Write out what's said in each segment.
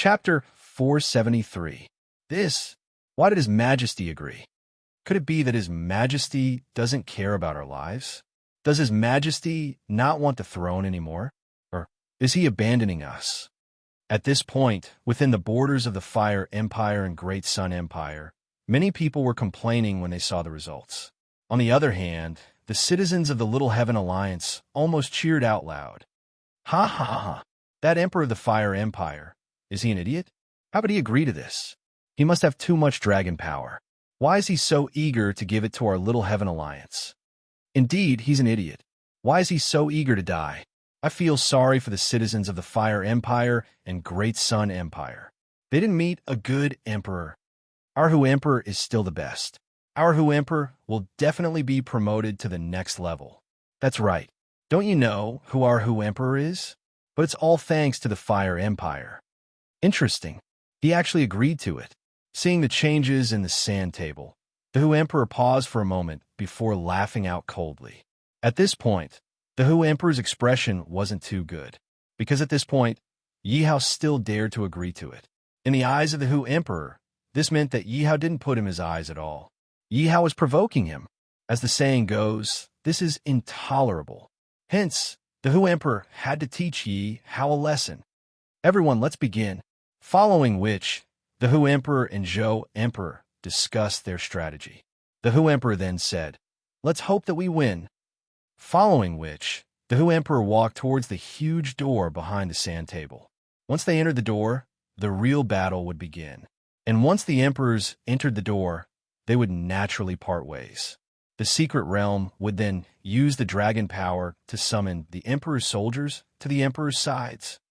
Chapter 473. Why did His Majesty agree? Could it be that His Majesty doesn't care about our lives? Does His Majesty not want the throne anymore? Or is He abandoning us? At this point, within the borders of the Fire Empire and Great Sun Empire, many people were complaining when they saw the results. On the other hand, the citizens of the Little Heaven Alliance almost cheered out loud. Ha ha ha ha! That Emperor of the Fire Empire, is he an idiot? How could he agree to this? He must have too much dragon power. Why is he so eager to give it to our Little Heaven Alliance? Indeed, he's an idiot. Why is he so eager to die? I feel sorry for the citizens of the Fire Empire and Great Sun Empire. They didn't meet a good emperor. Our Hu Emperor is still the best. Our Hu Emperor will definitely be promoted to the next level. That's right. Don't you know who our Hu Emperor is? But it's all thanks to the Fire Empire. Interesting. He actually agreed to it. Seeing the changes in the sand table, the Hu Emperor paused for a moment before laughing out coldly. At this point, the Hu Emperor's expression wasn't too good, because at this point, Yi Hao still dared to agree to it. In the eyes of the Hu Emperor, this meant that Yi Hao didn't put him in his eyes at all. Yi Hao was provoking him. As the saying goes, this is intolerable. Hence, the Hu Emperor had to teach Yi Hao a lesson. Everyone, let's begin. Following which, the Hu Emperor and Zhou Emperor discussed their strategy. The Hu Emperor then said, "Let's hope that we win." Following which, the Hu Emperor walked towards the huge door behind the sand table. Once they entered the door, the real battle would begin. And once the emperors entered the door, they would naturally part ways. The secret realm would then use the dragon power to summon the emperor's soldiers to the emperor's sides.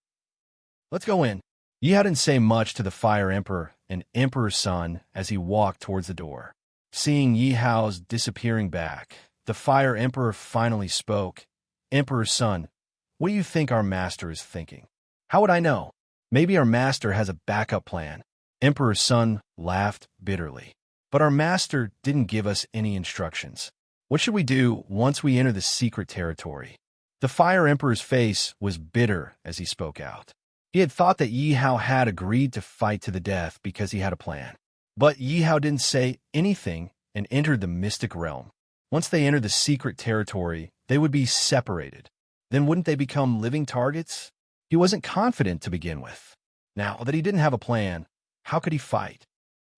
Let's go in. Yi Hao didn't say much to the Fire Emperor and Emperor's son as he walked towards the door. Seeing Yi Hao's disappearing back, the Fire Emperor finally spoke. "Emperor's son, what do you think our master is thinking?" "How would I know? Maybe our master has a backup plan." Emperor's son laughed bitterly. "But our master didn't give us any instructions. What should we do once we enter the secret territory?" The Fire Emperor's face was bitter as he spoke out. He had thought that Yi Hao had agreed to fight to the death because he had a plan. But Yi Hao didn't say anything and entered the mystic realm. Once they entered the secret territory, they would be separated. Then wouldn't they become living targets? He wasn't confident to begin with. Now that he didn't have a plan, how could he fight?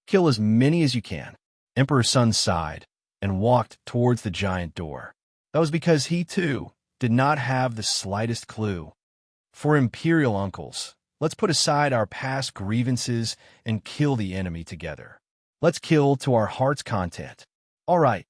"Kill as many as you can." Emperor's son sighed and walked towards the giant door. That was because he, too, did not have the slightest clue. For imperial uncles, let's put aside our past grievances and kill the enemy together. Let's kill to our heart's content. All right.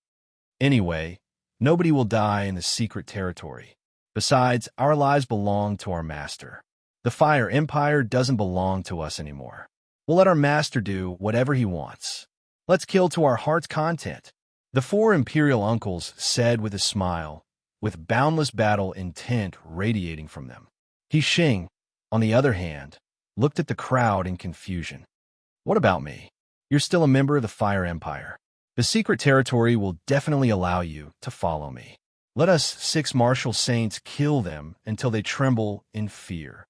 Anyway, nobody will die in the secret territory. Besides, our lives belong to our master. The Fire Empire doesn't belong to us anymore. We'll let our master do whatever he wants. Let's kill to our heart's content. The four imperial uncles said with a smile, with boundless battle intent radiating from them. He Xing, on the other hand, looked at the crowd in confusion. "What about me? You're still a member of the Fire Empire. The secret territory will definitely allow you to follow me. Let us 6 martial saints kill them until they tremble in fear."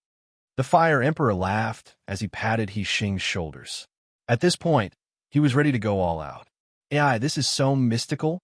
The Fire Emperor laughed as he patted He Xing's shoulders. At this point, he was ready to go all out. "AI, this is so mystical."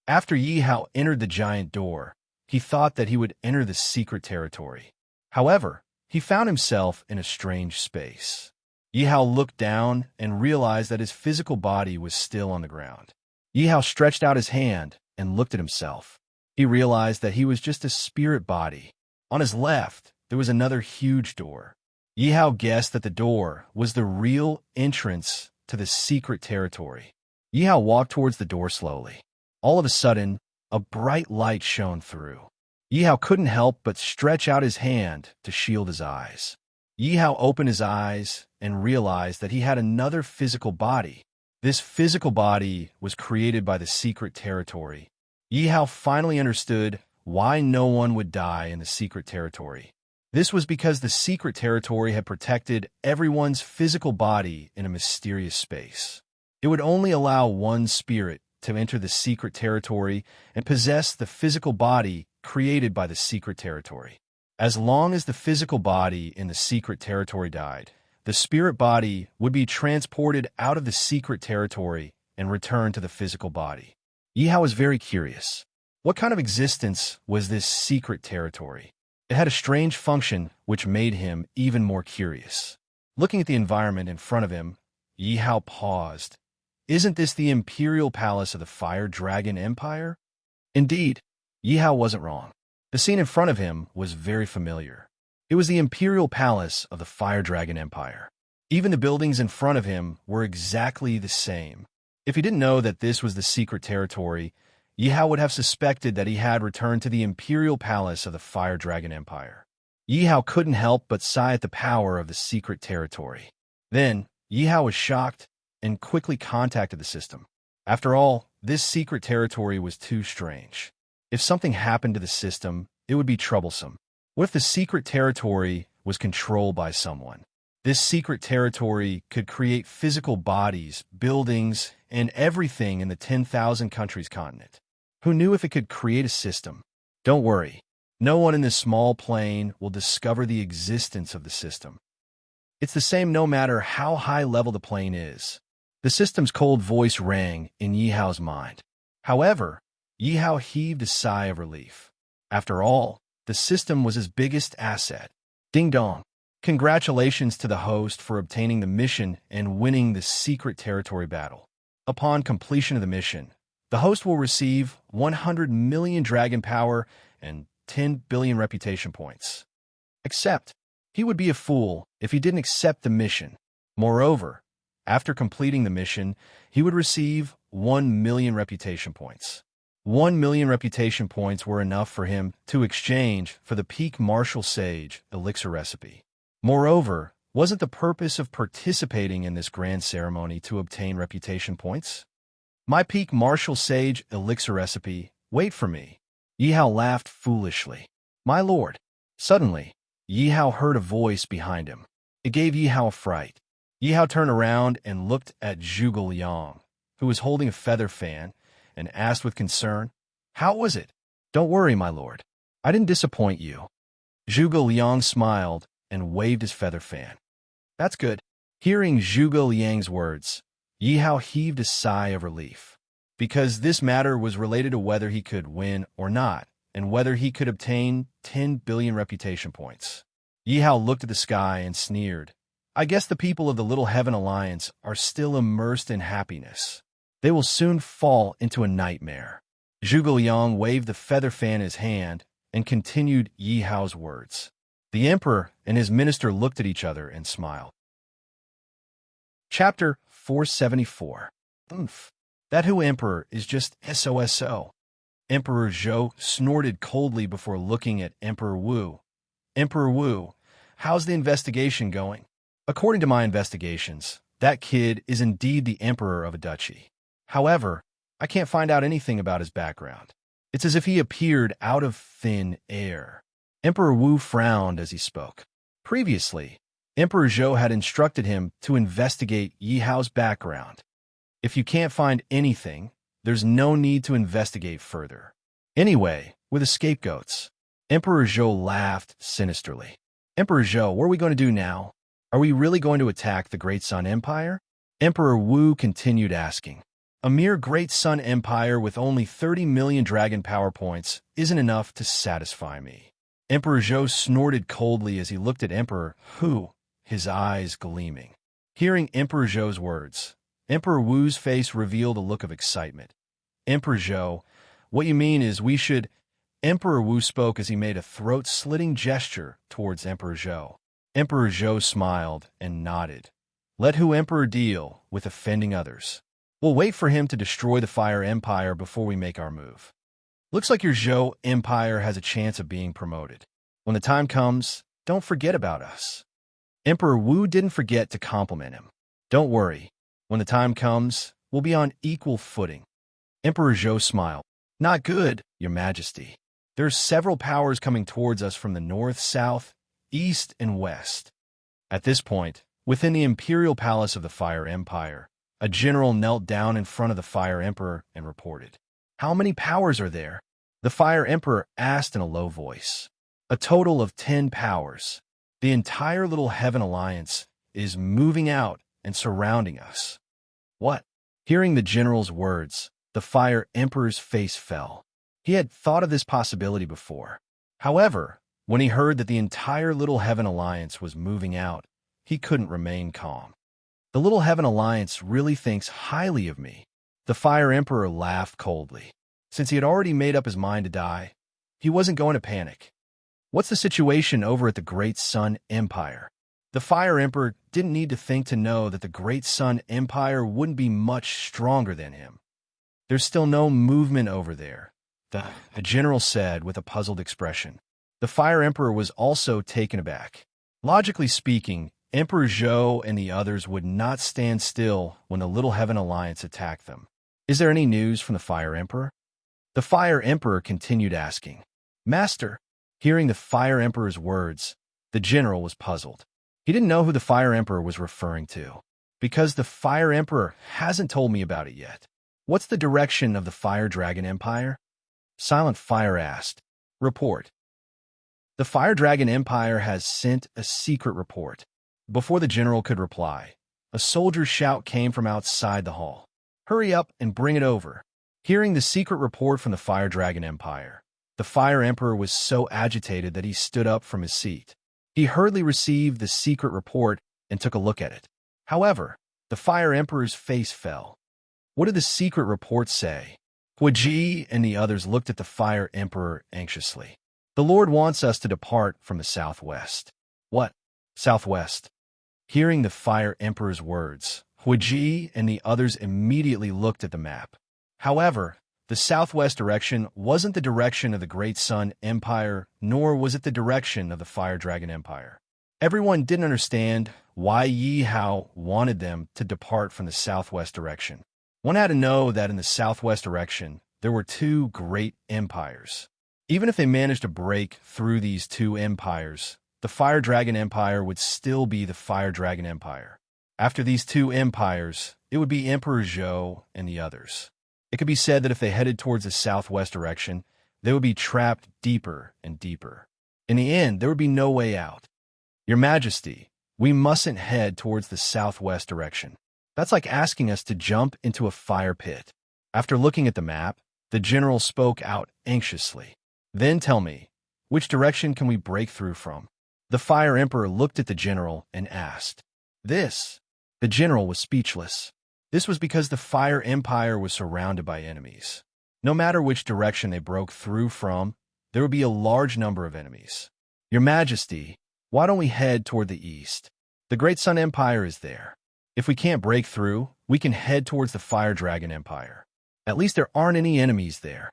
After Yi Hao entered the giant door, he thought that he would enter the secret territory. However, he found himself in a strange space. Yi Hao looked down and realized that his physical body was still on the ground. Yi Hao stretched out his hand and looked at himself. He realized that he was just a spirit body. On his left, there was another huge door. Yi Hao guessed that the door was the real entrance to the secret territory. Yi Hao walked towards the door slowly. All of a sudden, a bright light shone through. Yi Hao couldn't help but stretch out his hand to shield his eyes. Yi Hao opened his eyes and realized that he had another physical body. This physical body was created by the secret territory. Yi Hao finally understood why no one would die in the secret territory. This was because the secret territory had protected everyone's physical body in a mysterious space. It would only allow one spirit to enter the secret territory and possess the physical body created by the secret territory. As long as the physical body in the secret territory died, the spirit body would be transported out of the secret territory and returned to the physical body. Yihao was very curious. What kind of existence was this secret territory? It had a strange function which made him even more curious. Looking at the environment in front of him, Yihao paused. Isn't this the imperial palace of the Fire Dragon Empire? Indeed, Yihao wasn't wrong. The scene in front of him was very familiar. It was the imperial palace of the Fire Dragon Empire. Even the buildings in front of him were exactly the same. If he didn't know that this was the secret territory, Yihao would have suspected that he had returned to the imperial palace of the Fire Dragon Empire. Yihao couldn't help but sigh at the power of the secret territory. Then, Yihao was shocked and quickly contacted the system. After all, this secret territory was too strange. If something happened to the system, it would be troublesome. What if the secret territory was controlled by someone? This secret territory could create physical bodies, buildings, and everything in the 10,000 countries continent. Who knew if it could create a system? Don't worry. No one in this small plane will discover the existence of the system. It's the same no matter how high level the plane is. The system's cold voice rang in Yihao's mind. However, Yihao heaved a sigh of relief. After all, the system was his biggest asset. Ding dong. Congratulations to the host for obtaining the mission and winning the secret territory battle. Upon completion of the mission, the host will receive 100 million dragon power and 10 billion reputation points. Except, he would be a fool if he didn't accept the mission. Moreover, after completing the mission, he would receive 1 million reputation points. 1 million reputation points were enough for him to exchange for the peak martial sage elixir recipe. Moreover, wasn't the purpose of participating in this grand ceremony to obtain reputation points? My peak martial sage elixir recipe, wait for me. Yihao laughed foolishly. My lord. Suddenly, Yihao heard a voice behind him. It gave Yihao a fright. Yihao turned around and looked at Zhuge Liang, who was holding a feather fan, and asked with concern, How was it? Don't worry, my lord. I didn't disappoint you. Zhuge Liang smiled and waved his feather fan. That's good. Hearing Zhuge Liang's words, Yihao heaved a sigh of relief, because this matter was related to whether he could win or not, and whether he could obtain 10 billion reputation points. Yihao looked at the sky and sneered. I guess the people of the Little Heaven Alliance are still immersed in happiness. They will soon fall into a nightmare. Zhuge Liang waved the feather fan in his hand and continued Yihao's words. The emperor and his minister looked at each other and smiled. Chapter 474. That Hu Emperor is just SOSO. Emperor Zhou snorted coldly before looking at Emperor Wu. Emperor Wu, how's the investigation going? According to my investigations, that kid is indeed the emperor of a duchy. However, I can't find out anything about his background. It's as if he appeared out of thin air. Emperor Wu frowned as he spoke. Previously, Emperor Zhou had instructed him to investigate Yihao's background. If you can't find anything, there's no need to investigate further. Anyway, with the scapegoats, Emperor Zhou laughed sinisterly. Emperor Zhou, what are we going to do now? Are we really going to attack the Great Sun Empire? Emperor Wu continued asking. A mere Great Sun Empire with only 30 million dragon power points isn't enough to satisfy me. Emperor Zhou snorted coldly as he looked at Emperor Wu, his eyes gleaming. Hearing Emperor Zhou's words, Emperor Wu's face revealed a look of excitement. Emperor Zhou, what you mean is we should... Emperor Wu spoke as he made a throat-slitting gesture towards Emperor Zhou. Emperor Zhou smiled and nodded. Let Hu Emperor deal with offending others. We'll wait for him to destroy the Fire Empire before we make our move. Looks like your Zhou Empire has a chance of being promoted. When the time comes, don't forget about us. Emperor Wu didn't forget to compliment him. Don't worry. When the time comes, we'll be on equal footing. Emperor Zhou smiled. Not good, Your Majesty. There's several powers coming towards us from the north, south, east, and west. At this point, within the imperial palace of the Fire Empire, a general knelt down in front of the Fire Emperor and reported. How many powers are there? The Fire Emperor asked in a low voice. A total of 10 powers. The entire Little Heaven Alliance, is moving out and surrounding us. What? Hearing the general's words, the Fire Emperor's face fell. He had thought of this possibility before. However, when he heard that the entire Little Heaven Alliance was moving out, he couldn't remain calm. The Little Heaven Alliance really thinks highly of me. The Fire Emperor laughed coldly. Since he had already made up his mind to die, he wasn't going to panic. What's the situation over at the Great Sun Empire? The Fire Emperor didn't need to think to know that the Great Sun Empire wouldn't be much stronger than him. There's still no movement over there, the general said with a puzzled expression. The Fire Emperor was also taken aback. Logically speaking, Emperor Zhou and the others would not stand still when the Little Heaven Alliance attacked them. Is there any news from the Fire Emperor? The Fire Emperor continued asking. Master, hearing the Fire Emperor's words, the general was puzzled. He didn't know who the Fire Emperor was referring to, because the Fire Emperor hasn't told me about it yet. What's the direction of the Fire Dragon Empire? Silent Fire asked. Report. The Fire Dragon Empire has sent a secret report. Before the general could reply, a soldier's shout came from outside the hall. Hurry up and bring it over. Hearing the secret report from the Fire Dragon Empire, the Fire Emperor was so agitated that he stood up from his seat. He hurriedly received the secret report and took a look at it. However, the Fire Emperor's face fell. What did the secret report say? Huiji and the others looked at the Fire Emperor anxiously. The Lord wants us to depart from the southwest. What? Southwest? Hearing the Fire Emperor's words, Huiji and the others immediately looked at the map. However, the southwest direction wasn't the direction of the Great Sun Empire, nor was it the direction of the Fire Dragon Empire. Everyone didn't understand why Yi Hao wanted them to depart from the southwest direction. One had to know that in the southwest direction, there were two great empires. Even if they managed to break through these two empires, the Fire Dragon Empire would still be the Fire Dragon Empire. After these two empires, it would be Emperor Zhou and the others. It could be said that if they headed towards the southwest direction, they would be trapped deeper and deeper. In the end, there would be no way out. Your Majesty, we mustn't head towards the southwest direction. That's like asking us to jump into a fire pit. After looking at the map, the general spoke out anxiously. Then tell me, which direction can we break through from? The Fire Emperor looked at the general and asked. This. The general was speechless. This was because the Fire Empire was surrounded by enemies. No matter which direction they broke through from, there would be a large number of enemies. Your Majesty, why don't we head toward the east? The Great Sun Empire is there. If we can't break through, we can head towards the Fire Dragon Empire. At least there aren't any enemies there.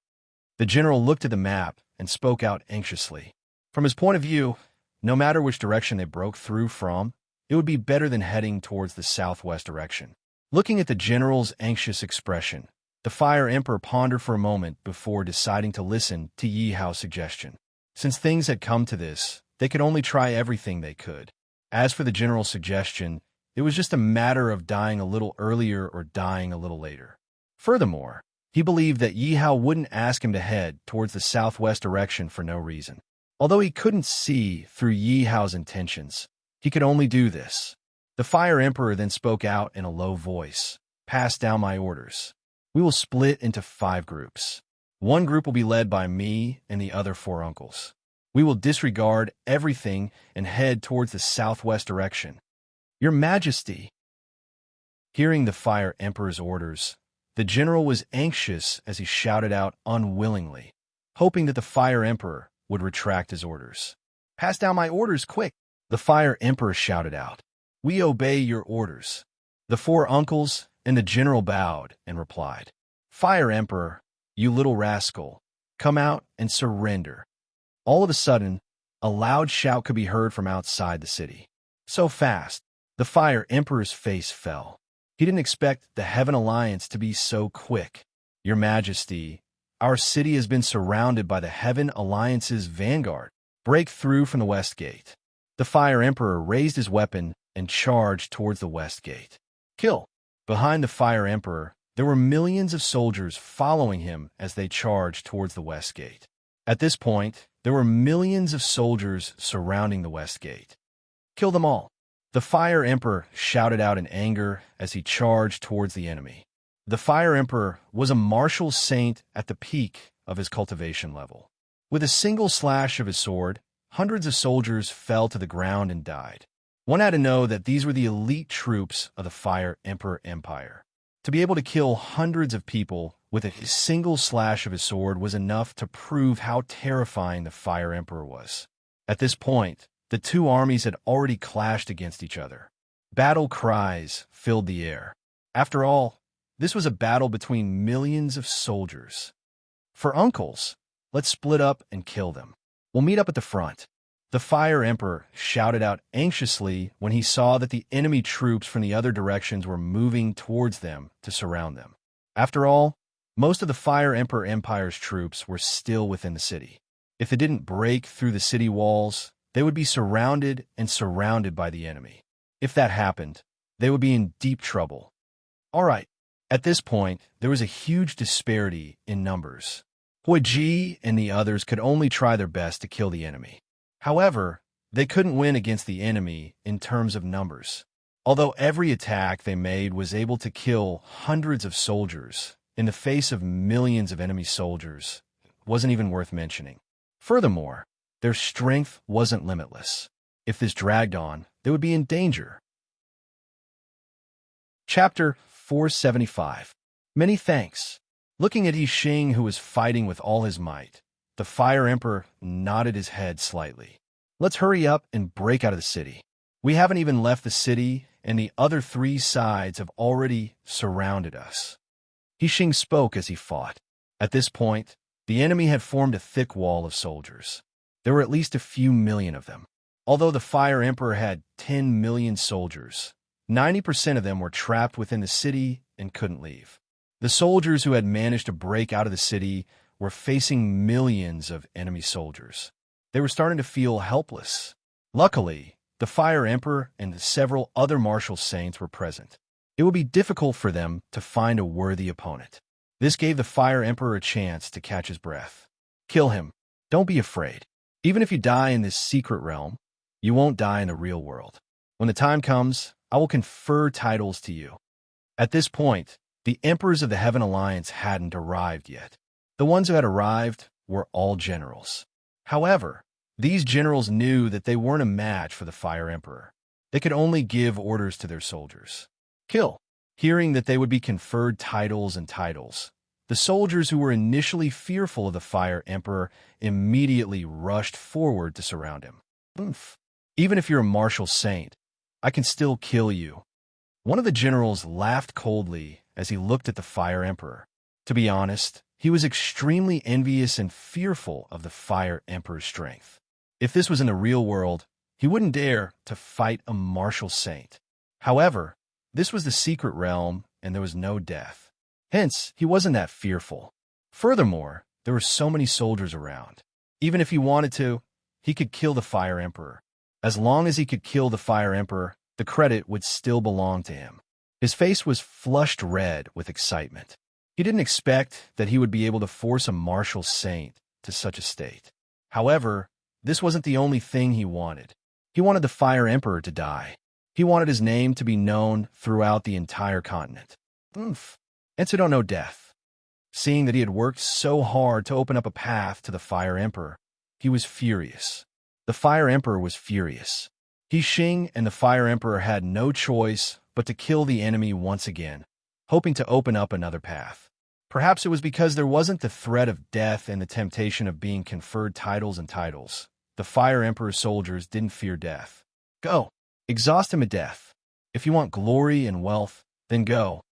The general looked at the map and spoke out anxiously. From his point of view, no matter which direction they broke through from, it would be better than heading towards the southwest direction. Looking at the general's anxious expression, the Fire Emperor pondered for a moment before deciding to listen to Yi Hao's suggestion. Since things had come to this, they could only try everything they could. As for the general's suggestion, it was just a matter of dying a little earlier or dying a little later. Furthermore, he believed that Yi Hao wouldn't ask him to head towards the southwest direction for no reason. Although he couldn't see through Yi Hao's intentions, he could only do this. The Fire Emperor then spoke out in a low voice. Pass down my orders. We will split into 5 groups. One group will be led by me and the other 4 uncles. We will disregard everything and head towards the southwest direction. Your Majesty. Hearing the Fire Emperor's orders, the general was anxious as he shouted out unwillingly, hoping that the Fire Emperor would retract his orders. Pass down my orders, quick! The Fire Emperor shouted out. We obey your orders. The 4 uncles and the general bowed and replied, Fire Emperor, you little rascal, come out and surrender. All of a sudden, a loud shout could be heard from outside the city. So fast, the Fire Emperor's face fell. He didn't expect the Heaven Alliance to be so quick. Your Majesty, our city has been surrounded by the Heaven Alliance's vanguard. Break through from the west gate. The Fire Emperor raised his weapon and charged towards the west gate. Kill! Behind the Fire Emperor, there were millions of soldiers following him as they charged towards the west gate. At this point, there were millions of soldiers surrounding the west gate. Kill them all. The Fire Emperor shouted out in anger as he charged towards the enemy. The Fire Emperor was a martial saint at the peak of his cultivation level. With a single slash of his sword, hundreds of soldiers fell to the ground and died. One had to know that these were the elite troops of the Fire Emperor Empire. To be able to kill hundreds of people with a single slash of his sword was enough to prove how terrifying the Fire Emperor was. At this point, the two armies had already clashed against each other. Battle cries filled the air. After all, this was a battle between millions of soldiers. For uncles, let's split up and kill them. We'll meet up at the front. The Fire Emperor shouted out anxiously when he saw that the enemy troops from the other directions were moving towards them to surround them. After all, most of the Fire Emperor Empire's troops were still within the city. If they didn't break through the city walls, they would be surrounded and surrounded by the enemy. If that happened, they would be in deep trouble. All right, at this point, there was a huge disparity in numbers. Hoi Ji and the others could only try their best to kill the enemy. However, they couldn't win against the enemy in terms of numbers. Although every attack they made was able to kill hundreds of soldiers, in the face of millions of enemy soldiers, wasn't even worth mentioning. Furthermore, their strength wasn't limitless. If this dragged on, they would be in danger. Chapter 475. Many thanks. Looking at Yi Xing, who was fighting with all his might, the Fire Emperor nodded his head slightly. Let's hurry up and break out of the city. We haven't even left the city, and the other three sides have already surrounded us. Yi Xing spoke as he fought. At this point, the enemy had formed a thick wall of soldiers. There were at least a few million of them. Although the Fire Emperor had 10 million soldiers, 90% of them were trapped within the city and couldn't leave. The soldiers who had managed to break out of the city were facing millions of enemy soldiers. They were starting to feel helpless. Luckily, the Fire Emperor and several other martial saints were present. It would be difficult for them to find a worthy opponent. This gave the Fire Emperor a chance to catch his breath. Kill him. Don't be afraid. Even if you die in this secret realm, you won't die in the real world. When the time comes, I will confer titles to you. At this point, the Emperors of the Heaven Alliance hadn't arrived yet. The ones who had arrived were all generals. However, these generals knew that they weren't a match for the Fire Emperor. They could only give orders to their soldiers. Kill. Hearing that they would be conferred titles, the soldiers who were initially fearful of the Fire Emperor immediately rushed forward to surround him. Even if you're a martial saint, I can still kill you. One of the generals laughed coldly as he looked at the Fire Emperor. To be honest, he was extremely envious and fearful of the Fire Emperor's strength. If this was in the real world, he wouldn't dare to fight a martial saint. However, this was the secret realm, and there was no death. Hence, he wasn't that fearful. Furthermore, there were so many soldiers around. Even if he wanted to, he could kill the Fire Emperor. As long as he could kill the Fire Emperor, the credit would still belong to him. His face was flushed red with excitement. He didn't expect that he would be able to force a martial saint to such a state. However, this wasn't the only thing he wanted. He wanted the Fire Emperor to die. He wanted his name to be known throughout the entire continent. And so don't know death. Seeing that he had worked so hard to open up a path to the Fire Emperor, he was furious. The Fire Emperor was furious. Yi Xing and the Fire Emperor had no choice but to kill the enemy once again, hoping to open up another path. Perhaps it was because there wasn't the threat of death and the temptation of being conferred titles. The Fire Emperor's soldiers didn't fear death. Go. Exhaust him to death. If you want glory and wealth, then go.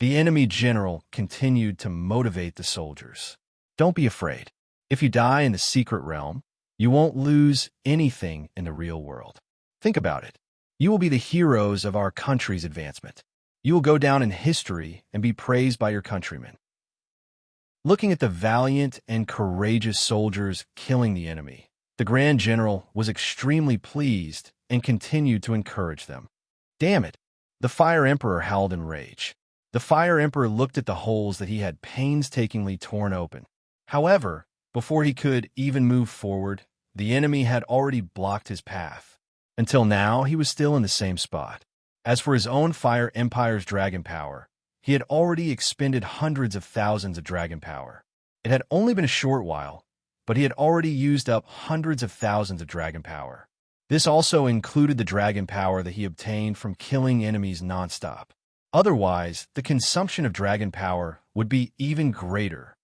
The enemy general continued to motivate the soldiers. Don't be afraid. If you die in the secret realm, you won't lose anything in the real world. Think about it. You will be the heroes of our country's advancement. You will go down in history and be praised by your countrymen. Looking at the valiant and courageous soldiers killing the enemy, the Grand General was extremely pleased and continued to encourage them. Damn it! The Fire Emperor howled in rage. The Fire Emperor looked at the holes that he had painstakingly torn open. However, before he could even move forward, the enemy had already blocked his path. Until now, he was still in the same spot. As for his own Fire Empire's dragon power, he had already expended hundreds of thousands of dragon power. It had only been a short while, but he had already used up hundreds of thousands of dragon power. This also included the dragon power that he obtained from killing enemies nonstop. Otherwise, the consumption of dragon power would be even greater.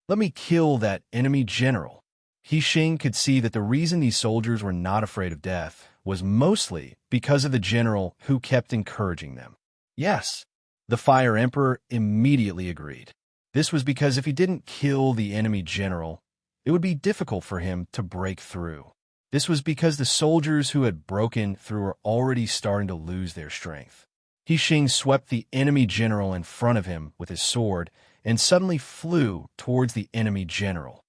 Let me kill that enemy general. He Xing could see that the reason these soldiers were not afraid of death was mostly because of the general who kept encouraging them. Yes, the Fire Emperor immediately agreed. This was because if he didn't kill the enemy general, it would be difficult for him to break through. This was because the soldiers who had broken through were already starting to lose their strength. He Xing swept the enemy general in front of him with his sword and suddenly flew towards the enemy general.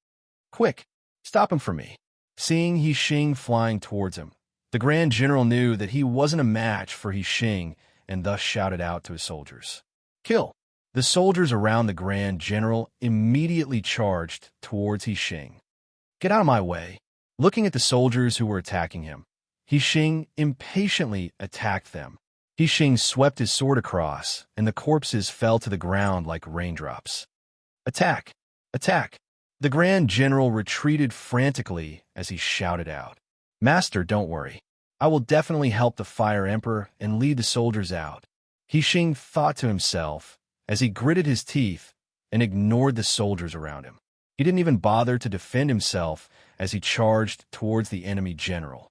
Quick, stop him for me. Seeing He Xing flying towards him, the Grand General knew that he wasn't a match for He Xing and thus shouted out to his soldiers, "Kill!" The soldiers around the Grand General immediately charged towards He Xing. "Get out of my way!" Looking at the soldiers who were attacking him, He Xing impatiently attacked them. He Xing swept his sword across, and the corpses fell to the ground like raindrops. "Attack! Attack!" The Grand General retreated frantically as he shouted out, "Master, don't worry. I will definitely help the Fire Emperor and lead the soldiers out." He Xing thought to himself as he gritted his teeth and ignored the soldiers around him. He didn't even bother to defend himself as he charged towards the enemy general.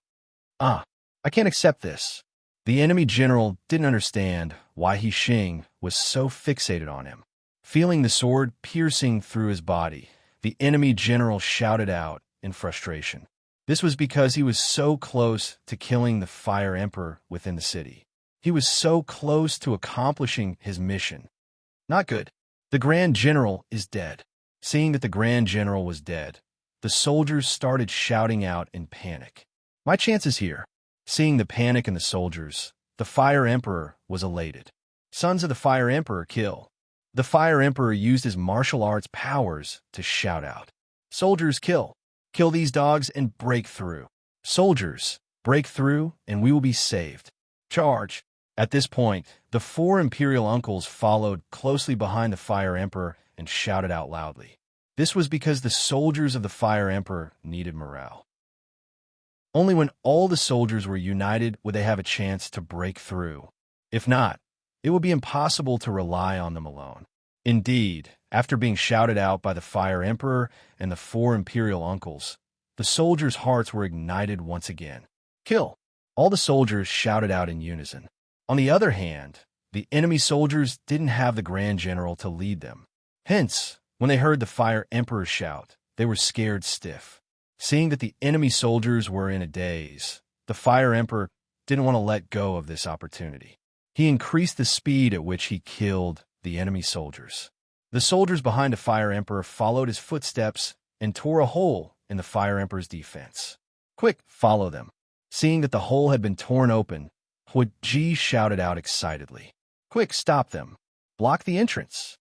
I can't accept this." The enemy general didn't understand why He Xing was so fixated on him. Feeling the sword piercing through his body, the enemy general shouted out in frustration. This was because he was so close to killing the Fire Emperor within the city. He was so close to accomplishing his mission. Not good. The Grand General is dead. Seeing that the Grand General was dead, the soldiers started shouting out in panic. "My chance is here." Seeing the panic in the soldiers, the Fire Emperor was elated. "Sons of the Fire Emperor, kill!" The Fire Emperor used his martial arts powers to shout out, "Soldiers, kill! Kill these dogs and break through! Soldiers, break through and we will be saved! Charge!" At this point, the 4 Imperial uncles followed closely behind the Fire Emperor and shouted out loudly. This was because the soldiers of the Fire Emperor needed morale. Only when all the soldiers were united would they have a chance to break through. If not, it would be impossible to rely on them alone. Indeed, after being shouted out by the Fire Emperor and the 4 Imperial uncles, the soldiers' hearts were ignited once again. "Kill!" All the soldiers shouted out in unison. On the other hand, the enemy soldiers didn't have the Grand General to lead them. Hence, when they heard the Fire Emperor shout, they were scared stiff. Seeing that the enemy soldiers were in a daze, the Fire Emperor didn't want to let go of this opportunity. He increased the speed at which he killed the enemy soldiers. The soldiers behind the Fire Emperor followed his footsteps and tore a hole in the Fire Emperor's defense. "Quick, follow them." Seeing that the hole had been torn open, Hua Ji shouted out excitedly, "Quick, stop them. Block the entrance."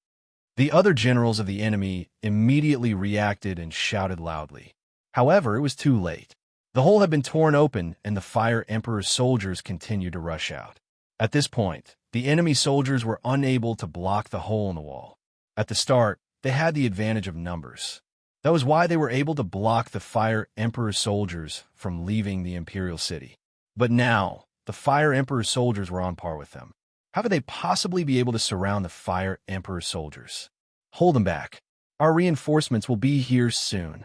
The other generals of the enemy immediately reacted and shouted loudly. However, it was too late. The hole had been torn open and the Fire Emperor's soldiers continued to rush out. At this point, the enemy soldiers were unable to block the hole in the wall. At the start, they had the advantage of numbers. That was why they were able to block the Fire Emperor's soldiers from leaving the Imperial City. But now, the Fire Emperor's soldiers were on par with them. How could they possibly be able to surround the Fire Emperor's soldiers? "Hold them back. Our reinforcements will be here soon."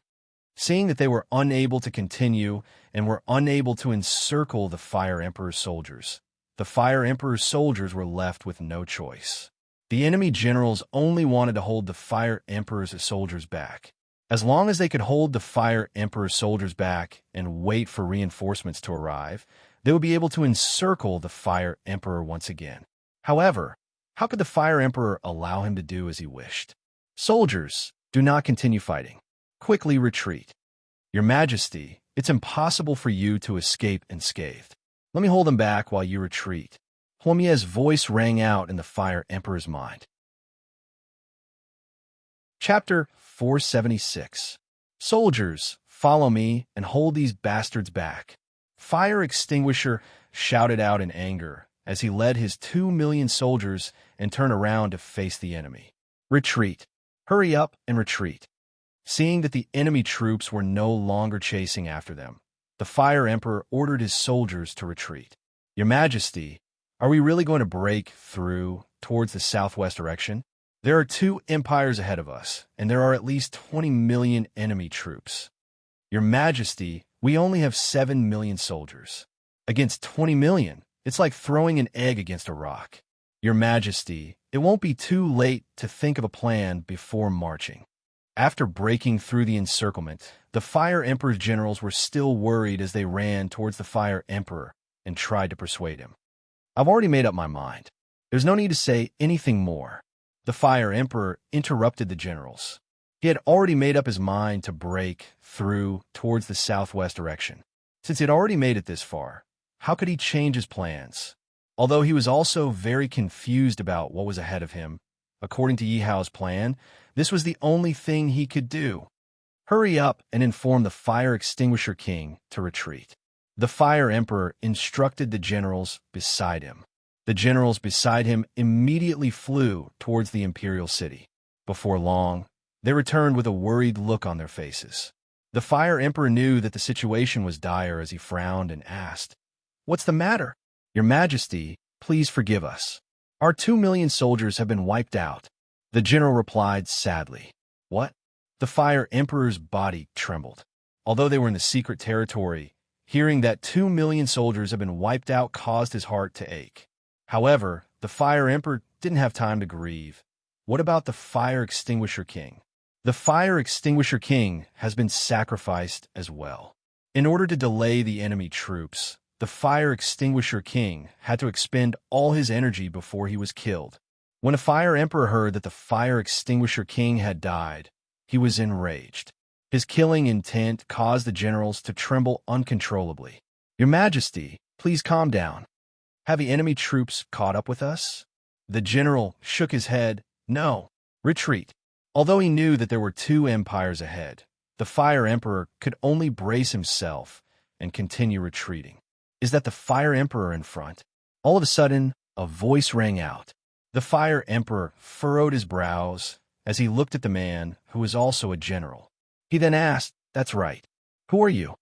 Seeing that they were unable to continue and were unable to encircle the Fire Emperor's soldiers, the Fire Emperor's soldiers were left with no choice. The enemy generals only wanted to hold the Fire Emperor's soldiers back. As long as they could hold the Fire Emperor's soldiers back and wait for reinforcements to arrive, they would be able to encircle the Fire Emperor once again. However, how could the Fire Emperor allow him to do as he wished? "Soldiers, do not continue fighting. Quickly retreat. Your Majesty, it's impossible for you to escape unscathed. Let me hold them back while you retreat." Huomie's voice rang out in the Fire Emperor's mind. Chapter 476. "Soldiers, follow me and hold these bastards back." Fire Extinguisher shouted out in anger as he led his 2 million soldiers and turned around to face the enemy. Retreat. Hurry up and retreat. Seeing that the enemy troops were no longer chasing after them, the Fire Emperor ordered his soldiers to retreat. Your Majesty, are we really going to break through towards the southwest direction? There are 2 empires ahead of us, and there are at least 20 million enemy troops. Your Majesty, we only have 7 million soldiers. Against 20 million, it's like throwing an egg against a rock. Your Majesty, it won't be too late to think of a plan before marching. After breaking through the encirclement, the Fire Emperor's generals were still worried as they ran towards the Fire Emperor and tried to persuade him. I've already made up my mind. There's no need to say anything more. The Fire Emperor interrupted the generals. He had already made up his mind to break through towards the southwest direction. Since he had already made it this far, how could he change his plans? Although he was also very confused about what was ahead of him, according to Yi Hao's plan, this was the only thing he could do. Hurry up and inform the Fire Extinguisher King to retreat. The Fire Emperor instructed the generals beside him. The generals beside him immediately flew towards the imperial city. Before long, they returned with a worried look on their faces. The Fire Emperor knew that the situation was dire as he frowned and asked, "What's the matter? Your Majesty, please forgive us. Our 2 million soldiers have been wiped out." The general replied sadly. What? The Fire Emperor's body trembled. Although they were in the secret territory, hearing that 2 million soldiers have been wiped out caused his heart to ache. However, the Fire Emperor didn't have time to grieve. What about the Fire Extinguisher King? The Fire Extinguisher King has been sacrificed as well. In order to delay the enemy troops, the Fire Extinguisher King had to expend all his energy before he was killed. When a Fire Emperor heard that the Fire Extinguisher King had died, he was enraged. His killing intent caused the generals to tremble uncontrollably. Your Majesty, please calm down. Have the enemy troops caught up with us? The general shook his head. No, retreat. Although he knew that there were 2 empires ahead, the Fire Emperor could only brace himself and continue retreating. Is that the Fire Emperor in front? All of a sudden, a voice rang out. The Fire Emperor furrowed his brows as he looked at the man who was also a general. He then asked, "That's right. Who are you?"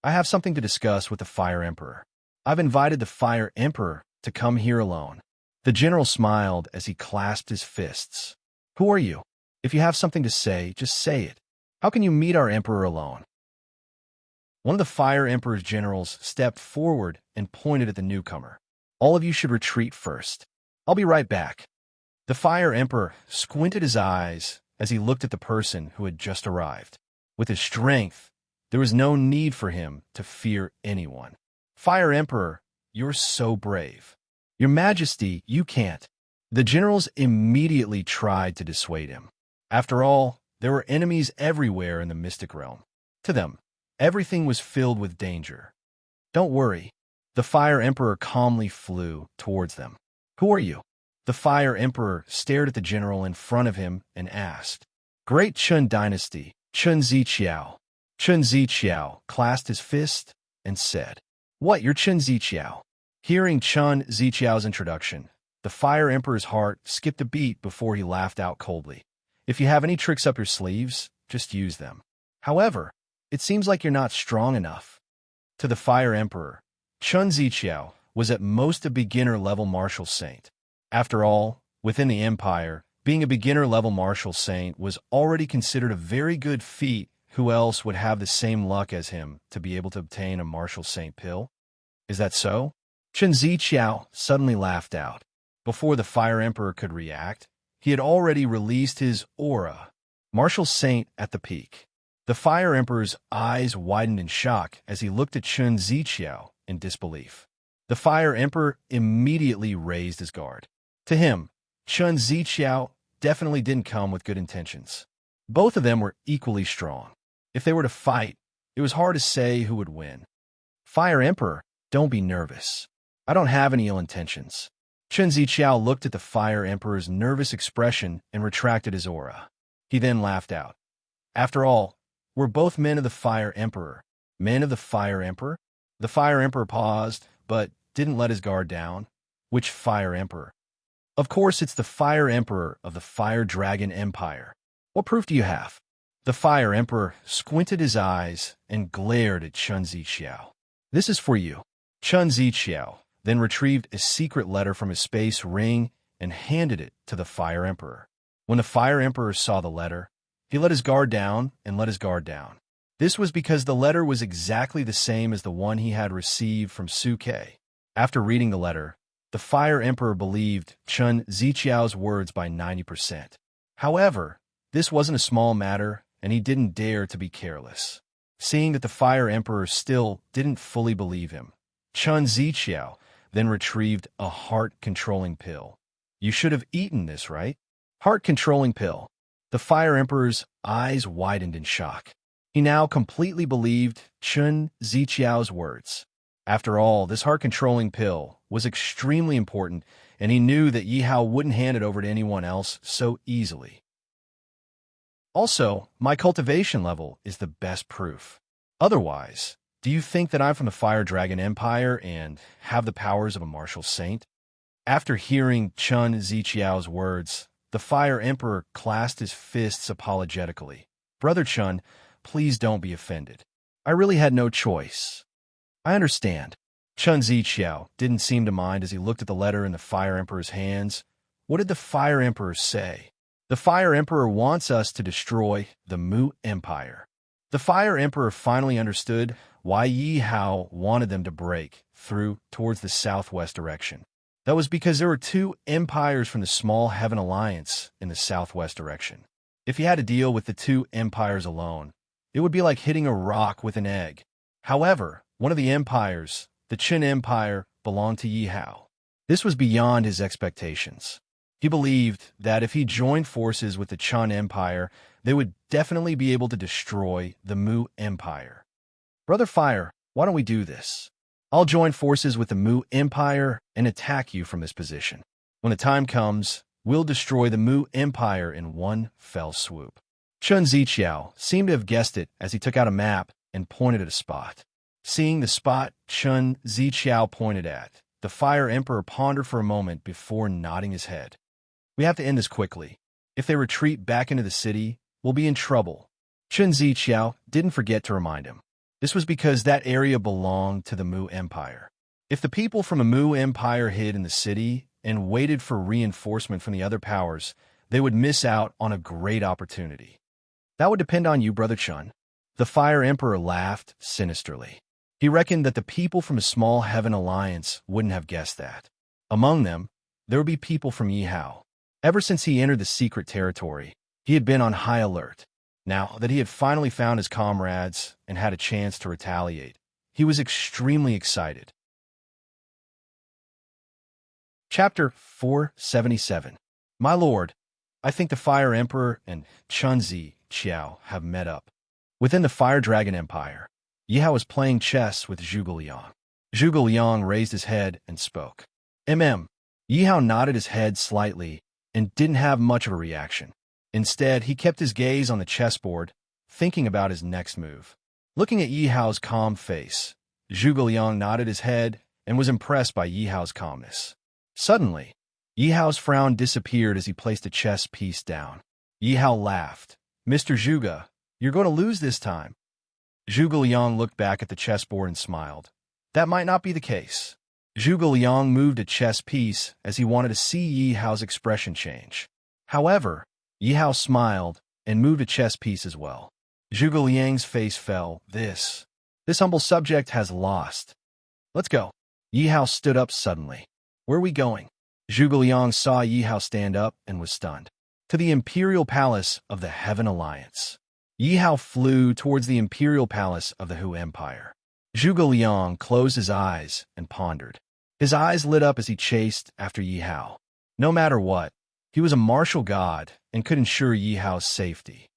"I have something to discuss with the Fire Emperor. I've invited the Fire Emperor to come here alone." The general smiled as he clasped his fists. "Who are you? If you have something to say, just say it. How can you meet our Emperor alone?" One of the Fire Emperor's generals stepped forward and pointed at the newcomer. "All of you should retreat first. I'll be right back." The Fire Emperor squinted his eyes as he looked at the person who had just arrived. With his strength, there was no need for him to fear anyone. "Fire Emperor, you're so brave." "Your Majesty, you can't." The generals immediately tried to dissuade him. After all, there were enemies everywhere in the mystic realm. To them, everything was filled with danger. "Don't worry." The Fire Emperor calmly flew towards them. "Who are you?" The Fire Emperor stared at the general in front of him and asked. "Great Chun Dynasty, Chun Ziqiao." Chun Ziqiao clasped his fist and said, "What, you're Chun Ziqiao?" Hearing Chun Ziqiao's introduction, the Fire Emperor's heart skipped a beat before he laughed out coldly. "If you have any tricks up your sleeves, just use them. However, it seems like you're not strong enough." To the Fire Emperor, Chun Ziqiao was at most a beginner-level martial saint. After all, within the Empire, being a beginner-level martial saint was already considered a very good feat. Who else would have the same luck as him to be able to obtain a martial saint pill? Is that so? Chun Ziqiao suddenly laughed out. Before the Fire Emperor could react, he had already released his aura. Martial saint at the peak. The Fire Emperor's eyes widened in shock as he looked at Chun Ziqiao in disbelief. The Fire Emperor immediately raised his guard. To him, Chun Ziqiao definitely didn't come with good intentions. Both of them were equally strong. If they were to fight, it was hard to say who would win. "Fire Emperor, don't be nervous. I don't have any ill intentions." Chun Ziqiao looked at the Fire Emperor's nervous expression and retracted his aura. He then laughed out. "After all, we're both men of the Fire Emperor." "Men of the Fire Emperor?" The Fire Emperor paused, but didn't let his guard down. Which Fire Emperor? Of course, it's the Fire Emperor of the Fire Dragon Empire. What proof do you have? The Fire Emperor squinted his eyes and glared at Chen Zixiao. This is for you. Chen Zixiao then retrieved a secret letter from his space ring and handed it to the Fire Emperor. When the Fire Emperor saw the letter, he let his guard down and let his guard down. This was because the letter was exactly the same as the one he had received from Suke. After reading the letter, the Fire Emperor believed Chen Zixiao's words by 90%. However, this wasn't a small matter, and he didn't dare to be careless. Seeing that the Fire Emperor still didn't fully believe him, Chen Zixiao then retrieved a heart-controlling pill. You should have eaten this, right? Heart-controlling pill. The Fire Emperor's eyes widened in shock. He now completely believed Chen Zixiao's words. After all, this heart-controlling pill was extremely important, and he knew that Yi Hao wouldn't hand it over to anyone else so easily. Also, my cultivation level is the best proof. Otherwise, do you think that I'm from the Fire Dragon Empire and have the powers of a martial saint? After hearing Chen Zixiao's words, the Fire Emperor clasped his fists apologetically. Brother Chen, please don't be offended. I really had no choice. I understand. Chen Zixiao didn't seem to mind as he looked at the letter in the Fire Emperor's hands. What did the Fire Emperor say? The Fire Emperor wants us to destroy the Mu Empire. The Fire Emperor finally understood why Yi Hao wanted them to break through towards the southwest direction. That was because there were two empires from the Small Heaven Alliance in the southwest direction. If he had to deal with the two empires alone, it would be like hitting a rock with an egg. However, one of the empires, the Qin Empire, belonged to Yi Hao. This was beyond his expectations. He believed that if he joined forces with the Qin Empire, they would definitely be able to destroy the Mu Empire. Brother Fire, why don't we do this? I'll join forces with the Mu Empire and attack you from this position. When the time comes, we'll destroy the Mu Empire in one fell swoop. Chen Zixiao seemed to have guessed it as he took out a map and pointed at a spot. Seeing the spot Chen Zixiao pointed at, the Fire Emperor pondered for a moment before nodding his head. We have to end this quickly. If they retreat back into the city, we'll be in trouble. Chen Zixiao didn't forget to remind him. This was because that area belonged to the Mu Empire. If the people from the Mu Empire hid in the city and waited for reinforcement from the other powers, they would miss out on a great opportunity. That would depend on you, Brother Chen. The Fire Emperor laughed sinisterly. He reckoned that the people from the Small Heaven Alliance wouldn't have guessed that. Among them, there would be people from Yi Hao. Ever since he entered the secret territory, he had been on high alert. Now that he had finally found his comrades and had a chance to retaliate, he was extremely excited. Chapter 477. My lord, I think the Fire Emperor and Chen Zixiao have met up. Within the Fire Dragon Empire, Yi Hao was playing chess with Zhuge Liang. Zhuge Liang raised his head and spoke. Yi Hao nodded his head slightly and didn't have much of a reaction. Instead, he kept his gaze on the chessboard, thinking about his next move. Looking at Yi Hao's calm face, Zhuge Liang nodded his head and was impressed by Yi Hao's calmness. Suddenly, Yi Hao's frown disappeared as he placed a chess piece down. Yi Hao laughed. Mr. Zhuge, you're going to lose this time. Zhuge Liang looked back at the chessboard and smiled. That might not be the case. Zhuge Liang moved a chess piece as he wanted to see Yi Hao's expression change. However, Yi Hao smiled and moved a chess piece as well. Zhuge Liang's face fell. This humble subject has lost. Let's go. Yi Hao stood up suddenly. Where are we going? Zhuge Liang saw Yi Hao stand up and was stunned. To the Imperial Palace of the Heaven Alliance. Yi Hao flew towards the Imperial Palace of the Hu Empire. Zhuge Liang closed his eyes and pondered. His eyes lit up as he chased after Yi Hao. No matter what, he was a martial god and could ensure Yi Hao's safety.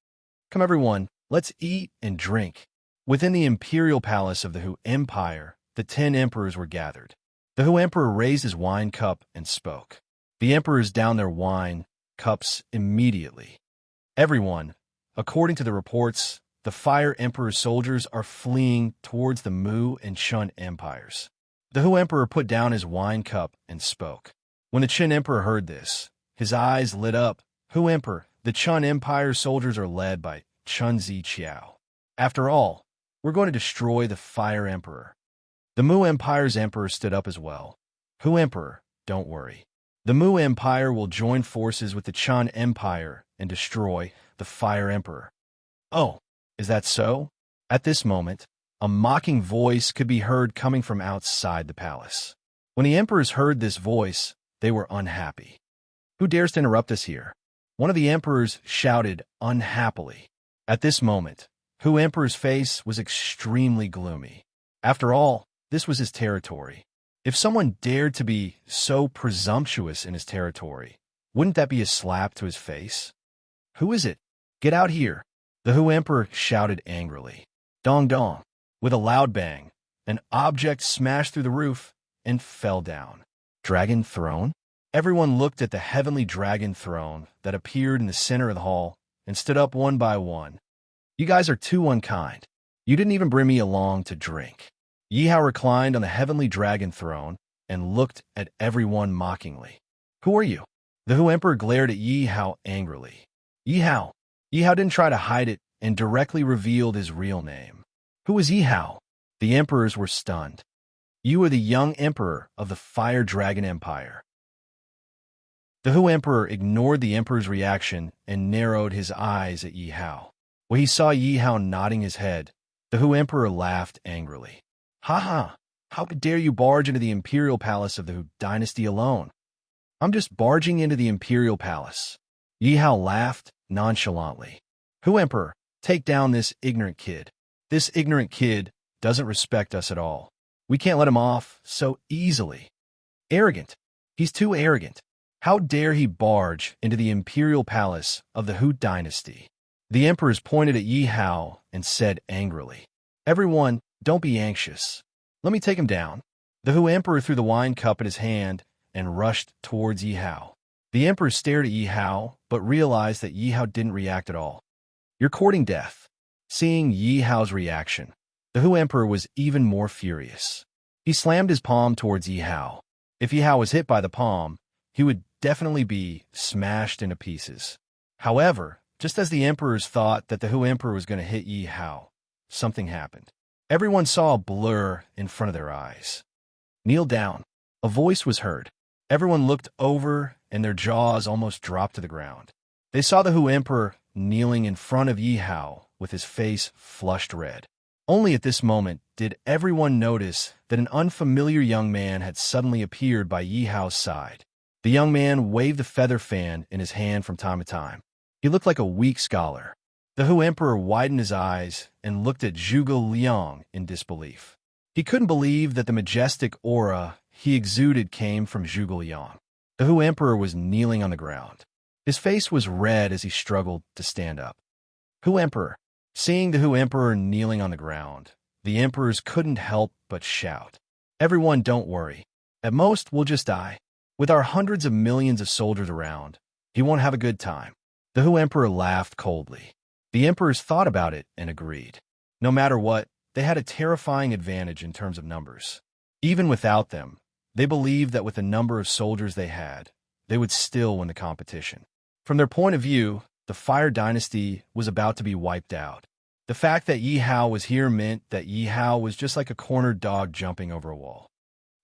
Come everyone, let's eat and drink. Within the Imperial Palace of the Hu Empire, the 10 emperors were gathered. The Hu Emperor raised his wine cup and spoke. The emperors downed their wine cups immediately. Everyone, according to the reports, the Fire Emperor's soldiers are fleeing towards the Mu and Chun empires. The Hu Emperor put down his wine cup and spoke. When the Qin Emperor heard this, his eyes lit up. Hu Emperor, the Chun Empire's soldiers are led by Chun Ziqiao. After all, we're going to destroy the Fire Emperor. The Mu Empire's emperor stood up as well. Hu Emperor, don't worry. The Mu Empire will join forces with the Chun Empire and destroy the Fire Emperor. Oh, is that so? At this moment, a mocking voice could be heard coming from outside the palace. When the emperors heard this voice, they were unhappy. Who dares to interrupt us here? One of the emperors shouted unhappily. At this moment, Hu Emperor's face was extremely gloomy. After all, this was his territory. If someone dared to be so presumptuous in his territory, wouldn't that be a slap to his face? Who is it? Get out here! The Hu Emperor shouted angrily. Dong dong! With a loud bang, an object smashed through the roof and fell down. Dragon throne? Everyone looked at the heavenly dragon throne that appeared in the center of the hall and stood up one by one. You guys are too unkind. You didn't even bring me along to drink. Yi Hao reclined on the heavenly dragon throne and looked at everyone mockingly. Who are you? The Hu Emperor glared at Yi Hao angrily. Yi Hao didn't try to hide it and directly revealed his real name. Who is Yi Hao? The emperors were stunned. You are the young emperor of the Fire Dragon Empire. The Hu Emperor ignored the emperor's reaction and narrowed his eyes at Yi Hao. When he saw Yi Hao nodding his head, the Hu Emperor laughed angrily. Ha ha! How dare you barge into the imperial palace of the Hu dynasty alone? I'm just barging into the imperial palace. Yi Hao laughed nonchalantly. Hu Emperor, take down this ignorant kid. This ignorant kid doesn't respect us at all. We can't let him off so easily. Arrogant. He's too arrogant. How dare he barge into the imperial palace of the Hu dynasty? The emperors pointed at Yi Hao and said angrily, Everyone, don't be anxious. Let me take him down. The Hu Emperor threw the wine cup in his hand and rushed towards Yi Hao. The emperor stared at Yi Hao, but realized that Yi Hao didn't react at all. You're courting death. Seeing Yi Hao's reaction, the Hu Emperor was even more furious. He slammed his palm towards Yi Hao. If Yi Hao was hit by the palm, he would definitely be smashed into pieces. However, just as the emperors thought that the Hu Emperor was going to hit Yi Hao, something happened. Everyone saw a blur in front of their eyes. Kneel down. A voice was heard. Everyone looked over and their jaws almost dropped to the ground. They saw the Hu Emperor kneeling in front of Yi Hao with his face flushed red. Only at this moment did everyone notice that an unfamiliar young man had suddenly appeared by Yi Hao's side. The young man waved the feather fan in his hand from time to time. He looked like a weak scholar. The Hu Emperor widened his eyes and looked at Zhuge Liang in disbelief. He couldn't believe that the majestic aura he exuded came from Zhuge Liang. The Hu Emperor was kneeling on the ground. His face was red as he struggled to stand up. Hu Emperor. Seeing the Hu Emperor kneeling on the ground, the emperors couldn't help but shout. Everyone, don't worry. At most, we'll just die. With our hundreds of millions of soldiers around, he won't have a good time. The Hu Emperor laughed coldly. The emperors thought about it and agreed. No matter what, they had a terrifying advantage in terms of numbers. Even without them, they believed that with the number of soldiers they had, they would still win the competition. From their point of view, the Fire Dynasty was about to be wiped out. The fact that Yi Hao was here meant that Yi Hao was just like a cornered dog jumping over a wall.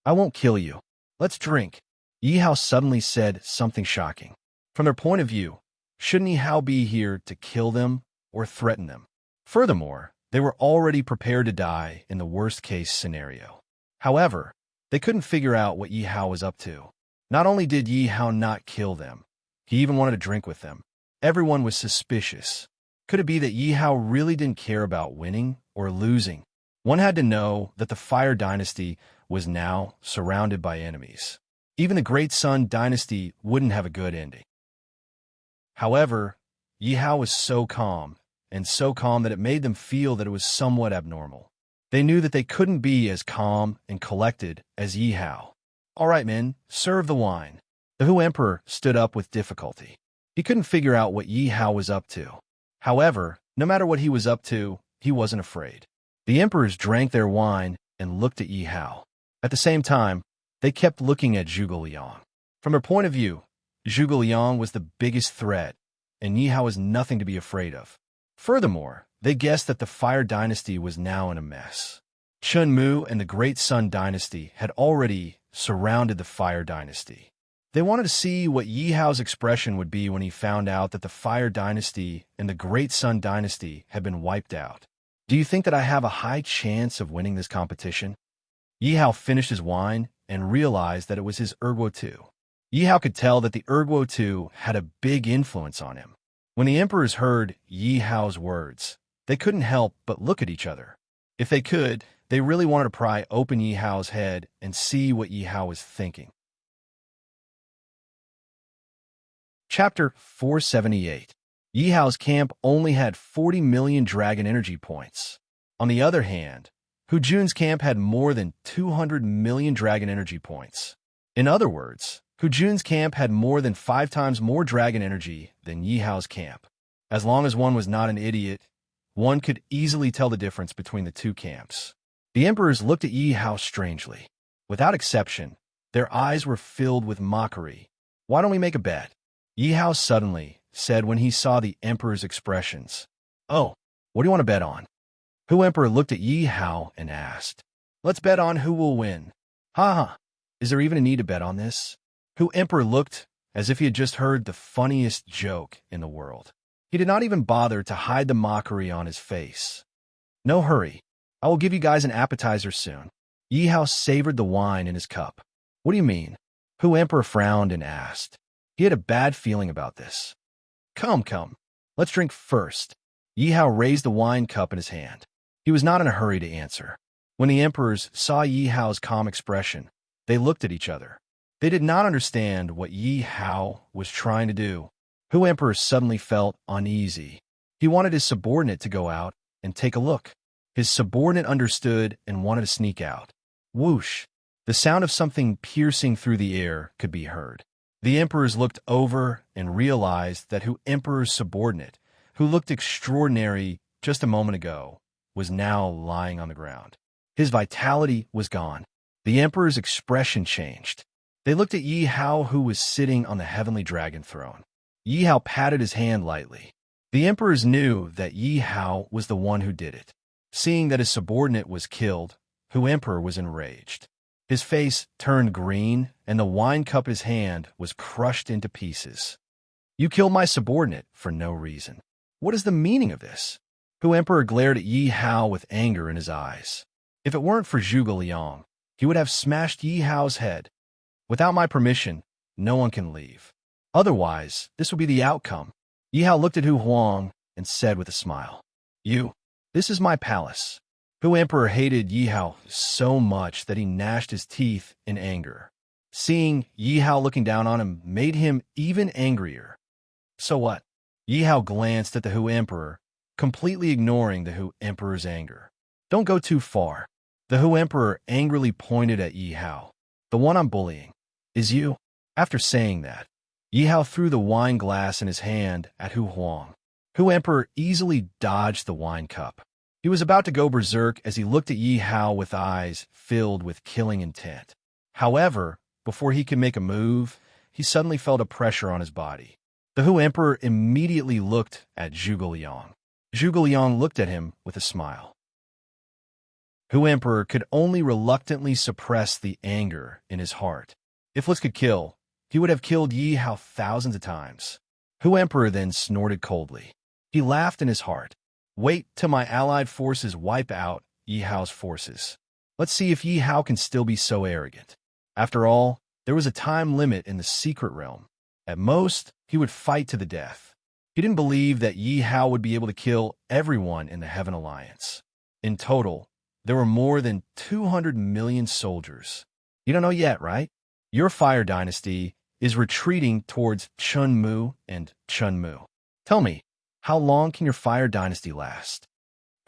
I won't kill you. Let's drink. Yi Hao suddenly said something shocking. From their point of view, shouldn't Yi Hao be here to kill them or threaten them? Furthermore, they were already prepared to die in the worst-case scenario. However, they couldn't figure out what Yi Hao was up to. Not only did Yi Hao not kill them, he even wanted to drink with them. Everyone was suspicious. Could it be that Yi Hao really didn't care about winning or losing? One had to know that the Fire Dynasty was now surrounded by enemies. Even the Great Sun Dynasty wouldn't have a good ending. However, Yi Hao was so calm that it made them feel that it was somewhat abnormal. They knew that they couldn't be as calm and collected as Yi Hao. All right, men, serve the wine. The Hu Emperor stood up with difficulty. He couldn't figure out what Yi Hao was up to. However, No matter what he was up to, he wasn't afraid. The emperors drank their wine and looked at Yi Hao. At the same time, they kept looking at Zhuge Liang. From their point of view, Zhuge Liang was the biggest threat, and Yi Hao was nothing to be afraid of. Furthermore, they guessed that the Fire Dynasty was now in a mess. Chun Mu and the Great Sun Dynasty had already surrounded the Fire Dynasty. They wanted to see what Yi Hao's expression would be when he found out that the Fire Dynasty and the Great Sun Dynasty had been wiped out. Do you think that I have a high chance of winning this competition? Yi Hao finished his wine and realized that it was his erguo too. Yi Hao could tell that the erguo too had a big influence on him. When the emperors heard Yi Hao's words, they couldn't help but look at each other. If they could, they really wanted to pry open Yi Hao's head and see what Yi Hao was thinking. Chapter 478. Yi Hao's camp only had 40 million dragon energy points. On the other hand, Hu Jun's camp had more than 200 million dragon energy points. In other words, Hu Jun's camp had more than 5 times more dragon energy than Yi Hao's camp. As long as one was not an idiot, one could easily tell the difference between the two camps. The emperors looked at Yi Hao strangely. Without exception, their eyes were filled with mockery. Why don't we make a bet? Yi Hao suddenly said when he saw the emperor's expressions. Oh, what do you want to bet on? Hu Emperor looked at Yi Hao and asked. Let's bet on who will win. Ha ha. Is there even a need to bet on this? Hu Emperor looked as if he had just heard the funniest joke in the world. He did not even bother to hide the mockery on his face. No hurry. I will give you guys an appetizer soon. Yi Hao savored the wine in his cup. What do you mean? Hu Emperor frowned and asked. He had a bad feeling about this. Come. Let's drink first. Yi Hao raised the wine cup in his hand. He was not in a hurry to answer. When the emperors saw Yi Hao's calm expression, they looked at each other. They did not understand what Yi Hao was trying to do. Hu Emperor suddenly felt uneasy. He wanted his subordinate to go out and take a look. His subordinate understood and wanted to sneak out. Whoosh! The sound of something piercing through the air could be heard. The emperors looked over and realized that Hu Emperor's subordinate, who looked extraordinary just a moment ago, was now lying on the ground. His vitality was gone. The emperor's expression changed. They looked at Yi Hao, who was sitting on the heavenly dragon throne. Yi Hao patted his hand lightly. The emperors knew that Yi Hao was the one who did it. Seeing that his subordinate was killed, Hu Emperor was enraged. His face turned green, and the wine cup in his hand was crushed into pieces. You killed my subordinate for no reason. What is the meaning of this? Hu Emperor glared at Yi Hao with anger in his eyes. If it weren't for Zhuge Liang, he would have smashed Yi Hao's head. Without my permission, no one can leave. Otherwise, this would be the outcome. Yi Hao looked at Hu Huang and said with a smile, This is my palace. Hu Emperor hated Yi Hao so much that he gnashed his teeth in anger. Seeing Yi Hao looking down on him made him even angrier. So what? Yi Hao glanced at the Hu Emperor, completely ignoring the Hu Emperor's anger. Don't go too far. The Hu Emperor angrily pointed at Yi Hao. The one I'm bullying is you. After saying that, Yi Hao threw the wine glass in his hand at Hu Huang. Hu Emperor easily dodged the wine cup. He was about to go berserk as he looked at Yi Hao with eyes filled with killing intent. However, before he could make a move, he suddenly felt a pressure on his body. The Hu Emperor immediately looked at Zhuge Liang. Zhuge Liang looked at him with a smile. Hu Emperor could only reluctantly suppress the anger in his heart. If looks could kill, he would have killed Yi Hao thousands of times. Hu Emperor then snorted coldly. He laughed in his heart. Wait till my allied forces wipe out Yi Hao's forces. Let's see if Yi Hao can still be so arrogant. After all, there was a time limit in the secret realm. At most, he would fight to the death. He didn't believe that Yi Hao would be able to kill everyone in the Heaven Alliance. In total, there were more than 200 million soldiers. You don't know yet, right? Your Fire Dynasty is retreating towards Chun Mu and Chun Mu. Tell me, how long can your Fire Dynasty last?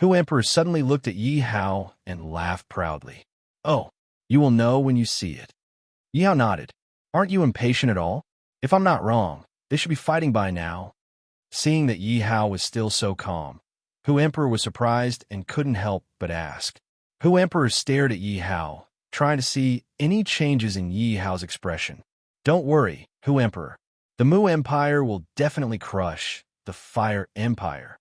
Hu Emperor suddenly looked at Yi Hao and laughed proudly. Oh, you will know when you see it. Yi Hao nodded. Aren't you impatient at all? If I'm not wrong, they should be fighting by now. Seeing that Yi Hao was still so calm, Hu Emperor was surprised and couldn't help but ask. Hu Emperor stared at Yi Hao, trying to see any changes in Yi Hao's expression. Don't worry, Hu Emperor. The Mu Empire will definitely crush the Fire Empire.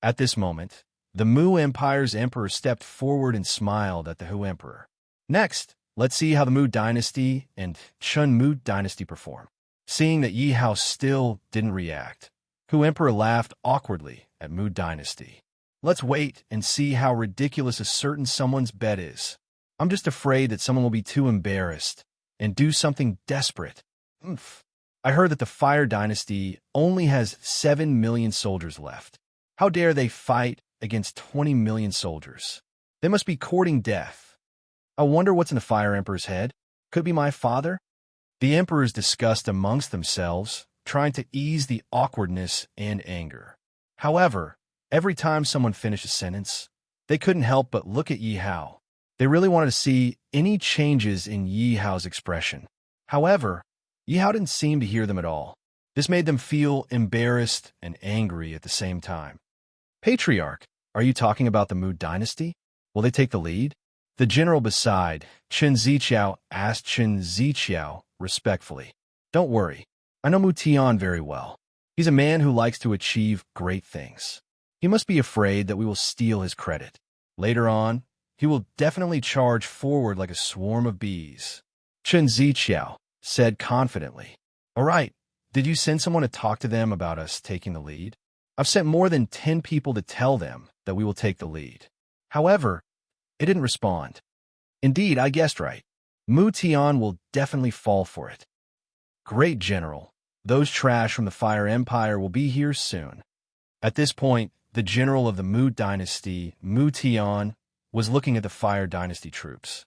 At this moment, the Mu Empire's emperor stepped forward and smiled at the Hu Emperor. Next, let's see how the Mu Dynasty and Chun Mu Dynasty perform. Seeing that Yi Hao still didn't react, Hu Emperor laughed awkwardly at Mu Dynasty. Let's wait and see how ridiculous a certain someone's bet is. I'm just afraid that someone will be too embarrassed and do something desperate. I heard that the Fire Dynasty only has 7 million soldiers left. How dare they fight against 20 million soldiers? They must be courting death. I wonder what's in the Fire Emperor's head. Could it be my father? The emperors discussed amongst themselves, trying to ease the awkwardness and anger. However, every time someone finished a sentence, they couldn't help but look at Yi Hao. They really wanted to see any changes in Yi Hao's expression. However, Yi Hao didn't seem to hear them at all. This made them feel embarrassed and angry at the same time. Patriarch, are you talking about the Mu Dynasty? Will they take the lead? The general beside, Chen Ziqiao, asked Chen Ziqiao respectfully. Don't worry, I know Mu Tian very well. He's a man who likes to achieve great things. He must be afraid that we will steal his credit. Later on, he will definitely charge forward like a swarm of bees. Chen Ziqiao said confidently. All right, did you send someone to talk to them about us taking the lead? I've sent more than 10 people to tell them that we will take the lead. However, it didn't respond. Indeed, I guessed right. Mu Tian will definitely fall for it. Great General, those trash from the Fire Empire will be here soon. At this point, the general of the Mu Dynasty, Mu Tian, was looking at the Fire Dynasty troops.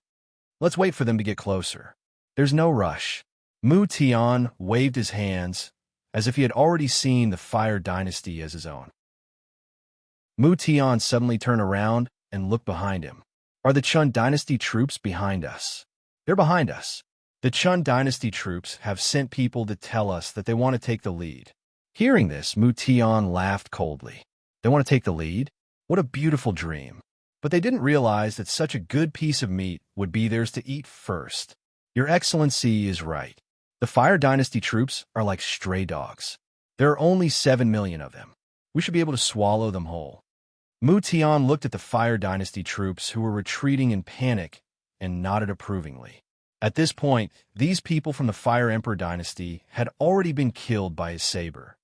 Let's wait for them to get closer. There's no rush. Mu Tian waved his hands as if he had already seen the Fire Dynasty as his own. Mu Tian suddenly turned around and looked behind him. Are the Chun Dynasty troops behind us? They're behind us. The Chun Dynasty troops have sent people to tell us that they want to take the lead. Hearing this, Mu Tian laughed coldly. They want to take the lead? What a beautiful dream. But they didn't realize that such a good piece of meat would be theirs to eat first. Your Excellency is right. The Fire Dynasty troops are like stray dogs. There are only 7 million of them. We should be able to swallow them whole. Mu Tian looked at the Fire Dynasty troops who were retreating in panic and nodded approvingly. At this point, these people from the Fire Emperor Dynasty had already been killed by his saber.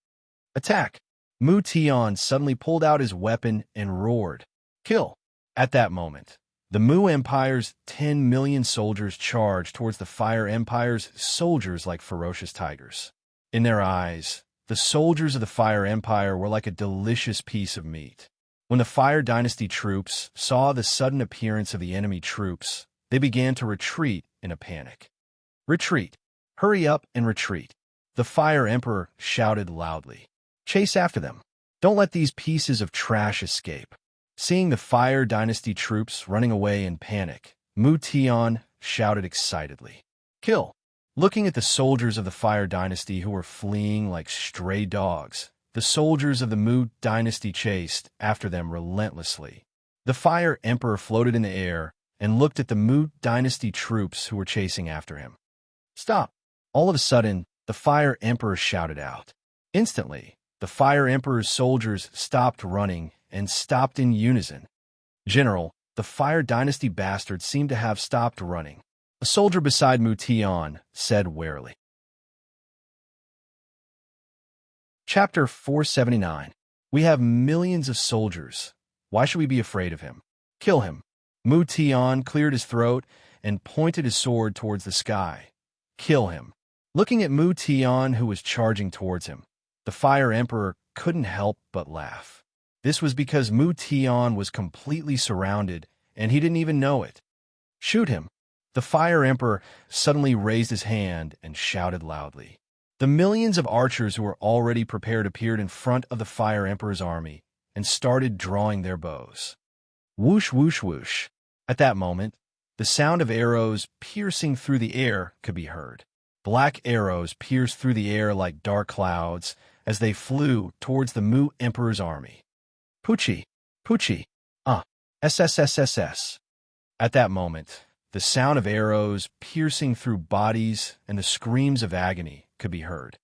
Attack! Mu Tian suddenly pulled out his weapon and roared. Kill! At that moment, the Mu Empire's 10 million soldiers charged towards the Fire Empire's soldiers like ferocious tigers. In their eyes, the soldiers of the Fire Empire were like a delicious piece of meat. When the Fire Dynasty troops saw the sudden appearance of the enemy troops, they began to retreat in a panic. Retreat! Hurry up and retreat! The Fire Emperor shouted loudly. Chase after them. Don't let these pieces of trash escape. Seeing the Fire Dynasty troops running away in panic, Mu Tian shouted excitedly. Kill! Looking at the soldiers of the Fire Dynasty who were fleeing like stray dogs, the soldiers of the Mu Dynasty chased after them relentlessly. The Fire Emperor floated in the air and looked at the Mu Dynasty troops who were chasing after him. Stop! All of a sudden, the Fire Emperor shouted out. Instantly, the Fire Emperor's soldiers stopped running and stopped in unison. General, the Fire Dynasty bastards seem to have stopped running. A soldier beside Mu Tian said warily. Chapter 479. We have millions of soldiers. Why should we be afraid of him? Kill him. Mu Tian cleared his throat and pointed his sword towards the sky. Kill him. Looking at Mu Tian, who was charging towards him, the Fire Emperor couldn't help but laugh. This was because Mu Tian was completely surrounded, and he didn't even know it. Shoot him. The Fire Emperor suddenly raised his hand and shouted loudly. The millions of archers who were already prepared appeared in front of the Fire Emperor's army and started drawing their bows. Whoosh, whoosh, whoosh. At that moment, the sound of arrows piercing through the air could be heard. Black arrows pierced through the air like dark clouds as they flew towards the Mu Emperor's army. Pucci! Pucci. SSSSS. At that moment, the sound of arrows piercing through bodies and the screams of agony could be heard.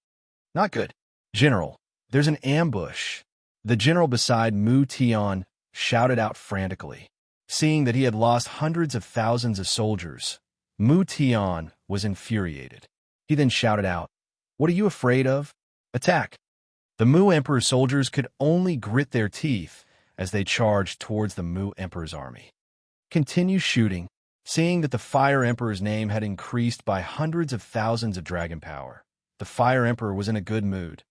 Not good. General, there's an ambush. The general beside Mu Tian shouted out frantically. Seeing that he had lost hundreds of thousands of soldiers, Mu Tian was infuriated. He then shouted out, "What are you afraid of? Attack!" The Mu Emperor's soldiers could only grit their teeth as they charged towards the Mu Emperor's army. Continue shooting. Seeing that the Fire Emperor's name had increased by hundreds of thousands of dragon power, the Fire Emperor was in a good mood.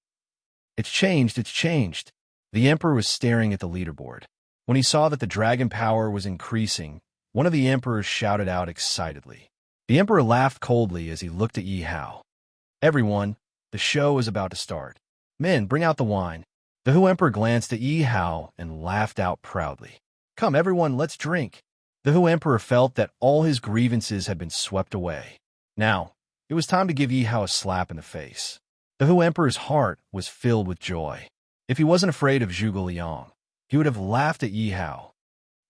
It's changed. The Emperor was staring at the leaderboard. When he saw that the dragon power was increasing, one of the emperors shouted out excitedly. The Emperor laughed coldly as he looked at Yi Hao. "Everyone, the show is about to start. Men, bring out the wine." The Hu Emperor glanced at Yi Hao and laughed out proudly. "Come, everyone, let's drink." The Hu Emperor felt that all his grievances had been swept away. Now, it was time to give Yi Hao a slap in the face. The Hu Emperor's heart was filled with joy. If he wasn't afraid of Zhuge Liang, he would have laughed at Yi Hao.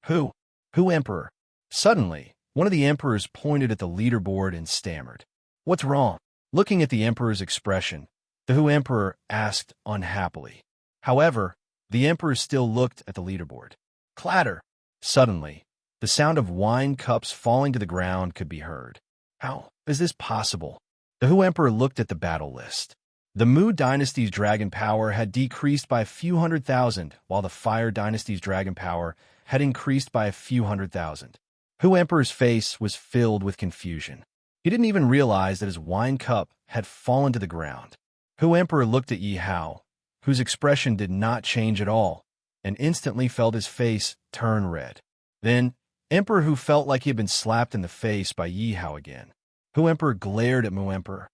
Hu Emperor. Suddenly, one of the emperors pointed at the leaderboard and stammered. "What's wrong?" Looking at the emperor's expression, the Hu Emperor asked unhappily. However, the emperor still looked at the leaderboard. Clatter! Suddenly, the sound of wine cups falling to the ground could be heard. How is this possible? The Hu Emperor looked at the battle list. The Mu Dynasty's dragon power had decreased by a few hundred thousand, while the Fire Dynasty's dragon power had increased by a few hundred thousand. Hu Emperor's face was filled with confusion. He didn't even realize that his wine cup had fallen to the ground. Hu Emperor looked at Yi Hao, whose expression did not change at all, and instantly felt his face turn red. Then, Emperor Hu felt like he had been slapped in the face by Yi Hao again. Hu Emperor glared at Mu Emperor.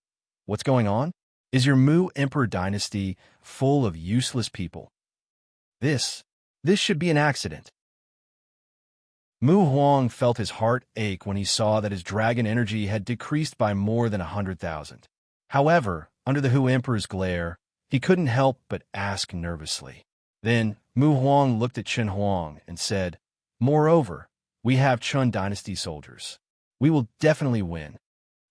"What's going on? Is your Mu Emperor dynasty full of useless people? This should be an accident." Mu Huang felt his heart ache when he saw that his dragon energy had decreased by more than 100,000. However, under the Hu Emperor's glare, he couldn't help but ask nervously. Then, Mu Huang looked at Chen Huang and said, "Moreover, we have Chun dynasty soldiers. We will definitely win."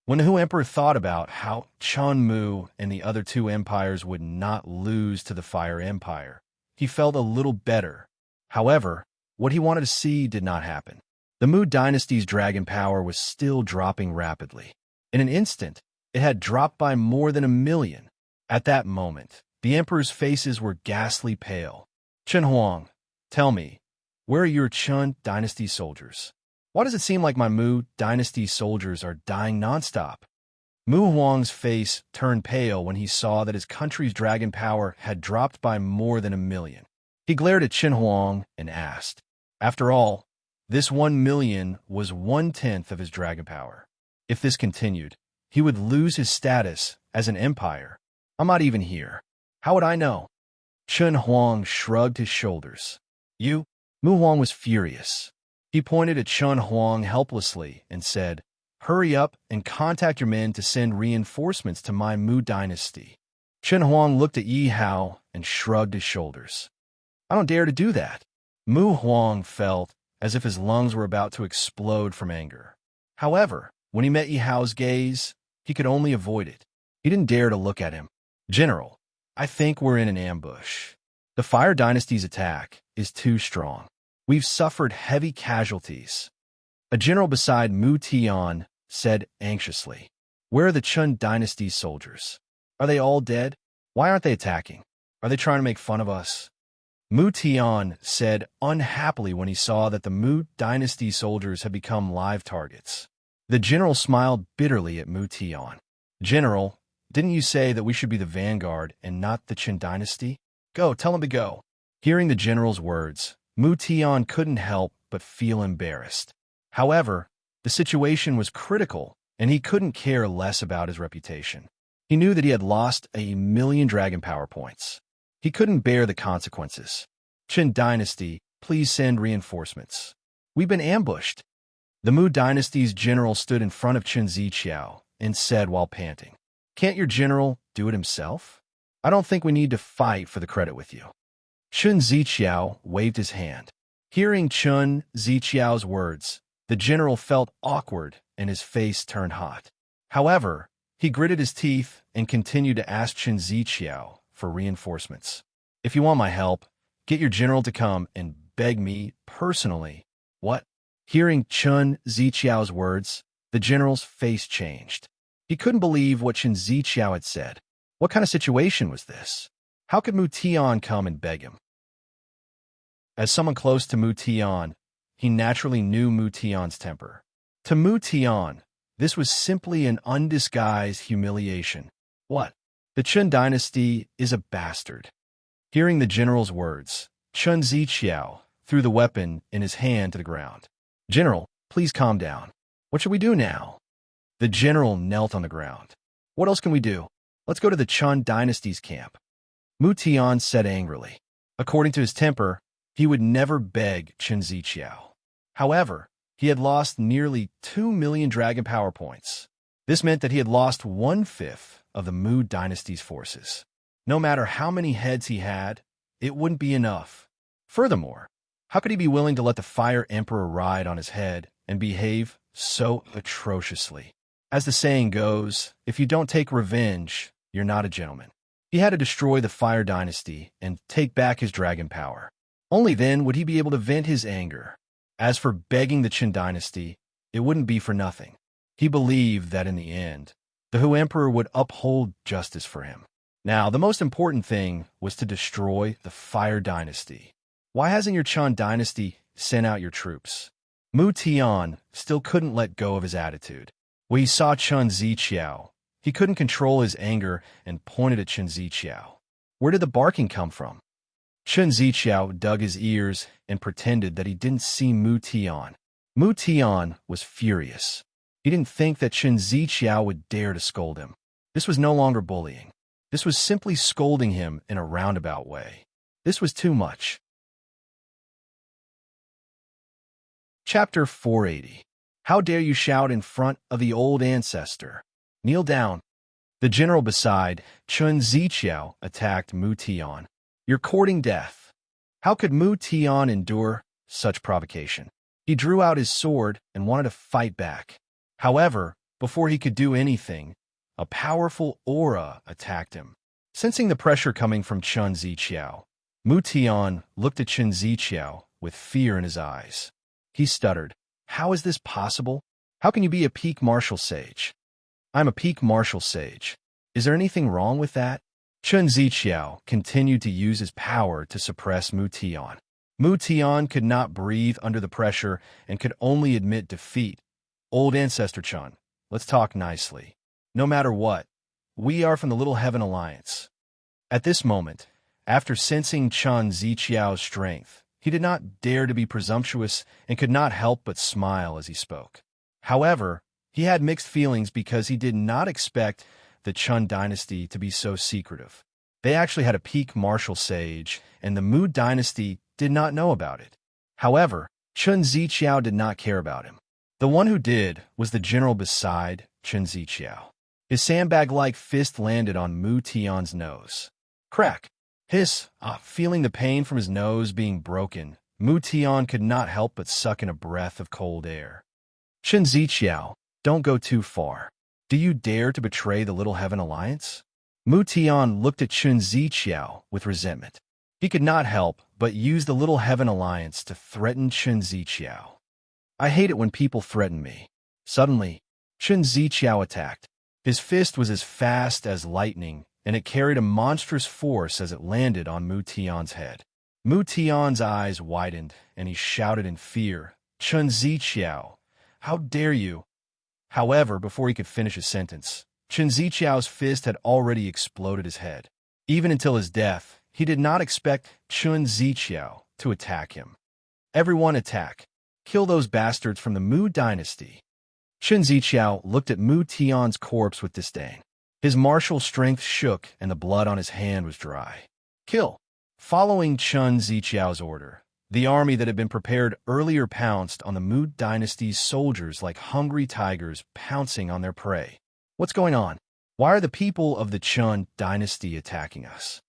When the Hu Emperor thought about how Chun Mu and the other two empires would not lose to the Fire Empire, he felt a little better. However, what he wanted to see did not happen. The Mu dynasty's dragon power was still dropping rapidly. In an instant, it had dropped by more than 1,000,000. At that moment, the emperor's faces were ghastly pale. "Chen Huang, tell me, where are your Chun dynasty soldiers? Why does it seem like my Mu dynasty soldiers are dying nonstop?" Mu Huang's face turned pale when he saw that his country's dragon power had dropped by more than 1,000,000. He glared at Chen Huang and asked, "After all, this 1,000,000 was 1/10 of his dragon power. If this continued, he would lose his status as an empire. I'm not even here. How would I know?" Chen Huang shrugged his shoulders. "You?" Mu Huang was furious. He pointed at Chen Huang helplessly and said, "Hurry up and contact your men to send reinforcements to my Mu dynasty." Chen Huang looked at Yi Hao and shrugged his shoulders. "I don't dare to do that." Mu Huang felt as if his lungs were about to explode from anger. However, when he met Yi Hao's gaze, he could only avoid it. He didn't dare to look at him. "General, I think we're in an ambush. The Fire Dynasty's attack is too strong. We've suffered heavy casualties." A general beside Mu Tian said anxiously, "Where are the Chun Dynasty's soldiers? Are they all dead? Why aren't they attacking? Are they trying to make fun of us?" Mu Tian said unhappily when he saw that the Mu Dynasty soldiers had become live targets. The general smiled bitterly at Mu Tian. "General, didn't you say that we should be the vanguard and not the Qin Dynasty? Go, tell him to go." Hearing the general's words, Mu Tian couldn't help but feel embarrassed. However, the situation was critical, and he couldn't care less about his reputation. He knew that he had lost 1,000,000 dragon power points. He couldn't bear the consequences. "Qin Dynasty, please send reinforcements. We've been ambushed." The Mu Dynasty's general stood in front of Qin Ziqiao and said while panting, "Can't your general do it himself? I don't think we need to fight for the credit with you." Qin Ziqiao waved his hand. Hearing Chun Ziqiao's words, the general felt awkward and his face turned hot. However, he gritted his teeth and continued to ask Chun Ziqiao for reinforcements. If you want my help, get your general to come and beg me personally. What? Hearing Chun Ziqiao's words, the general's face changed. He couldn't believe what Chun Ziqiao had said. What kind of situation was this? How could Mu Tian come and beg him? As someone close to Mu Tian, he naturally knew Mu Tian's temper. To Mu Tian, this was simply an undisguised humiliation. What? The Chun dynasty is a bastard. Hearing the general's words, Chun Ziqiao threw the weapon in his hand to the ground. General, please calm down. What should we do now? The general knelt on the ground. What else can we do? Let's go to the Chun dynasty's camp. Mu Tian said angrily. According to his temper, he would never beg Chun Ziqiao. However, he had lost nearly 2 million dragon power points. This meant that he had lost 1/5 of the Mu dynasty's forces. No matter how many heads he had, it wouldn't be enough. Furthermore, how could he be willing to let the Fire Emperor ride on his head and behave so atrociously? As the saying goes, if you don't take revenge, you're not a gentleman. He had to destroy the Fire Dynasty and take back his dragon power. Only then would he be able to vent his anger. As for begging the Qin Dynasty, it wouldn't be for nothing. He believed that in the end, the Hu Emperor would uphold justice for him. Now, the most important thing was to destroy the Fire Dynasty. Why hasn't your Chun Dynasty sent out your troops? Mu Tian still couldn't let go of his attitude. When he saw Chun Ziqiao, he couldn't control his anger and pointed at Chun Ziqiao. Where did the barking come from? Chun Ziqiao dug his ears and pretended that he didn't see Mu Tian. Mu Tian was furious. He didn't think that Chun Ziqiao would dare to scold him. This was no longer bullying. This was simply scolding him in a roundabout way. This was too much. Chapter 480. How dare you shout in front of the old ancestor? Kneel down. The general beside Chun Ziqiao attacked Mu Tian. You're courting death. How could Mu Tian endure such provocation? He drew out his sword and wanted to fight back. However, before he could do anything, a powerful aura attacked him. Sensing the pressure coming from Chun Ziqiao, Mu Tian looked at Chun Ziqiao with fear in his eyes. He stuttered. How is this possible? How can you be a peak martial sage? I'm a peak martial sage. Is there anything wrong with that? Chun Ziqiao continued to use his power to suppress Mu Tian. Mu Tian could not breathe under the pressure and could only admit defeat. Old Ancestor Chun, let's talk nicely. No matter what, we are from the Little Heaven Alliance. At this moment, after sensing Chun Ziqiao's strength, he did not dare to be presumptuous and could not help but smile as he spoke. However, he had mixed feelings because he did not expect the Chun Dynasty to be so secretive. They actually had a peak martial sage, and the Mu Dynasty did not know about it. However, Chun Ziqiao did not care about him. The one who did was the general beside Chun Ziqiao. His sandbag-like fist landed on Mu Tian's nose. Crack! Hiss! Feeling the pain from his nose being broken, Mu Tian could not help but suck in a breath of cold air. Chun Ziqiao, don't go too far. Do you dare to betray the Little Heaven Alliance? Mu Tian looked at Chun Ziqiao with resentment. He could not help but use the Little Heaven Alliance to threaten Chun Ziqiao. I hate it when people threaten me. Suddenly, Chun Ziqiao attacked. His fist was as fast as lightning, and it carried a monstrous force as it landed on Mu Tian's head. Mu Tian's eyes widened, and he shouted in fear, Chun Ziqiao, how dare you? However, before he could finish his sentence, Chun Ziqiao's fist had already exploded his head. Even until his death, he did not expect Chun Ziqiao to attack him. Everyone attack. Kill those bastards from the Mu Dynasty. Chun Ziqiao looked at Mu Tian's corpse with disdain. His martial strength shook and the blood on his hand was dry. Kill. Following Chun Ziqiao's order, the army that had been prepared earlier pounced on the Mu Dynasty's soldiers like hungry tigers pouncing on their prey. What's going on? Why are the people of the Chun Dynasty attacking us?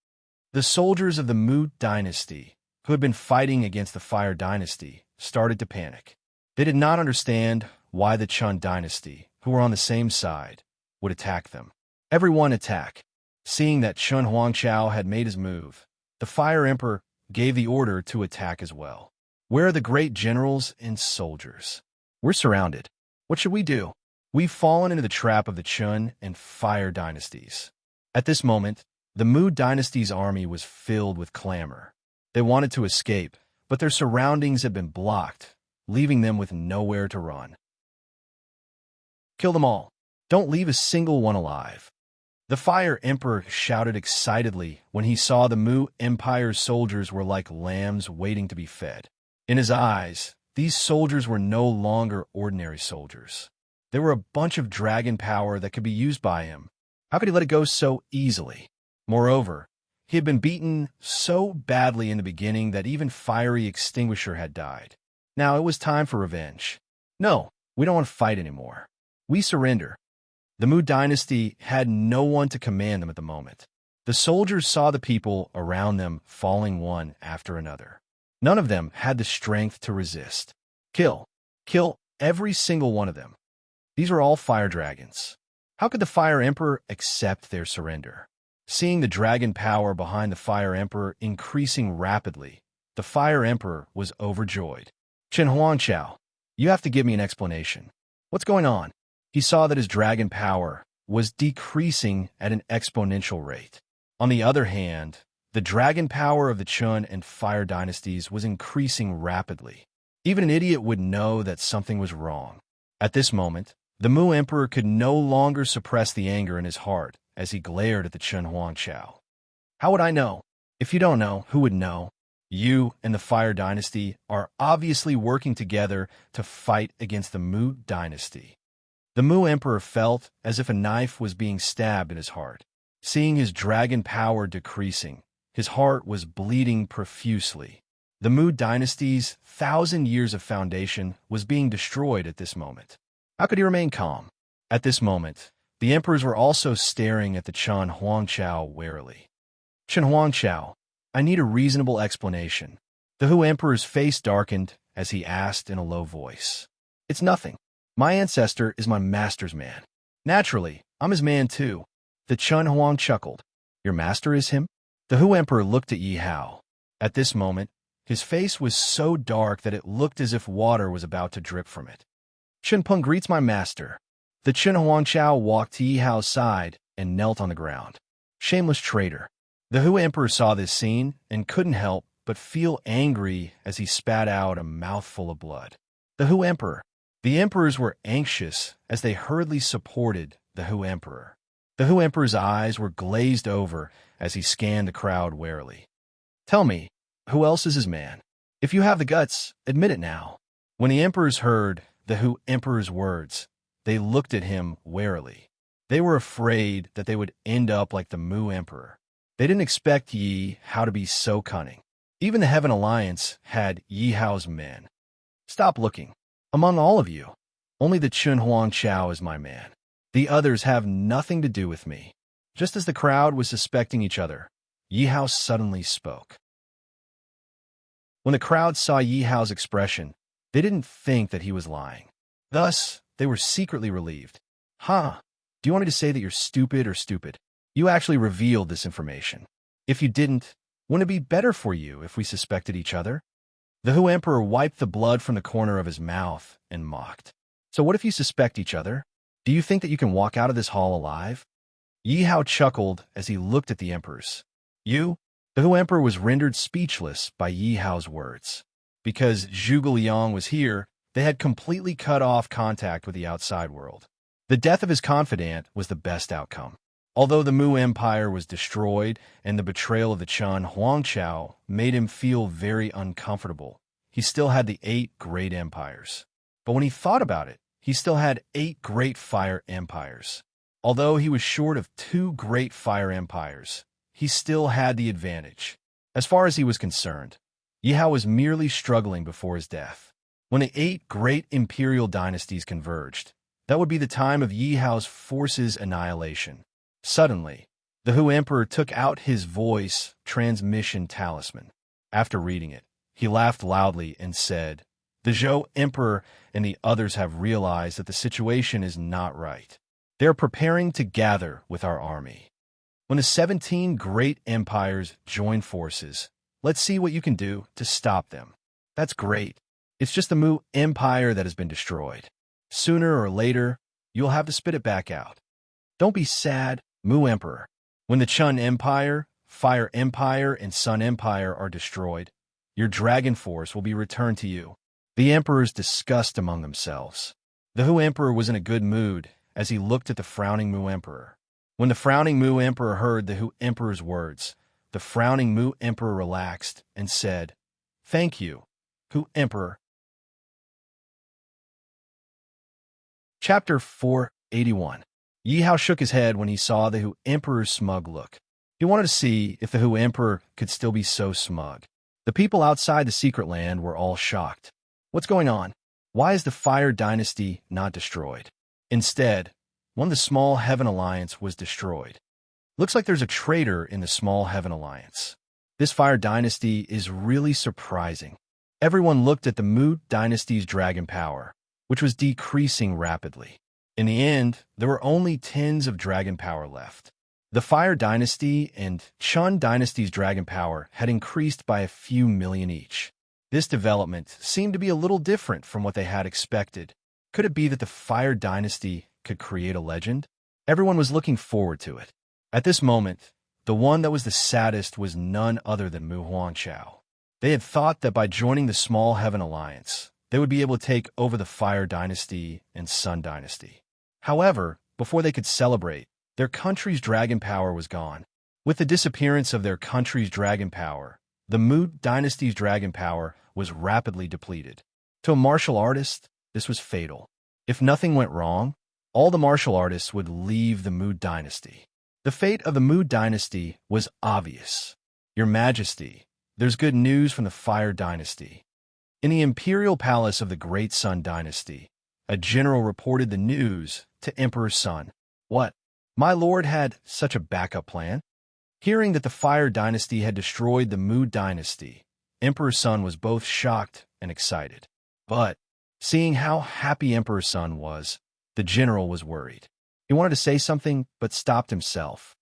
The soldiers of the Mu Dynasty who had been fighting against the Fire Dynasty, started to panic. They did not understand why the Chun Dynasty, who were on the same side, would attack them. Everyone attack. Seeing that Chun Huangchao had made his move, the Fire Emperor gave the order to attack as well. Where are the great generals and soldiers? We're surrounded. What should we do? We've fallen into the trap of the Chun and Fire Dynasties. At this moment, the Mu Dynasty's army was filled with clamor. They wanted to escape, but their surroundings had been blocked, leaving them with nowhere to run. Kill them all. Don't leave a single one alive. The Fire Emperor shouted excitedly when he saw the Mu Empire's soldiers were like lambs waiting to be fed. In his eyes, these soldiers were no longer ordinary soldiers. They were a bunch of dragon power that could be used by him. How could he let it go so easily? Moreover, he had been beaten so badly in the beginning that even Fiery Extinguisher had died. Now it was time for revenge. No, we don't want to fight anymore. We surrender. The Mu Dynasty had no one to command them at the moment. The soldiers saw the people around them falling one after another. None of them had the strength to resist. Kill every single one of them. These were all fire dragons. How could the Fire Emperor accept their surrender? Seeing the dragon power behind the Fire Emperor increasing rapidly, the Fire Emperor was overjoyed. Chen Huangchao, you have to give me an explanation. What's going on? He saw that his dragon power was decreasing at an exponential rate. On the other hand, the dragon power of the Chun and Fire Dynasties was increasing rapidly. Even an idiot would know that something was wrong. At this moment, the Mu Emperor could no longer suppress the anger in his heart as he glared at the Chun Huangchao. How would I know? If you don't know, who would know? You and the Fire Dynasty are obviously working together to fight against the Mu Dynasty. The Mu Emperor felt as if a knife was being stabbed in his heart. Seeing his dragon power decreasing, his heart was bleeding profusely. The Mu Dynasty's 1,000 years of foundation was being destroyed at this moment. How could he remain calm? At this moment, the emperors were also staring at the Chun Huangchao warily. Chen Huangchao, I need a reasonable explanation. The Hu Emperor's face darkened as he asked in a low voice. It's nothing. My ancestor is my master's man. Naturally, I'm his man too. The Chun Huang chuckled. Your master is him? The Hu Emperor looked at Yi Hao. At this moment, his face was so dark that it looked as if water was about to drip from it. Chen Peng greets my master. The Chen Huangchao walked to Yi Hao's side and knelt on the ground. Shameless traitor. The Hu Emperor saw this scene and couldn't help but feel angry as he spat out a mouthful of blood. The Hu Emperor. The emperors were anxious as they hurriedly supported the Hu Emperor. The Hu Emperor's eyes were glazed over as he scanned the crowd warily. Tell me, who else is his man? If you have the guts, admit it now. When the emperors heard the Hu Emperor's words, they looked at him warily. They were afraid that they would end up like the Mu Emperor. They didn't expect Yi Hao to be so cunning. Even the Heaven Alliance had Yi Hao's men. Stop looking. Among all of you, only the Chun Huangchao is my man. The others have nothing to do with me. Just as the crowd was suspecting each other, Yi Hao suddenly spoke. When the crowd saw Yi Hao's expression, they didn't think that he was lying. Thus, they were secretly relieved. Huh? Do you want me to say that you're stupid or stupid? You actually revealed this information. If you didn't, wouldn't it be better for you if we suspected each other? The Hu Emperor wiped the blood from the corner of his mouth and mocked. So what if you suspect each other? Do you think that you can walk out of this hall alive? Yi Hao chuckled as he looked at the emperors. You? The Hu Emperor was rendered speechless by Yi Hao's words. Because Zhuge Liang was here, they had completely cut off contact with the outside world. The death of his confidant was the best outcome. Although the Mu Empire was destroyed and the betrayal of the Chun Huangchao made him feel very uncomfortable, he still had the 8 great empires. But when he thought about it, he still had 8 great fire empires. Although he was short of 2 great fire empires, he still had the advantage. As far as he was concerned, Yi Hao was merely struggling before his death. When the 8 great imperial dynasties converged, that would be the time of Yi Hao's forces' annihilation. Suddenly, the Hu Emperor took out his voice transmission talisman. After reading it, he laughed loudly and said, "The Zhou Emperor and the others have realized that the situation is not right. They are preparing to gather with our army. When the 17 great empires join forces, let's see what you can do to stop them." "That's great. It's just the Mu Empire that has been destroyed. Sooner or later, you'll have to spit it back out. Don't be sad, Mu Emperor. When the Chun Empire, Fire Empire, and Sun Empire are destroyed, your dragon force will be returned to you." The emperors discussed among themselves. The Hu Emperor was in a good mood as he looked at the frowning Mu Emperor. When the frowning Mu Emperor heard the Hu Emperor's words, the frowning Mu Emperor relaxed and said, "Thank you, Hu Emperor." Chapter 481. Yi Hao shook his head when he saw the Hu Emperor's smug look. He wanted to see if the Hu Emperor could still be so smug. The people outside the secret land were all shocked. What's going on? Why is the Fire Dynasty not destroyed? Instead, one of the Small Heaven Alliance was destroyed. Looks like there's a traitor in the Small Heaven Alliance. This Fire Dynasty is really surprising. Everyone looked at the Mu Dynasty's dragon power, which was decreasing rapidly. In the end, there were only tens of dragon power left. The Fire Dynasty and Chun Dynasty's dragon power had increased by a few million each. This development seemed to be a little different from what they had expected. Could it be that the Fire Dynasty could create a legend? Everyone was looking forward to it. At this moment, the one that was the saddest was none other than Mu Huangchao. They had thought that by joining the Small Heaven Alliance, they would be able to take over the Fire Dynasty and Sun Dynasty. However, before they could celebrate, their country's dragon power was gone. With the disappearance of their country's dragon power, the Mu Dynasty's dragon power was rapidly depleted. To a martial artist, this was fatal. If nothing went wrong, all the martial artists would leave the Mu Dynasty. The fate of the Mu Dynasty was obvious. "Your Majesty, there's good news from the Fire Dynasty." In the imperial palace of the Great Sun Dynasty, a general reported the news to Emperor Sun. "What? My lord had such a backup plan?" Hearing that the Fire Dynasty had destroyed the Mu Dynasty, Emperor Sun was both shocked and excited. But, seeing how happy Emperor Sun was, the general was worried. He wanted to say something, but stopped himself.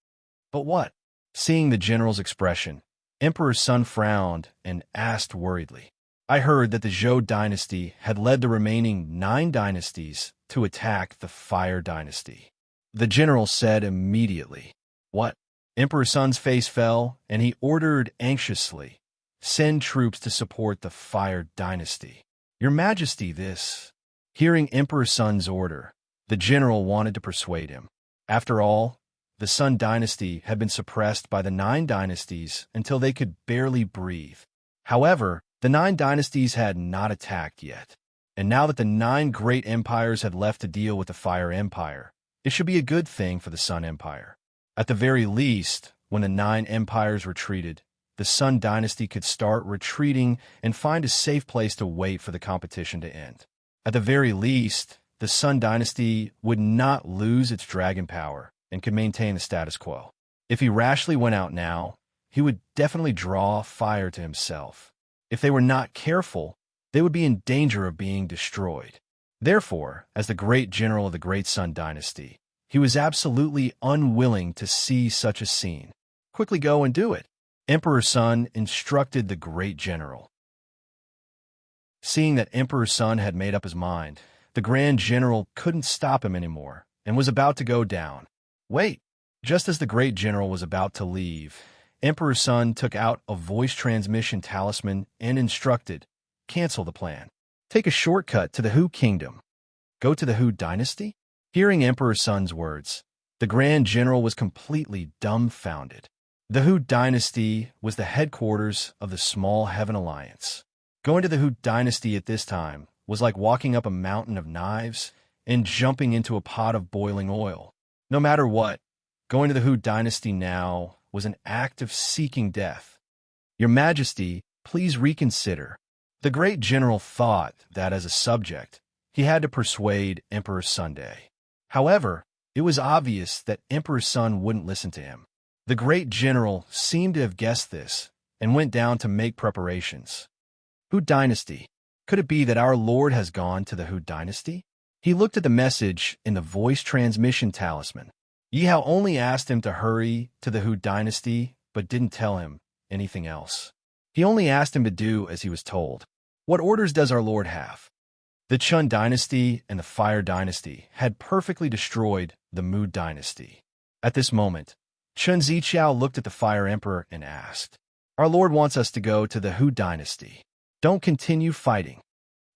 "But what?" Seeing the general's expression, Emperor Sun frowned and asked worriedly, "I heard that the Zhou Dynasty had led the remaining 9 dynasties to attack the Fire Dynasty." The general said immediately, "What?" Emperor Sun's face fell, and he ordered anxiously, "Send troops to support the Fire Dynasty." "Your Majesty, this..." Hearing Emperor Sun's order, the general wanted to persuade him. After all, the Sun Dynasty had been suppressed by the 9 dynasties until they could barely breathe. However, the 9 dynasties had not attacked yet, and now that the 9 great empires had left to deal with the Fire Empire, it should be a good thing for the Sun Empire. At the very least, when the 9 empires retreated, the Sun Dynasty could start retreating and find a safe place to wait for the competition to end. At the very least, the Sun Dynasty would not lose its dragon power and could maintain the status quo. If he rashly went out now, he would definitely draw fire to himself. If they were not careful, they would be in danger of being destroyed. Therefore, as the great general of the Great Sun Dynasty, he was absolutely unwilling to see such a scene. "Quickly go and do it," Emperor Sun instructed the great general. Seeing that Emperor Sun had made up his mind, the grand general couldn't stop him anymore and was about to go down. "Wait!" Just as the great general was about to leave, Emperor Sun took out a voice transmission talisman and instructed, "Cancel the plan. Take a shortcut to the Hu Kingdom. Go to the Hu Dynasty?" Hearing Emperor Sun's words, the Grand General was completely dumbfounded. The Hu Dynasty was the headquarters of the Small Heaven Alliance. Going to the Hu Dynasty at this time was like walking up a mountain of knives and jumping into a pot of boiling oil. No matter what, going to the Hu Dynasty now was an act of seeking death. "Your Majesty, please reconsider." The great general thought that as a subject, he had to persuade Emperor Sunday. However, it was obvious that Emperor Sun wouldn't listen to him. The great general seemed to have guessed this and went down to make preparations. Hu dynasty. Could it be that our Lord has gone to the Hu dynasty? He looked at the message in the voice transmission talisman. Yi Hao only asked him to hurry to the Hu dynasty, but didn't tell him anything else. He only asked him to do as he was told. What orders does our Lord have? The Chun dynasty and the Fire dynasty had perfectly destroyed the Mu dynasty. At this moment, Chun Ziqiao looked at the Fire Emperor and asked, "Our Lord wants us to go to the Hu dynasty. Don't continue fighting."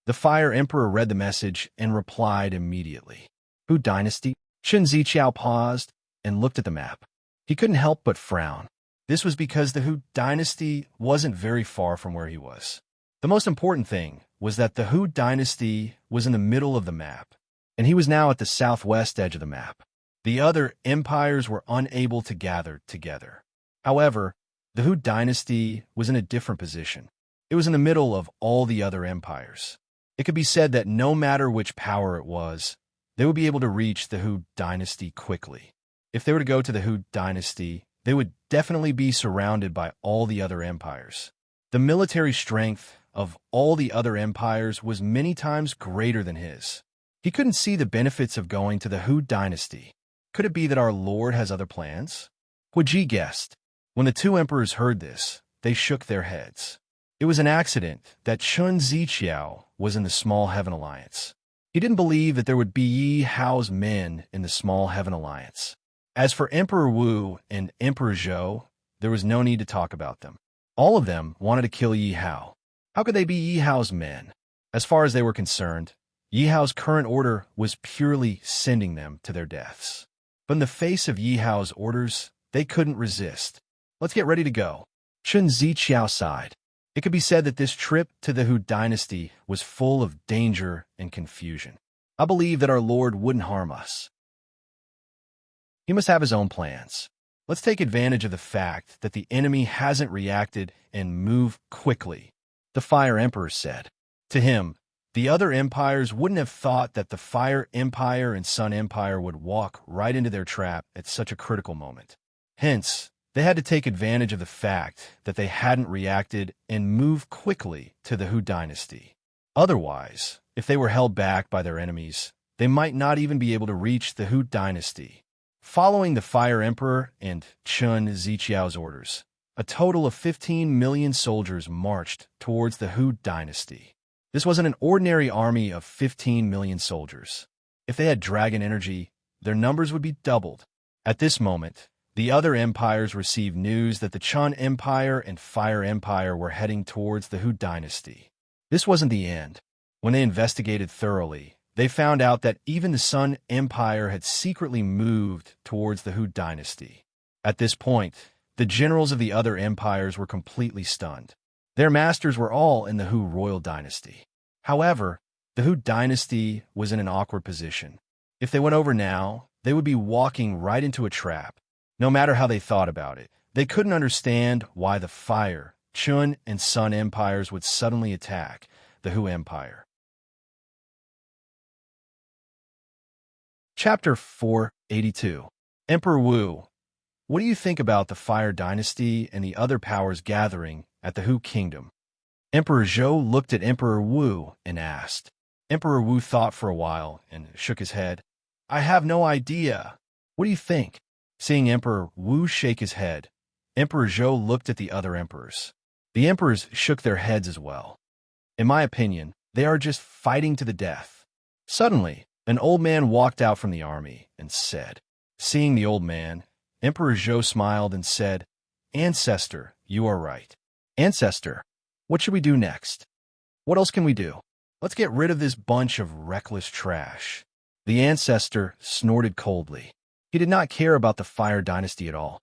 The Fire Emperor read the message and replied immediately. Hu dynasty? Chun Ziqiao paused and looked at the map. He couldn't help but frown. This was because the Hu dynasty wasn't very far from where he was. The most important thing was that the Hu dynasty was in the middle of the map, and he was now at the southwest edge of the map. The other empires were unable to gather together. However, the Hu dynasty was in a different position. It was in the middle of all the other empires. It could be said that no matter which power it was, they would be able to reach the Hu dynasty quickly. If they were to go to the Hu dynasty, they would definitely be surrounded by all the other empires. The military strength of all the other empires was many times greater than his. He couldn't see the benefits of going to the Hu dynasty. Could it be that our Lord has other plans? Huiji guessed. When the two emperors heard this, they shook their heads. It was an accident that Chun Ziqiao was in the Small Heaven Alliance. He didn't believe that there would be Yi Hao's men in the Small Heaven Alliance. As for Emperor Wu and Emperor Zhou, there was no need to talk about them. All of them wanted to kill Yi Hao. How could they be Yi Hao's men? As far as they were concerned, Yi Hao's current order was purely sending them to their deaths. But in the face of Yi Hao's orders, they couldn't resist. Let's get ready to go. Chun Ziqiao sighed. It could be said that this trip to the Hu dynasty was full of danger and confusion. I believe that our Lord wouldn't harm us. He must have his own plans. Let's take advantage of the fact that the enemy hasn't reacted and move quickly, the Fire Emperor said. To him, the other empires wouldn't have thought that the Fire Empire and Sun Empire would walk right into their trap at such a critical moment. Hence, they had to take advantage of the fact that they hadn't reacted and move quickly to the Hu dynasty. Otherwise, if they were held back by their enemies, they might not even be able to reach the Hu dynasty. Following the Fire Emperor and Chun Ziqiao's orders, a total of 15 million soldiers marched towards the Hu dynasty. This wasn't an ordinary army of 15 million soldiers. If they had dragon energy, their numbers would be doubled. At this moment, the other empires received news that the Chun Empire and Fire Empire were heading towards the Hu dynasty. This wasn't the end. When they investigated thoroughly, they found out that even the Sun Empire had secretly moved towards the Hu dynasty. At this point, the generals of the other empires were completely stunned. Their masters were all in the Hu royal dynasty. However, the Hu dynasty was in an awkward position. If they went over now, they would be walking right into a trap. No matter how they thought about it, they couldn't understand why the Fire, Chun, and Sun empires would suddenly attack the Hu Empire. Chapter 482. Emperor Wu. What do you think about the Fire dynasty and the other powers gathering at the Hu kingdom? Emperor Zhou looked at Emperor Wu and asked. Emperor Wu thought for a while and shook his head. I have no idea. What do you think? Seeing Emperor Wu shake his head, Emperor Zhou looked at the other emperors. The emperors shook their heads as well. In my opinion, they are just fighting to the death. Suddenly, an old man walked out from the army and said. Seeing the old man, Emperor Zhou smiled and said, Ancestor, you are right. Ancestor, what should we do next? What else can we do? Let's get rid of this bunch of reckless trash. The ancestor snorted coldly. He did not care about the Fire dynasty at all.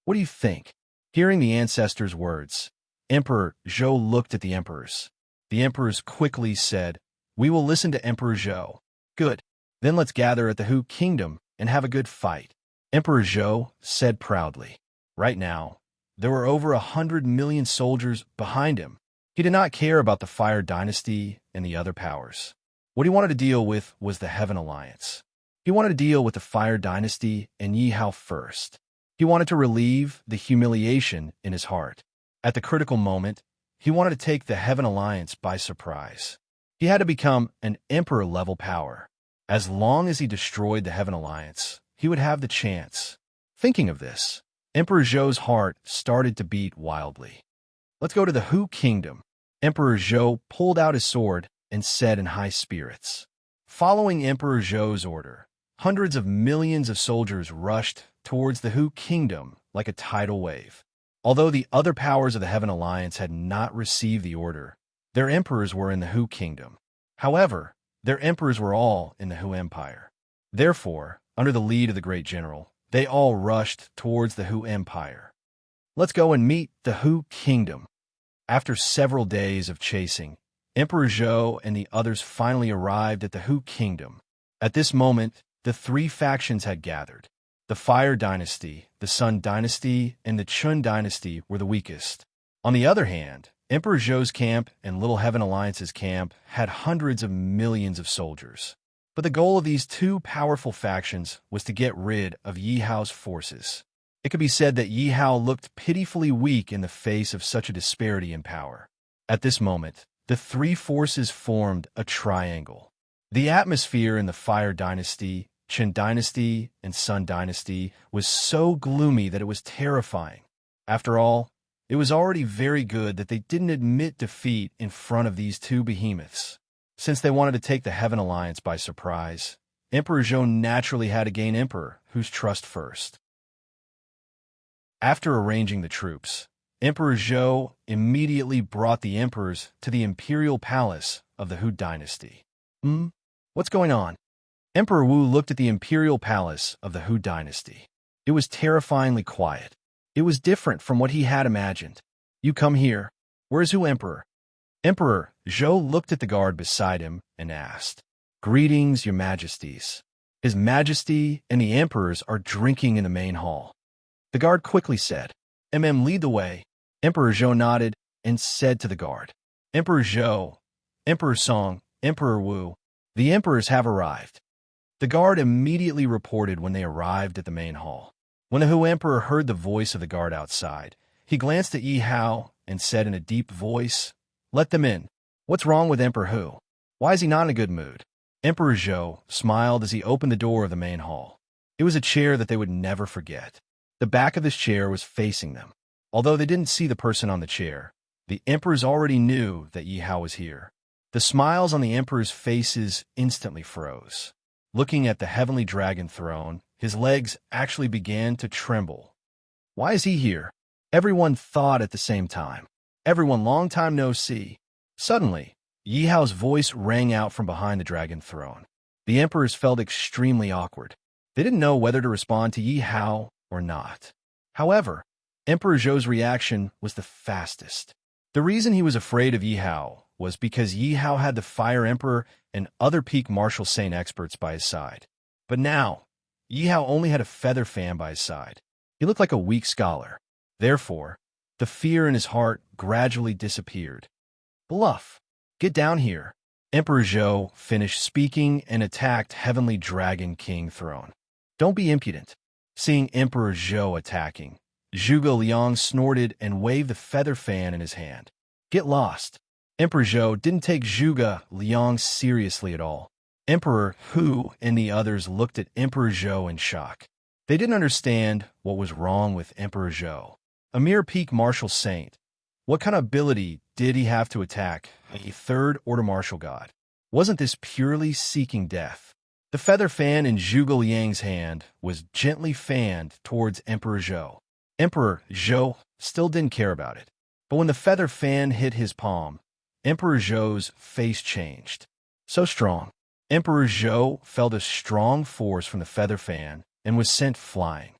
What do you think? Hearing the ancestor's words, Emperor Zhou looked at the emperors. The emperors quickly said, We will listen to Emperor Zhou. Good. Then let's gather at the Hu kingdom and have a good fight. Emperor Zhou said proudly. Right now, there were over 100 million soldiers behind him. He did not care about the Fire dynasty and the other powers. What he wanted to deal with was the Heaven Alliance. He wanted to deal with the Fire dynasty and Yi Hao first. He wanted to relieve the humiliation in his heart. At the critical moment, he wanted to take the Heaven Alliance by surprise. He had to become an emperor-level power. As long as he destroyed the Heaven Alliance, he would have the chance. Thinking of this, Emperor Zhou's heart started to beat wildly. Let's go to the Hu Kingdom. Emperor Zhou pulled out his sword and said in high spirits. Following Emperor Zhou's order, hundreds of millions of soldiers rushed towards the Hu Kingdom like a tidal wave. Although the other powers of the Heaven Alliance had not received the order, their emperors were in the Hu Kingdom. However, their emperors were all in the Hu Empire. Therefore, under the lead of the great general, they all rushed towards the Hu Empire. Let's go and meet the Hu Kingdom. After several days of chasing, Emperor Zhou and the others finally arrived at the Hu Kingdom. At this moment, the three factions had gathered. The Fire Dynasty, the Sun Dynasty, and the Chun Dynasty were the weakest. On the other hand, Emperor Zhou's camp and Little Heaven Alliance's camp had hundreds of millions of soldiers. But the goal of these two powerful factions was to get rid of Yi Hao's forces. It could be said that Yi Hao looked pitifully weak in the face of such a disparity in power. At this moment, the three forces formed a triangle. The atmosphere in the Fire Dynasty, Qin Dynasty, and Sun Dynasty was so gloomy that it was terrifying. After all, it was already very good that they didn't admit defeat in front of these two behemoths. Since they wanted to take the Heaven Alliance by surprise, Emperor Zhou naturally had to gain Emperor Hu's trust first. After arranging the troops, Emperor Zhou immediately brought the emperors to the imperial palace of the Hu Dynasty. What's going on? Emperor Wu looked at the imperial palace of the Hu Dynasty. It was terrifyingly quiet. It was different from what he had imagined. You come here. Where's Hu Emperor? Emperor Zhou looked at the guard beside him and asked, Greetings, your majesties. His Majesty and the emperors are drinking in the main hall. The guard quickly said, lead the way. Emperor Zhou nodded and said to the guard, Emperor Zhou, Emperor Song, Emperor Wu, the emperors have arrived. The guard immediately reported when they arrived at the main hall. When the Hu Emperor heard the voice of the guard outside, he glanced at Yi Hao and said in a deep voice, Let them in. What's wrong with Emperor Hu? Why is he not in a good mood? Emperor Zhou smiled as he opened the door of the main hall. It was a chair that they would never forget. The back of this chair was facing them. Although they didn't see the person on the chair, the emperors already knew that Yi Hao was here. The smiles on the emperors' faces instantly froze. Looking at the heavenly dragon throne, his legs actually began to tremble. Why is he here? Everyone thought at the same time. Everyone long time no see. Suddenly, Yi Hao's voice rang out from behind the dragon throne. The emperors felt extremely awkward. They didn't know whether to respond to Yi Hao or not. However, Emperor Zhou's reaction was the fastest. The reason he was afraid of Yi Hao was because Yi Hao had the Fire Emperor and other peak martial saint experts by his side. But now, Yi Hao only had a feather fan by his side. He looked like a weak scholar. Therefore, the fear in his heart gradually disappeared. Bluff! Get down here. Emperor Zhou finished speaking and attacked Heavenly Dragon King throne. Don't be impudent. Seeing Emperor Zhou attacking, Zhuge Liang snorted and waved the feather fan in his hand. Get lost. Emperor Zhou didn't take Zhuge Liang seriously at all. Emperor Hu and the others looked at Emperor Zhou in shock. They didn't understand what was wrong with Emperor Zhou. A mere peak martial saint. What kind of ability did he have to attack a third-order martial god? Wasn't this purely seeking death? The feather fan in Zhuge Liang's hand was gently fanned towards Emperor Zhou. Emperor Zhou still didn't care about it. But when the feather fan hit his palm, Emperor Zhou's face changed. So strong. Emperor Zhou felt a strong force from the feather fan and was sent flying.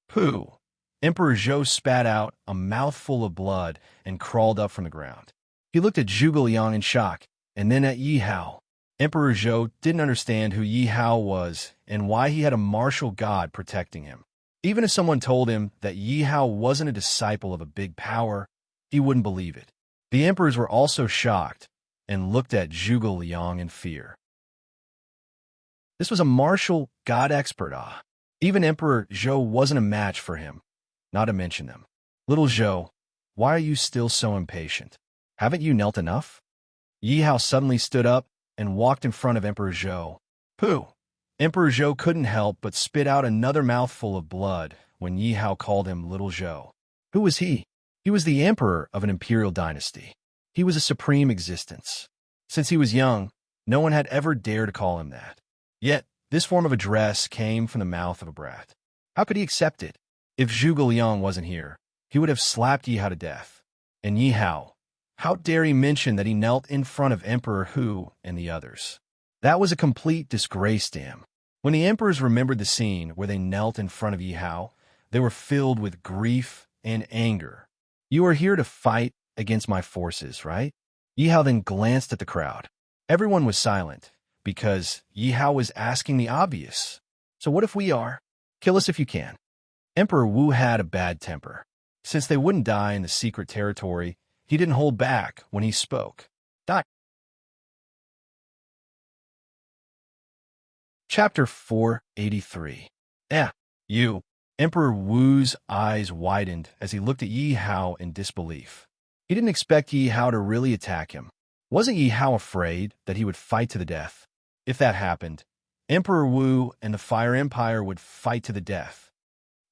Pooh! Emperor Zhou spat out a mouthful of blood and crawled up from the ground. He looked at Zhuge Liang in shock, and then at Yi Hao. Emperor Zhou didn't understand who Yi Hao was and why he had a martial god protecting him. Even if someone told him that Yi Hao wasn't a disciple of a big power, he wouldn't believe it. The emperors were also shocked and looked at Zhuge Liang in fear. This was a martial god expert, Even Emperor Zhou wasn't a match for him, not to mention them. Little Zhou, why are you still so impatient? Haven't you knelt enough? Yi Hao suddenly stood up and walked in front of Emperor Zhou. Pooh! Emperor Zhou couldn't help but spit out another mouthful of blood when Yi Hao called him Little Zhou. Who was he? He was the emperor of an imperial dynasty. He was a supreme existence. Since he was young, no one had ever dared to call him that. Yet, this form of address came from the mouth of a brat. How could he accept it? If Zhuge Liang wasn't here, he would have slapped Yi Hao to death. And Yi Hao, how dare he mention that he knelt in front of Emperor Hu and the others? That was a complete disgrace to him. When the emperors remembered the scene where they knelt in front of Yi Hao, they were filled with grief and anger. You are here to fight against my forces, right? Yi Hao then glanced at the crowd. Everyone was silent, because Yi Hao was asking the obvious. So what if we are? Kill us if you can. Emperor Wu had a bad temper. Since they wouldn't die in the secret territory, he didn't hold back when he spoke. Chapter 483. You. Emperor Wu's eyes widened as he looked at Yi Hao in disbelief. He didn't expect Yi Hao to really attack him. Wasn't Yi Hao afraid that he would fight to the death? If that happened, Emperor Wu and the Fire Empire would fight to the death.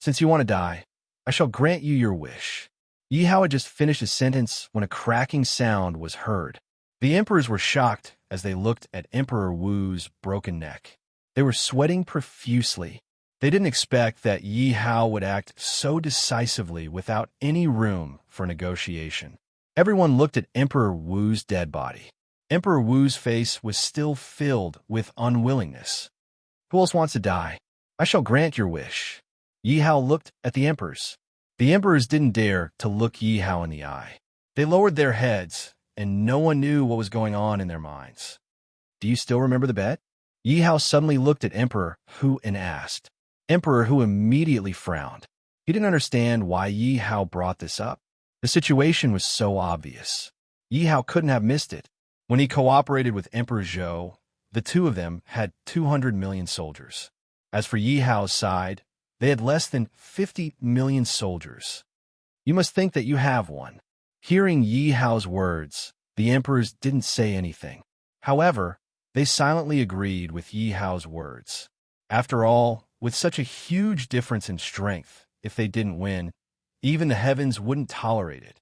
Since you want to die, I shall grant you your wish. Yi Hao had just finished his sentence when a cracking sound was heard. The emperors were shocked as they looked at Emperor Wu's broken neck. They were sweating profusely. They didn't expect that Yi Hao would act so decisively without any room for negotiation. Everyone looked at Emperor Wu's dead body. Emperor Wu's face was still filled with unwillingness. Who else wants to die? I shall grant your wish. Yi Hao looked at the emperors. The emperors didn't dare to look Yi Hao in the eye. They lowered their heads, and no one knew what was going on in their minds. Do you still remember the bet? Yi Hao suddenly looked at Emperor Hu and asked. Emperor Hu immediately frowned. He didn't understand why Yi Hao brought this up. The situation was so obvious. Yi Hao couldn't have missed it. When he cooperated with Emperor Zhou, the two of them had 200 million soldiers. As for Yi Hao's side, they had less than 50 million soldiers. You must think that you have one. Hearing Yi Hao's words, the emperors didn't say anything. However, they silently agreed with Yi Hao's words. After all, with such a huge difference in strength, if they didn't win, even the heavens wouldn't tolerate it.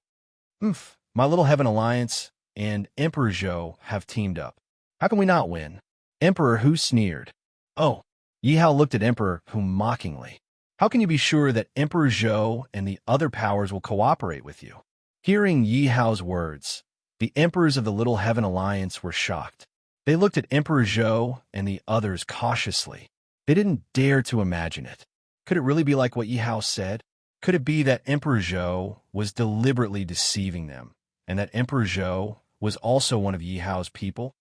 My little heaven alliance and Emperor Zhou have teamed up. How can we not win? Emperor Hu sneered. Oh, Yi Hao looked at Emperor Hu mockingly. How can you be sure that Emperor Zhou and the other powers will cooperate with you? Hearing Yi Hao's words, the emperors of the Little Heaven Alliance were shocked. They looked at Emperor Zhou and the others cautiously. They didn't dare to imagine it. Could it really be like what Yi Hao said? Could it be that Emperor Zhou was deliberately deceiving them, and that Emperor Zhou was also one of Yi Hao's people?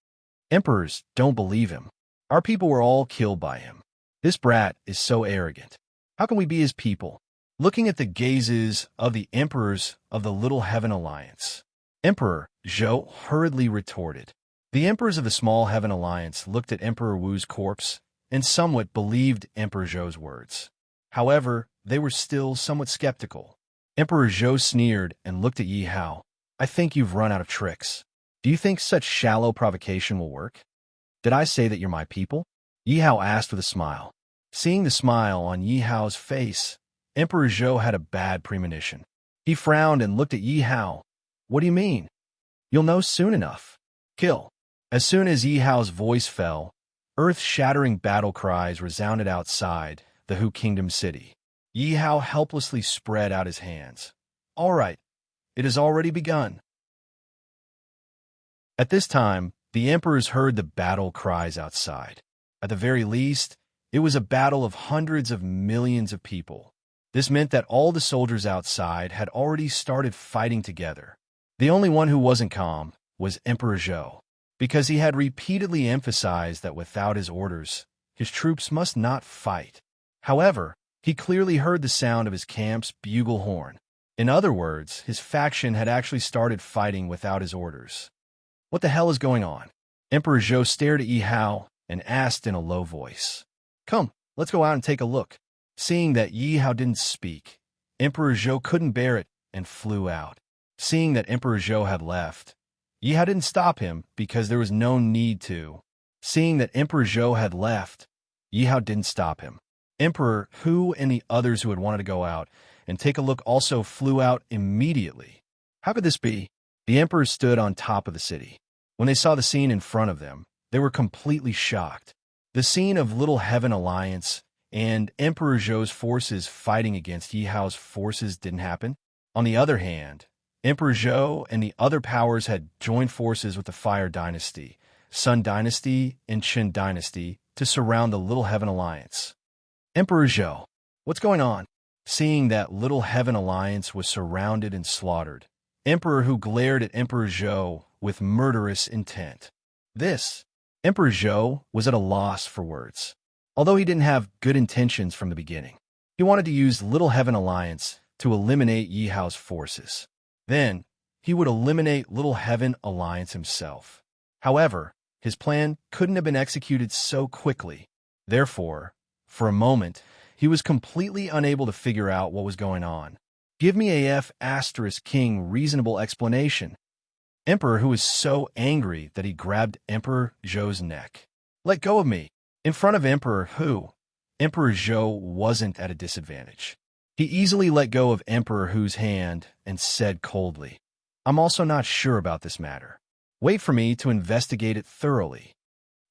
Emperors don't believe him. Our people were all killed by him. This brat is so arrogant. How can we be his people? Looking at the gazes of the emperors of the Little Heaven Alliance, Emperor Zhou hurriedly retorted. The emperors of the Small Heaven Alliance looked at Emperor Wu's corpse and somewhat believed Emperor Zhou's words. However, they were still somewhat skeptical. Emperor Zhou sneered and looked at Yi Hao. I think you've run out of tricks. Do you think such shallow provocation will work? Did I say that you're my people? Yi Hao asked with a smile. Seeing the smile on Yi Hao's face, Emperor Zhou had a bad premonition. He frowned and looked at Yi Hao. What do you mean? You'll know soon enough. Kill. As soon as Yi Hao's voice fell, earth-shattering battle cries resounded outside the Hu Kingdom city. Yi Hao helplessly spread out his hands. All right, it has already begun. At this time, the emperors heard the battle cries outside. At the very least, it was a battle of hundreds of millions of people. This meant that all the soldiers outside had already started fighting together. The only one who wasn't calm was Emperor Zhou, because he had repeatedly emphasized that without his orders, his troops must not fight. However, he clearly heard the sound of his camp's bugle horn. In other words, his faction had actually started fighting without his orders. What the hell is going on? Emperor Zhou stared at Yi Hao and asked in a low voice. Come, let's go out and take a look. Seeing that Yi Hao didn't speak, Emperor Zhou couldn't bear it and flew out. Seeing that Emperor Zhou had left, Yi Hao didn't stop him because there was no need to. Seeing that Emperor Zhou had left, Yi Hao didn't stop him. Emperor Hu and the others who had wanted to go out and take a look also flew out immediately. How could this be? The emperors stood on top of the city. When they saw the scene in front of them, they were completely shocked. The scene of Little Heaven Alliance and Emperor Zhou's forces fighting against Yi Hao's forces didn't happen. On the other hand, Emperor Zhou and the other powers had joined forces with the Fire Dynasty, Sun Dynasty, and Qin Dynasty to surround the Little Heaven Alliance. Emperor Zhou, what's going on? Seeing that Little Heaven Alliance was surrounded and slaughtered, Emperor Hu glared at Emperor Zhou with murderous intent. Emperor Zhou was at a loss for words. Although he didn't have good intentions from the beginning, he wanted to use Little Heaven Alliance to eliminate Yi Hao's forces. Then, he would eliminate Little Heaven Alliance himself. However, his plan couldn't have been executed so quickly. Therefore, for a moment, he was completely unable to figure out what was going on. Give me a F***king reasonable explanation. Emperor Hu was so angry that he grabbed Emperor Zhou's neck. Let go of me. In front of Emperor Hu, Emperor Zhou wasn't at a disadvantage. He easily let go of Emperor Hu's hand and said coldly, I'm also not sure about this matter. Wait for me to investigate it thoroughly.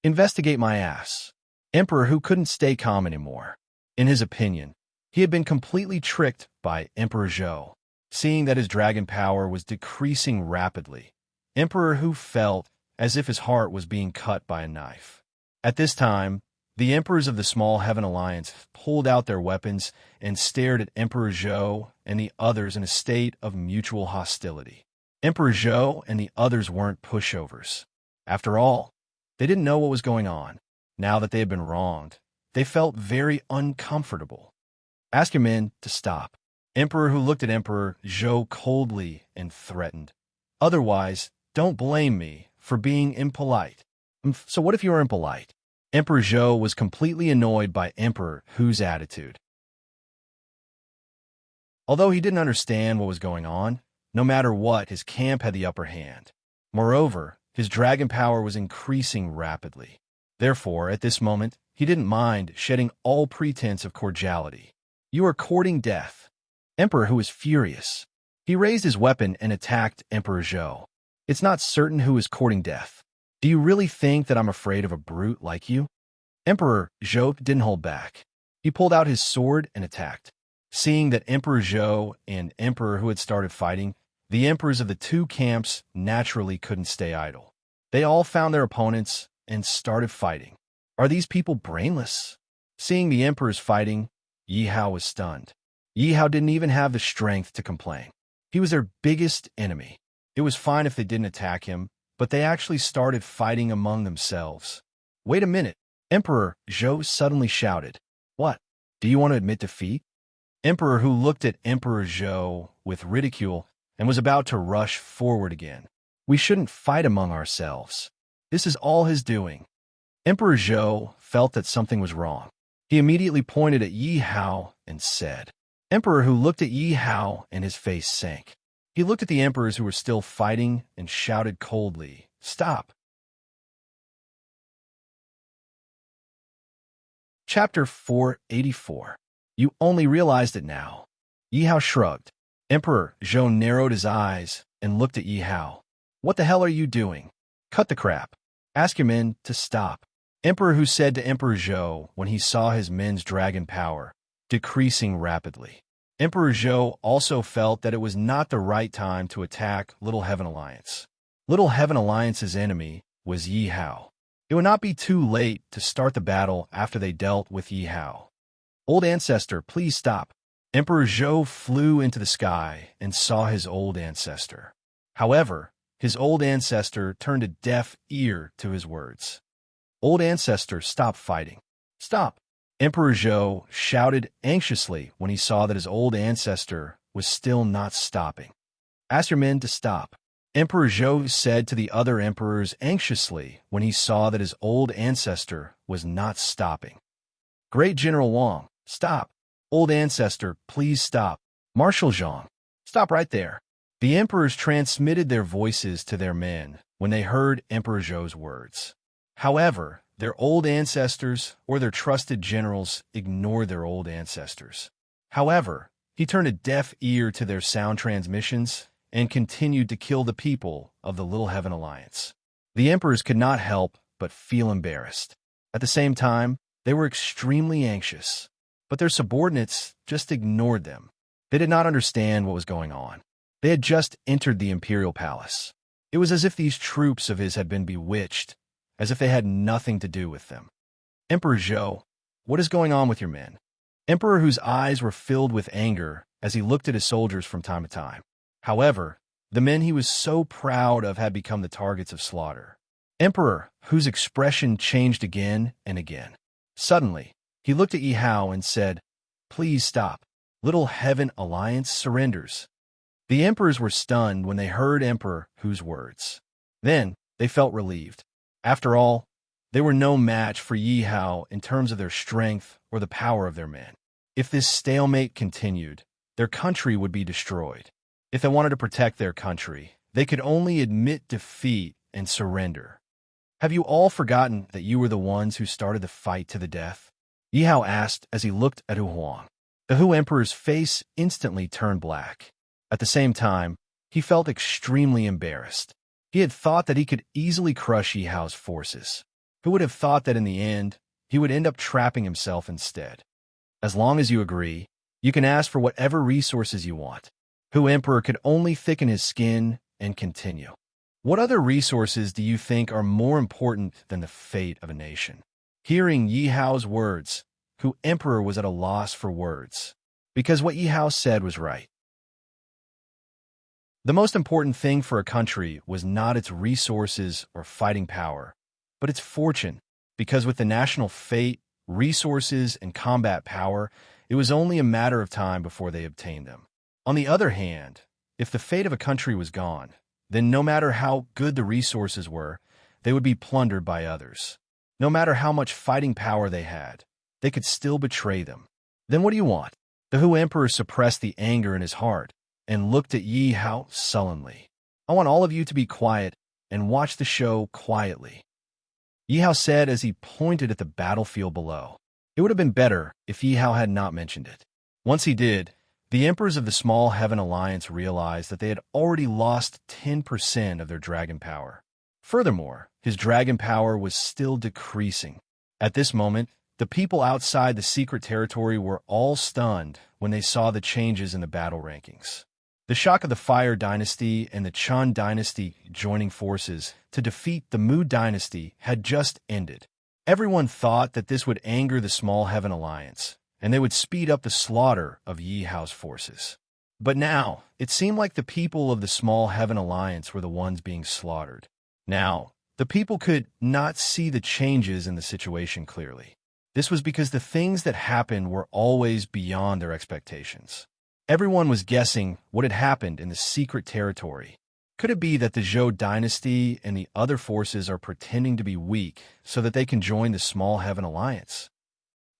Investigate my ass. Emperor Hu couldn't stay calm anymore. In his opinion, he had been completely tricked by Emperor Zhou. Seeing that his dragon power was decreasing rapidly, Emperor Hu felt as if his heart was being cut by a knife. At this time, the emperors of the Small Heaven Alliance pulled out their weapons and stared at Emperor Zhou and the others in a state of mutual hostility. Emperor Zhou and the others weren't pushovers. After all, they didn't know what was going on. Now that they had been wronged, they felt very uncomfortable. Ask your men to stop. Emperor Hu looked at Emperor Zhou coldly and threatened. Otherwise, don't blame me for being impolite. So what if you are impolite? Emperor Zhou was completely annoyed by Emperor Hu's attitude. Although he didn't understand what was going on, no matter what, his camp had the upper hand. Moreover, his dragon power was increasing rapidly. Therefore, at this moment, he didn't mind shedding all pretense of cordiality. You are courting death. Emperor Hu was furious. He raised his weapon and attacked Emperor Zhou. It's not certain who is courting death. Do you really think that I'm afraid of a brute like you? Emperor Zhou didn't hold back. He pulled out his sword and attacked. Seeing that Emperor Zhou and Emperor Hu had started fighting, the emperors of the two camps naturally couldn't stay idle. They all found their opponents and started fighting. Are these people brainless? Seeing the emperors fighting, Yi Hao was stunned. Yi Hao didn't even have the strength to complain. He was their biggest enemy. It was fine if they didn't attack him, but they actually started fighting among themselves. Wait a minute. Emperor Zhou suddenly shouted. What? Do you want to admit defeat? Emperor Hu looked at Emperor Zhou with ridicule and was about to rush forward again. We shouldn't fight among ourselves. This is all his doing. Emperor Zhou felt that something was wrong. He immediately pointed at Yi Hao and said. Emperor Hu looked at Yi Hao and his face sank. He looked at the emperors who were still fighting and shouted coldly, Stop! Chapter 484. You only realized it now. Yi Hao shrugged. Emperor Zhou narrowed his eyes and looked at Yi Hao. What the hell are you doing? Cut the crap. Ask your men to stop. Emperor Hu said to Emperor Zhou when he saw his men's dragon power decreasing rapidly. Emperor Zhou also felt that it was not the right time to attack Little Heaven Alliance. Little Heaven Alliance's enemy was Yi Hao. It would not be too late to start the battle after they dealt with Yi Hao. Old ancestor, please stop. Emperor Zhou flew into the sky and saw his old ancestor. However, his old ancestor turned a deaf ear to his words. Old ancestor, stop fighting. Stop! Emperor Zhou shouted anxiously when he saw that his old ancestor was still not stopping. Ask your men to stop. Emperor Zhou said to the other emperors anxiously when he saw that his old ancestor was not stopping. Great General Wang, stop. Old ancestor, please stop. Marshal Zhang, stop right there. The emperors transmitted their voices to their men when they heard Emperor Zhou's words. However, their old ancestors or their trusted generals ignored their old ancestors. However, he turned a deaf ear to their sound transmissions and continued to kill the people of the Little Heaven Alliance. The emperors could not help but feel embarrassed. At the same time, they were extremely anxious, but their subordinates just ignored them. They did not understand what was going on. They had just entered the imperial palace. It was as if these troops of his had been bewitched, as if they had nothing to do with them. Emperor Zhou, what is going on with your men? Emperor whose eyes were filled with anger as he looked at his soldiers from time to time. However, the men he was so proud of had become the targets of slaughter. Emperor whose expression changed again and again. Suddenly, he looked at Yi Hao and said, "Please stop. Little Heaven Alliance surrenders." The emperors were stunned when they heard Emperor Hu's words. Then, they felt relieved. After all, they were no match for Yi Hao in terms of their strength or the power of their men. If this stalemate continued, their country would be destroyed. If they wanted to protect their country, they could only admit defeat and surrender. Have you all forgotten that you were the ones who started the fight to the death? Yi Hao asked as he looked at Hu Huang. The Hu Emperor's face instantly turned black. At the same time, he felt extremely embarrassed. He had thought that he could easily crush Yi Hao's forces. Who would have thought that in the end, he would end up trapping himself instead? As long as you agree, you can ask for whatever resources you want. Hu Emperor could only thicken his skin and continue. What other resources do you think are more important than the fate of a nation? Hearing Yi Hao's words, Hu Emperor was at a loss for words, because what Yi Hao said was right. The most important thing for a country was not its resources or fighting power, but its fortune, because with the national fate, resources, and combat power, it was only a matter of time before they obtained them. On the other hand, if the fate of a country was gone, then no matter how good the resources were, they would be plundered by others. No matter how much fighting power they had, they could still betray them. Then what do you want? The Hu Emperor suppressed the anger in his heart and looked at Yi Hao sullenly. I want all of you to be quiet and watch the show quietly, Yi Hao said as he pointed at the battlefield below. It would have been better if Yi Hao had not mentioned it. Once he did, the emperors of the Small Heaven Alliance realized that they had already lost 10% of their dragon power. Furthermore, his dragon power was still decreasing. At this moment, the people outside the secret territory were all stunned when they saw the changes in the battle rankings. The shock of the Fire Dynasty and the Chun Dynasty joining forces to defeat the Mu Dynasty had just ended. Everyone thought that this would anger the Small Heaven Alliance, and they would speed up the slaughter of Yi Hao's forces. But now, it seemed like the people of the Small Heaven Alliance were the ones being slaughtered. Now, the people could not see the changes in the situation clearly. This was because the things that happened were always beyond their expectations. Everyone was guessing what had happened in the secret territory. Could it be that the Zhou Dynasty and the other forces are pretending to be weak so that they can join the Small Heaven Alliance?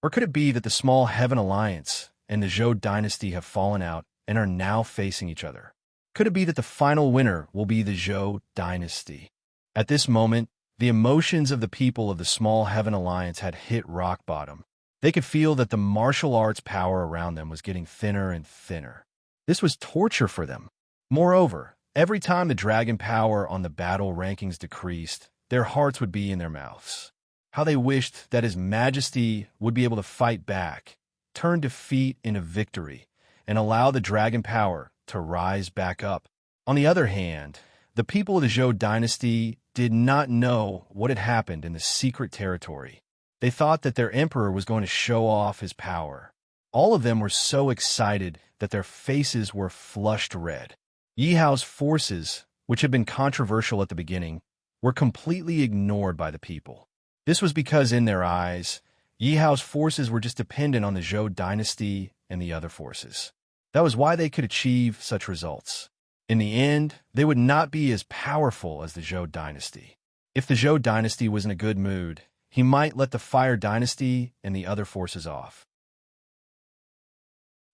Or could it be that the Small Heaven Alliance and the Zhou Dynasty have fallen out and are now facing each other? Could it be that the final winner will be the Zhou Dynasty? At this moment, the emotions of the people of the Small Heaven Alliance had hit rock bottom. They could feel that the martial arts power around them was getting thinner and thinner. This was torture for them. Moreover, every time the dragon power on the battle rankings decreased, their hearts would be in their mouths. How they wished that His Majesty would be able to fight back, turn defeat into victory, and allow the dragon power to rise back up. On the other hand, the people of the Zhou Dynasty did not know what had happened in the secret territory. They thought that their emperor was going to show off his power. All of them were so excited that their faces were flushed red. Yi Hao's forces, which had been controversial at the beginning, were completely ignored by the people. This was because in their eyes, Yi Hao's forces were just dependent on the Zhou Dynasty and the other forces. That was why they could achieve such results. In the end, they would not be as powerful as the Zhou Dynasty. If the Zhou Dynasty was in a good mood, he might let the Fire Dynasty and the other forces off.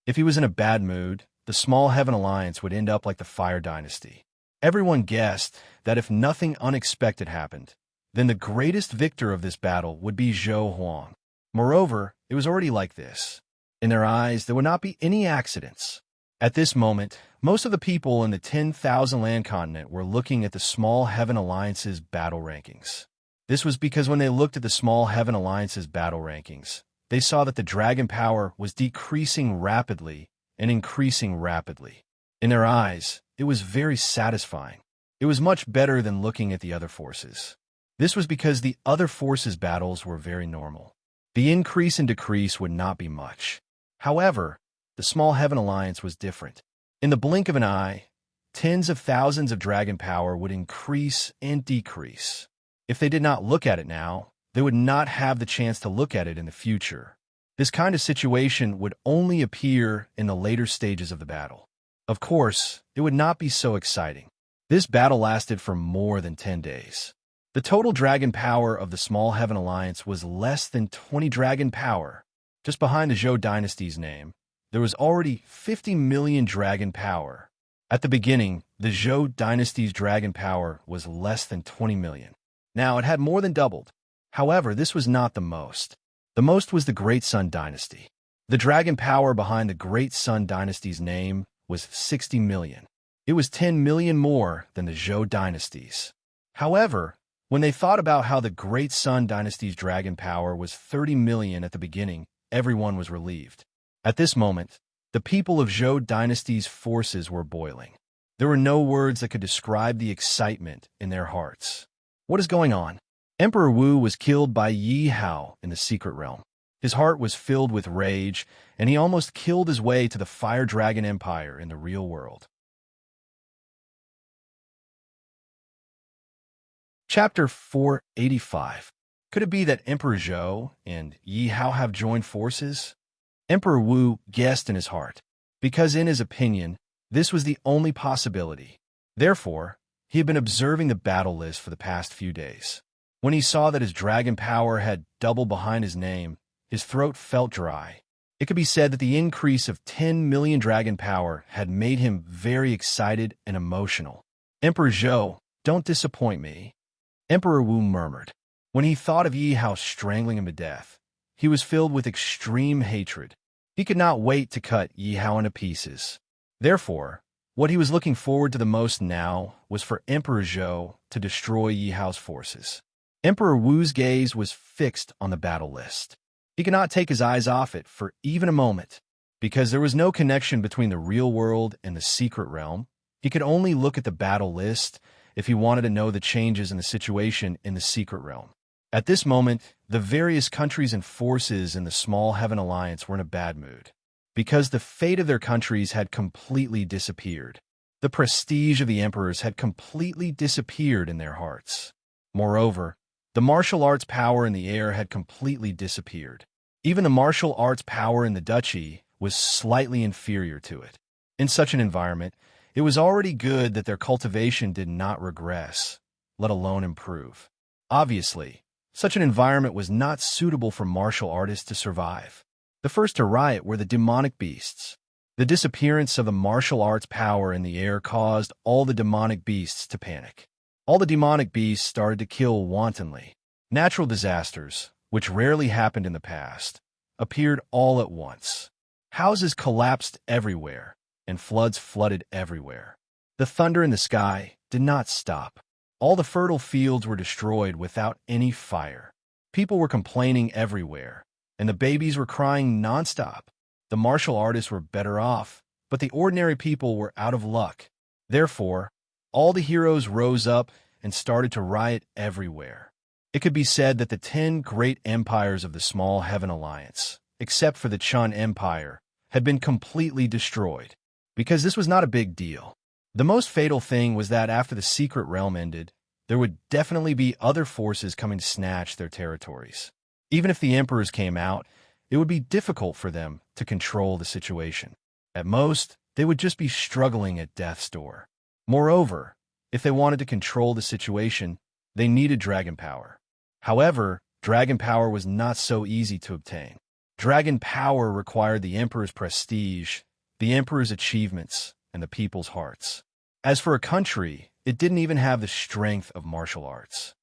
If he was in a bad mood, the Small Heaven Alliance would end up like the Fire Dynasty. Everyone guessed that if nothing unexpected happened, then the greatest victor of this battle would be Zhou Huang. Moreover, it was already like this. In their eyes, there would not be any accidents. At this moment, most of the people in the 10,000 land continent were looking at the Small Heaven Alliance's battle rankings. This was because when they looked at the Small Heaven Alliance's battle rankings, they saw that the dragon power was decreasing rapidly and increasing rapidly. In their eyes, it was very satisfying. It was much better than looking at the other forces. This was because the other forces' battles were very normal. The increase and decrease would not be much. However, the Small Heaven Alliance was different. In the blink of an eye, tens of thousands of dragon power would increase and decrease. If they did not look at it now, they would not have the chance to look at it in the future. This kind of situation would only appear in the later stages of the battle. Of course, it would not be so exciting. This battle lasted for more than 10 days. The total dragon power of the Small Heaven Alliance was less than 20 dragon power. Just behind the Zhou dynasty's name, there was already 50 million dragon power. At the beginning, the Zhou dynasty's dragon power was less than 20 million. Now it had more than doubled. However, this was not the most. The most was the Great Sun Dynasty. The dragon power behind the Great Sun Dynasty's name was 60 million. It was 10 million more than the Zhou dynasty's. However, when they thought about how the Great Sun Dynasty's dragon power was 30 million at the beginning, everyone was relieved. At this moment, the people of Zhou dynasty's forces were boiling. There were no words that could describe the excitement in their hearts. What is going on? Emperor Wu was killed by Yi Hao in the secret realm. His heart was filled with rage, and he almost killed his way to the Fire Dragon Empire in the real world. Chapter 485. Could it be that Emperor Zhou and Yi Hao have joined forces? Emperor Wu guessed in his heart, because in his opinion, this was the only possibility. Therefore, he had been observing the battle list for the past few days. When he saw that his dragon power had doubled behind his name, his throat felt dry. It could be said that the increase of 10 million dragon power had made him very excited and emotional. Emperor Zhou, don't disappoint me, Emperor Wu murmured. When he thought of Yi Hao strangling him to death, he was filled with extreme hatred. He could not wait to cut Yi Hao into pieces. Therefore, what he was looking forward to the most now was for Emperor Zhou to destroy Yi Hao's forces. Emperor Wu's gaze was fixed on the battle list. He could not take his eyes off it for even a moment. Because there was no connection between the real world and the secret realm, he could only look at the battle list if he wanted to know the changes in the situation in the secret realm. At this moment, the various countries and forces in the Small Heaven Alliance were in a bad mood, because the fate of their countries had completely disappeared. The prestige of the emperors had completely disappeared in their hearts. Moreover, the martial arts power in the air had completely disappeared. Even the martial arts power in the duchy was slightly inferior to it. In such an environment, it was already good that their cultivation did not regress, let alone improve. Obviously, such an environment was not suitable for martial artists to survive. The first to riot were the demonic beasts. The disappearance of the martial arts power in the air caused all the demonic beasts to panic. All the demonic beasts started to kill wantonly. Natural disasters, which rarely happened in the past, appeared all at once. Houses collapsed everywhere, and floods flooded everywhere. The thunder in the sky did not stop. All the fertile fields were destroyed without any fire. People were complaining everywhere, and the babies were crying nonstop. The martial artists were better off, but the ordinary people were out of luck. Therefore, all the heroes rose up and started to riot everywhere. It could be said that the 10 great empires of the Small Heaven Alliance, except for the Chun Empire, had been completely destroyed, because this was not a big deal. The most fatal thing was that after the secret realm ended, there would definitely be other forces coming to snatch their territories. Even if the emperors came out, it would be difficult for them to control the situation. At most, they would just be struggling at death's door. Moreover, if they wanted to control the situation, they needed dragon power. However, dragon power was not so easy to obtain. Dragon power required the emperor's prestige, the emperor's achievements, and the people's hearts. As for a country, it didn't even have the strength of martial arts.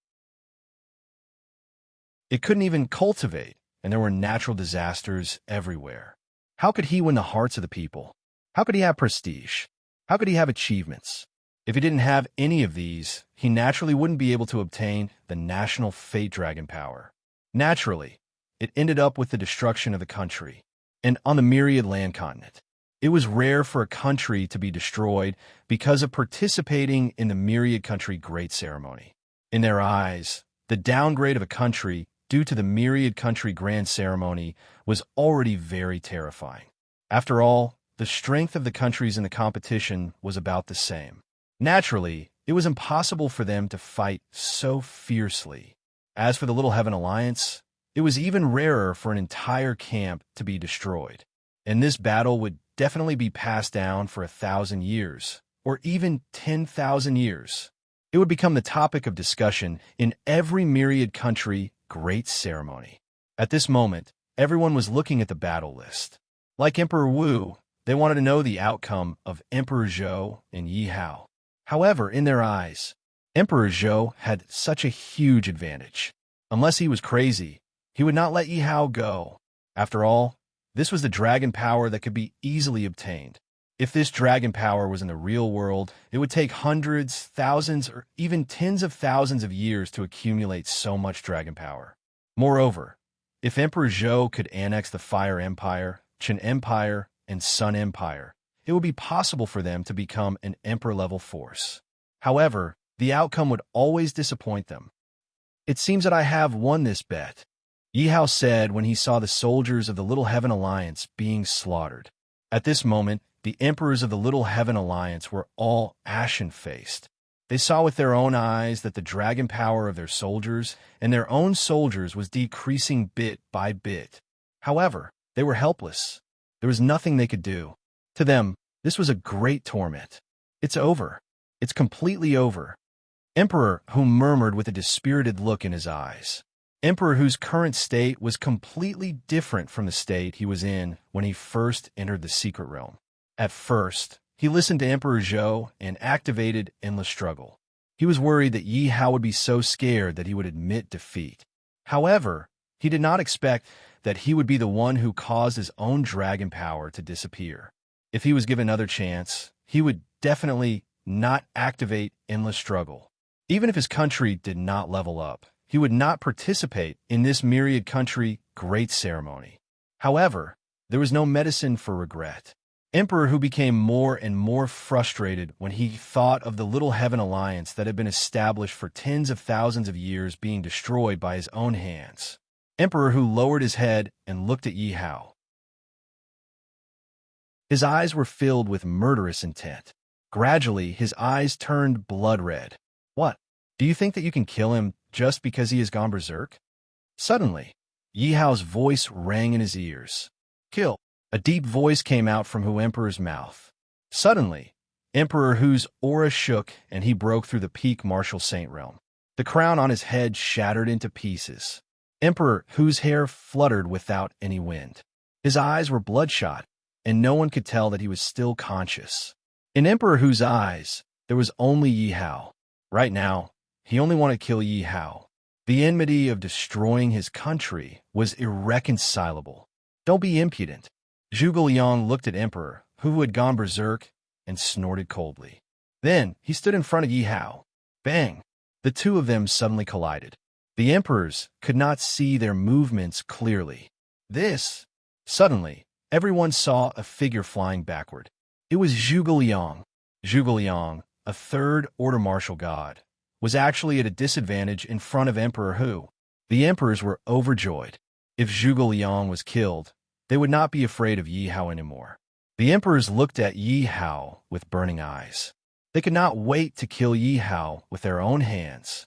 It couldn't even cultivate, and there were natural disasters everywhere. How could he win the hearts of the people? How could he have prestige? How could he have achievements? If he didn't have any of these, he naturally wouldn't be able to obtain the national fate dragon power. Naturally, it ended up with the destruction of the country, and on the myriad land continent. It was rare for a country to be destroyed because of participating in the myriad country great ceremony. In their eyes, the downgrade of a country due to the myriad country grand ceremony was already very terrifying. After all, the strength of the countries in the competition was about the same. Naturally, it was impossible for them to fight so fiercely. As for the Little Heaven Alliance, it was even rarer for an entire camp to be destroyed. And this battle would definitely be passed down for 1,000 years, or even 10,000 years. It would become the topic of discussion in every myriad country great ceremony. At this moment, everyone was looking at the battle list. Like Emperor Wu, they wanted to know the outcome of Emperor Zhou and Yi Hao. However, in their eyes, Emperor Zhou had such a huge advantage. Unless he was crazy, he would not let Yi Hao go. After all, this was the dragon power that could be easily obtained. If this dragon power was in the real world, it would take hundreds, thousands, or even tens of thousands of years to accumulate so much dragon power. Moreover, if Emperor Zhou could annex the Fire Empire, Qin Empire, and Sun Empire, it would be possible for them to become an emperor-level force. However, the outcome would always disappoint them. It seems that I have won this bet, Yi Hao said when he saw the soldiers of the Little Heaven Alliance being slaughtered. At this moment, the emperors of the Little Heaven Alliance were all ashen-faced. They saw with their own eyes that the dragon power of their soldiers and their own soldiers was decreasing bit by bit. However, they were helpless. There was nothing they could do. To them, this was a great torment. It's over. It's completely over. Emperor Hu murmured with a dispirited look in his eyes. Emperor Hu's current state was completely different from the state he was in when he first entered the secret realm. At first, he listened to Emperor Zhou and activated Endless Struggle. He was worried that Yi Hao would be so scared that he would admit defeat. However, he did not expect that he would be the one who caused his own dragon power to disappear. If he was given another chance, he would definitely not activate Endless Struggle. Even if his country did not level up, he would not participate in this myriad country great ceremony. However, there was no medicine for regret. Emperor Hu became more and more frustrated when he thought of the Little Heaven Alliance that had been established for tens of thousands of years being destroyed by his own hands. Emperor Hu lowered his head and looked at Yi Hao. His eyes were filled with murderous intent. Gradually, his eyes turned blood red. What? Do you think that you can kill him just because he has gone berserk? Suddenly, Yi Hao's voice rang in his ears. Kill. A deep voice came out from Hu Emperor's mouth. Suddenly, Emperor Hu's aura shook and he broke through the peak martial saint realm. The crown on his head shattered into pieces. Emperor Hu's hair fluttered without any wind. His eyes were bloodshot, and no one could tell that he was still conscious. In Emperor Hu's eyes, there was only Yi Hao. Right now, he only wanted to kill Yi Hao. The enmity of destroying his country was irreconcilable. Don't be impudent. Zhuge Liang looked at Emperor, who had gone berserk, and snorted coldly. Then he stood in front of Yi Hao. Bang! The two of them suddenly collided. The emperors could not see their movements clearly. Suddenly, everyone saw a figure flying backward. It was Zhuge Liang. Zhuge Liang, a third-order martial god, was actually at a disadvantage in front of Emperor Hu. The emperors were overjoyed. If Zhuge Liang was killed, they would not be afraid of Yi Hao anymore. The emperors looked at Yi Hao with burning eyes. They could not wait to kill Yi Hao with their own hands.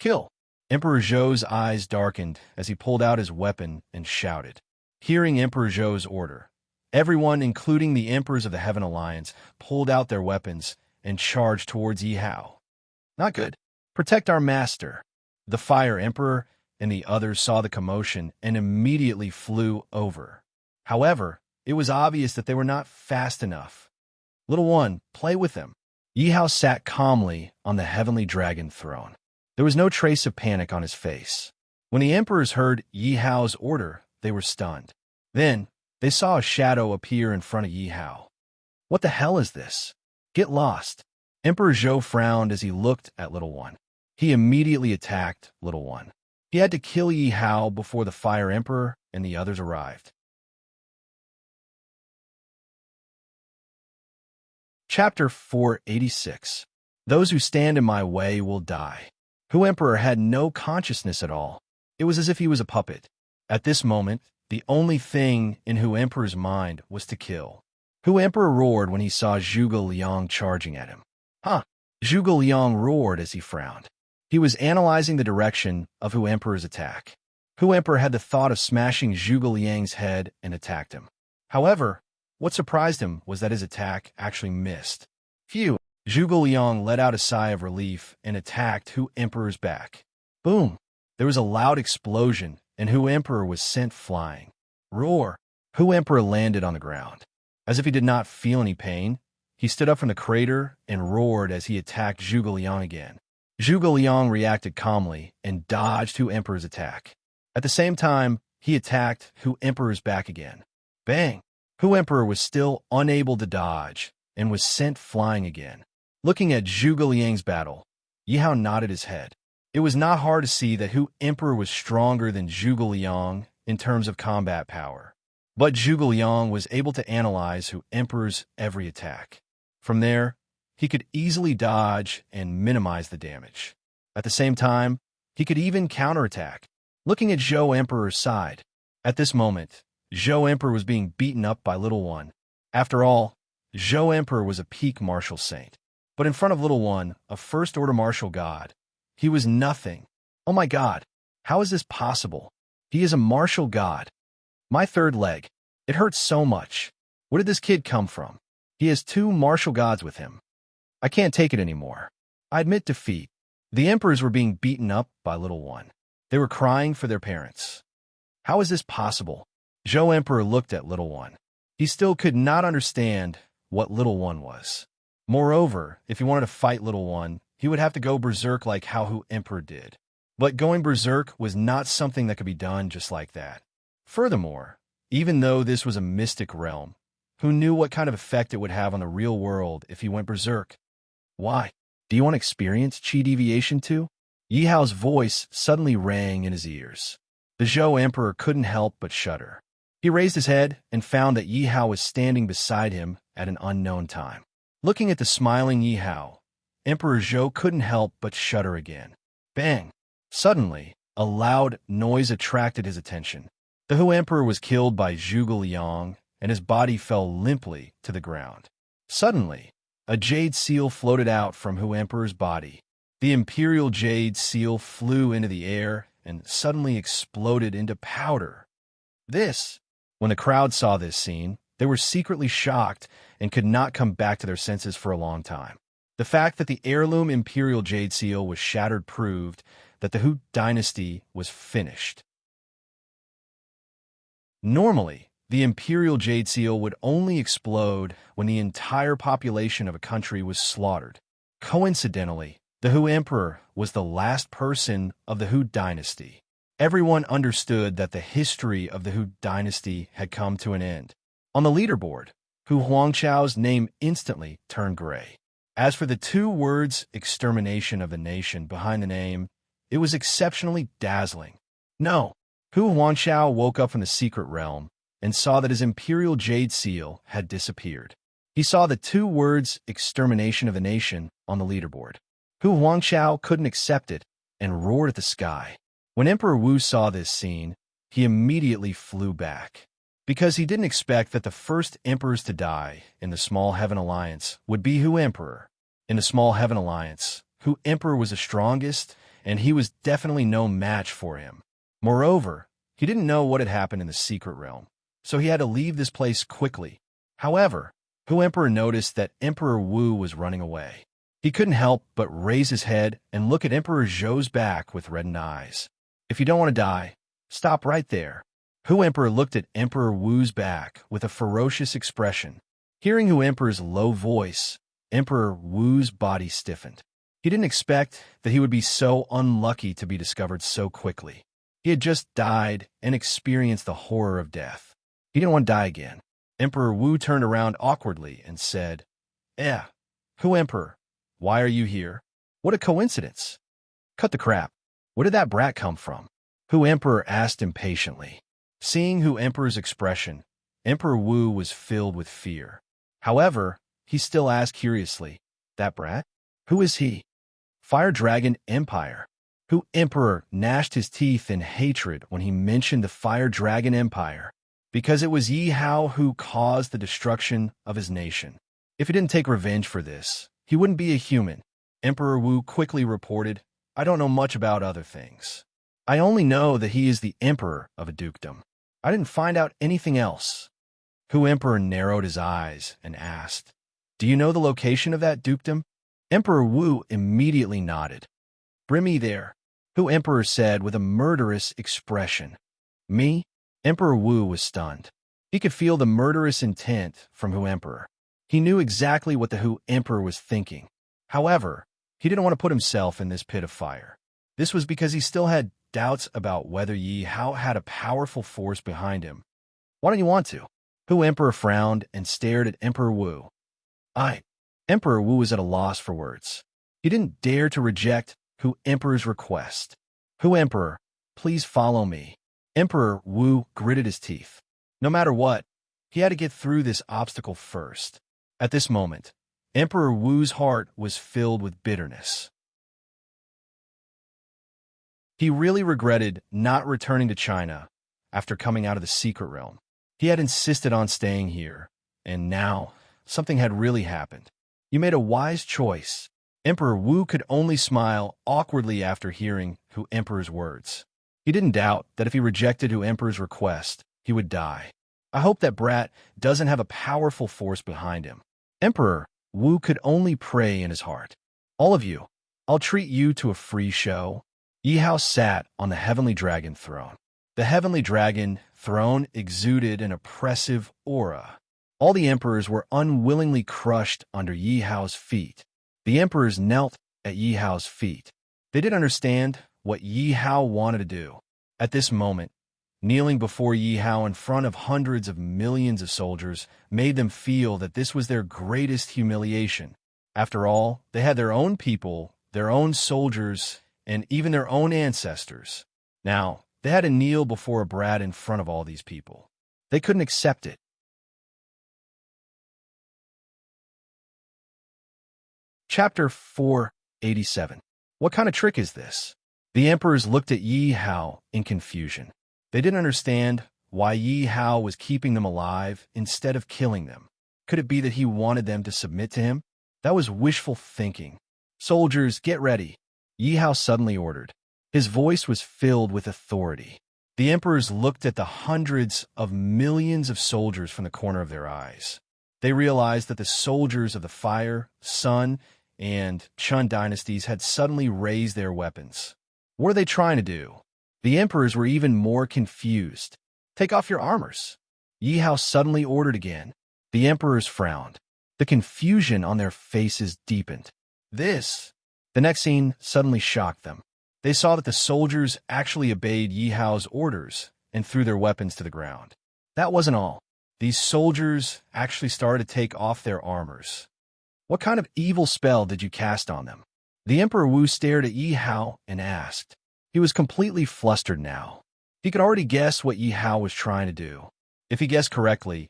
Kill! Emperor Zhou's eyes darkened as he pulled out his weapon and shouted. Hearing Emperor Zhou's order, everyone, including the emperors of the Heaven Alliance, pulled out their weapons and charged towards Yi Hao. Not good. Protect our master. The Fire Emperor and the others saw the commotion and immediately flew over. However, it was obvious that they were not fast enough. Little one, play with them. Yi Hao sat calmly on the heavenly dragon throne. There was no trace of panic on his face. When the emperors heard Yi Hao's order, they were stunned. Then, they saw a shadow appear in front of Yi Hao. What the hell is this? Get lost. Emperor Zhou frowned as he looked at Little One. He immediately attacked Little One. He had to kill Yi Hao before the Fire Emperor and the others arrived. Chapter 486. Those who stand in my way will die. Hu Emperor had no consciousness at all. It was as if he was a puppet. At this moment, the only thing in Hu Emperor's mind was to kill. Hu Emperor roared when he saw Zhuge Liang charging at him. Huh! Zhuge Liang roared as he frowned. He was analyzing the direction of Hu Emperor's attack. Hu Emperor had the thought of smashing Zhuge Liang's head and attacked him. However, what surprised him was that his attack actually missed. Phew! Zhuge Liang let out a sigh of relief and attacked Hu Emperor's back. Boom! There was a loud explosion, and Hu Emperor was sent flying. Roar! Hu Emperor landed on the ground. As if he did not feel any pain, he stood up from the crater and roared as he attacked Zhuge Liang again. Zhuge Liang reacted calmly and dodged Hu Emperor's attack. At the same time, he attacked Hu Emperor's back again. Bang! Hu Emperor was still unable to dodge and was sent flying again. Looking at Zhuge Liang's battle, Yi Hao nodded his head. It was not hard to see that Hu Emperor was stronger than Zhuge Liang in terms of combat power. But Zhuge Liang was able to analyze Hu Emperor's every attack. From there, he could easily dodge and minimize the damage. At the same time, he could even counterattack. Looking at Zhou Emperor's side, at this moment, Zhou Emperor was being beaten up by Little One. After all, Zhou Emperor was a peak martial saint. But in front of Little One, a first-order martial god, he was nothing. Oh my god, how is this possible? He is a martial god. My third leg. It hurts so much. Where did this kid come from? He has two martial gods with him. I can't take it anymore. I admit defeat. The emperors were being beaten up by Little One. They were crying for their parents. How is this possible? Zhou Emperor looked at Little One. He still could not understand what Little One was. Moreover, if he wanted to fight Little One, he would have to go berserk like how Hu Emperor did. But going berserk was not something that could be done just like that. Furthermore, even though this was a mystic realm, who knew what kind of effect it would have on the real world if he went berserk? Why? Do you want to experience chi deviation too? Yi Hao's voice suddenly rang in his ears. The Zhou Emperor couldn't help but shudder. He raised his head and found that Yi Hao was standing beside him at an unknown time. Looking at the smiling Yi Hao, Emperor Zhou couldn't help but shudder again. Bang! Suddenly, a loud noise attracted his attention. The Hu Emperor was killed by Zhuge Liang, and his body fell limply to the ground. Suddenly, a jade seal floated out from Hu Emperor's body. The imperial jade seal flew into the air and suddenly exploded into powder. When the crowd saw this scene, they were secretly shocked and could not come back to their senses for a long time. The fact that the heirloom imperial jade seal was shattered proved that the Hu dynasty was finished. Normally, the imperial jade seal would only explode when the entire population of a country was slaughtered. Coincidentally, the Hu Emperor was the last person of the Hu dynasty. Everyone understood that the history of the Hu dynasty had come to an end. On the leaderboard, Hu Huangchao's name instantly turned gray. As for the two words extermination of the nation behind the name, it was exceptionally dazzling. No, Hu Huangchao woke up from the secret realm and saw that his imperial jade seal had disappeared. He saw the two words extermination of the nation on the leaderboard. Hu Huangchao couldn't accept it and roared at the sky. When Emperor Wu saw this scene, he immediately flew back. Because he didn't expect that the first emperors to die in the Small Heaven Alliance would be Hu Emperor. In the Small Heaven Alliance, Hu Emperor was the strongest, and he was definitely no match for him. Moreover, he didn't know what had happened in the secret realm, so he had to leave this place quickly. However, Hu Emperor noticed that Emperor Wu was running away. He couldn't help but raise his head and look at Emperor Zhou's back with reddened eyes. If you don't want to die, stop right there. Hu Emperor looked at Emperor Wu's back with a ferocious expression. Hearing Hu Emperor's low voice, Emperor Wu's body stiffened. He didn't expect that he would be so unlucky to be discovered so quickly. He had just died and experienced the horror of death. He didn't want to die again. Emperor Wu turned around awkwardly and said, Hu Emperor, why are you here? What a coincidence. Cut the crap. Where did that brat come from? Hu Emperor asked impatiently. Seeing Hu Emperor's expression, Emperor Wu was filled with fear. However, he still asked curiously, that brat? Who is he? Fire Dragon Empire. Hu Emperor gnashed his teeth in hatred when he mentioned the Fire Dragon Empire, because it was Yi Hao who caused the destruction of his nation. If he didn't take revenge for this, he wouldn't be a human. Emperor Wu quickly reported, I don't know much about other things. I only know that he is the emperor of a dukedom. I didn't find out anything else. Hu Emperor narrowed his eyes and asked, Do you know the location of that dukedom? Emperor Wu immediately nodded. Bring me there, Hu Emperor said with a murderous expression. Me? Emperor Wu was stunned. He could feel the murderous intent from Hu Emperor. He knew exactly what the Hu Emperor was thinking. However, he didn't want to put himself in this pit of fire. This was because he still had doubts about whether Yi Hao had a powerful force behind him. Why don't you want to? Hu Emperor frowned and stared at Emperor Wu. Emperor Wu was at a loss for words. He didn't dare to reject Hu Emperor's request. Hu Emperor, please follow me. Emperor Wu gritted his teeth. No matter what, he had to get through this obstacle first. At this moment, Emperor Wu's heart was filled with bitterness. He really regretted not returning to China after coming out of the secret realm. He had insisted on staying here, and now something had really happened. You made a wise choice. Emperor Wu could only smile awkwardly after hearing Hu Emperor's words. He didn't doubt that if he rejected Hu Emperor's request, he would die. I hope that brat doesn't have a powerful force behind him. Emperor Wu could only pray in his heart. All of you, I'll treat you to a free show. Yi Hao sat on the Heavenly Dragon throne. The Heavenly Dragon throne exuded an oppressive aura. All the emperors were unwillingly crushed under Yi Hao's feet. The emperors knelt at Yi Hao's feet. They didn't understand what Yi Hao wanted to do. At this moment, kneeling before Yi Hao in front of hundreds of millions of soldiers made them feel that this was their greatest humiliation. After all, they had their own people, their own soldiers, and even their own ancestors. Now, they had to kneel before a brat in front of all these people. They couldn't accept it. Chapter 487. What kind of trick is this? The emperors looked at Yi Hao in confusion. They didn't understand why Yi Hao was keeping them alive instead of killing them. Could it be that he wanted them to submit to him? That was wishful thinking. Soldiers, get ready, Yi Hao suddenly ordered. His voice was filled with authority. The emperors looked at the hundreds of millions of soldiers from the corner of their eyes. They realized that the soldiers of the Fire, Sun, and Chun dynasties had suddenly raised their weapons. What are they trying to do? The emperors were even more confused. Take off your armors, Yi Hao suddenly ordered again. The emperors frowned. The confusion on their faces deepened. The next scene suddenly shocked them. They saw that the soldiers actually obeyed Yi Hao's orders and threw their weapons to the ground. That wasn't all. These soldiers actually started to take off their armors. What kind of evil spell did you cast on them? The Emperor Wu stared at Yi Hao and asked. He was completely flustered now. He could already guess what Yi Hao was trying to do. If he guessed correctly,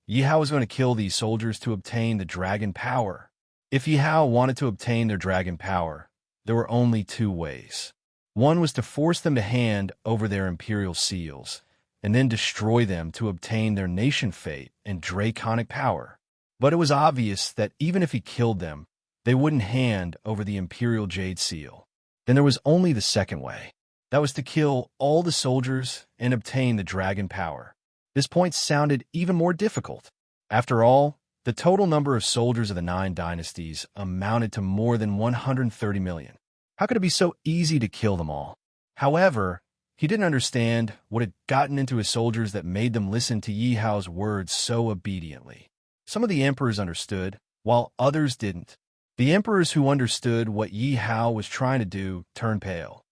Yi Hao was going to kill these soldiers to obtain the dragon power. If Yi Hao wanted to obtain their dragon power, there were only two ways. One was to force them to hand over their imperial seals, and then destroy them to obtain their nation fate and draconic power. But it was obvious that even if he killed them, they wouldn't hand over the imperial jade seal. Then there was only the second way. That was to kill all the soldiers and obtain the dragon power. This point sounded even more difficult. After all, the total number of soldiers of the 9 dynasties amounted to more than 130 million. How could it be so easy to kill them all? However, He didn't understand what had gotten into his soldiers that made them listen to Yi Hao's words so obediently. Some of the emperors understood, while others didn't. The emperors who understood what Yi Hao was trying to do turned pale.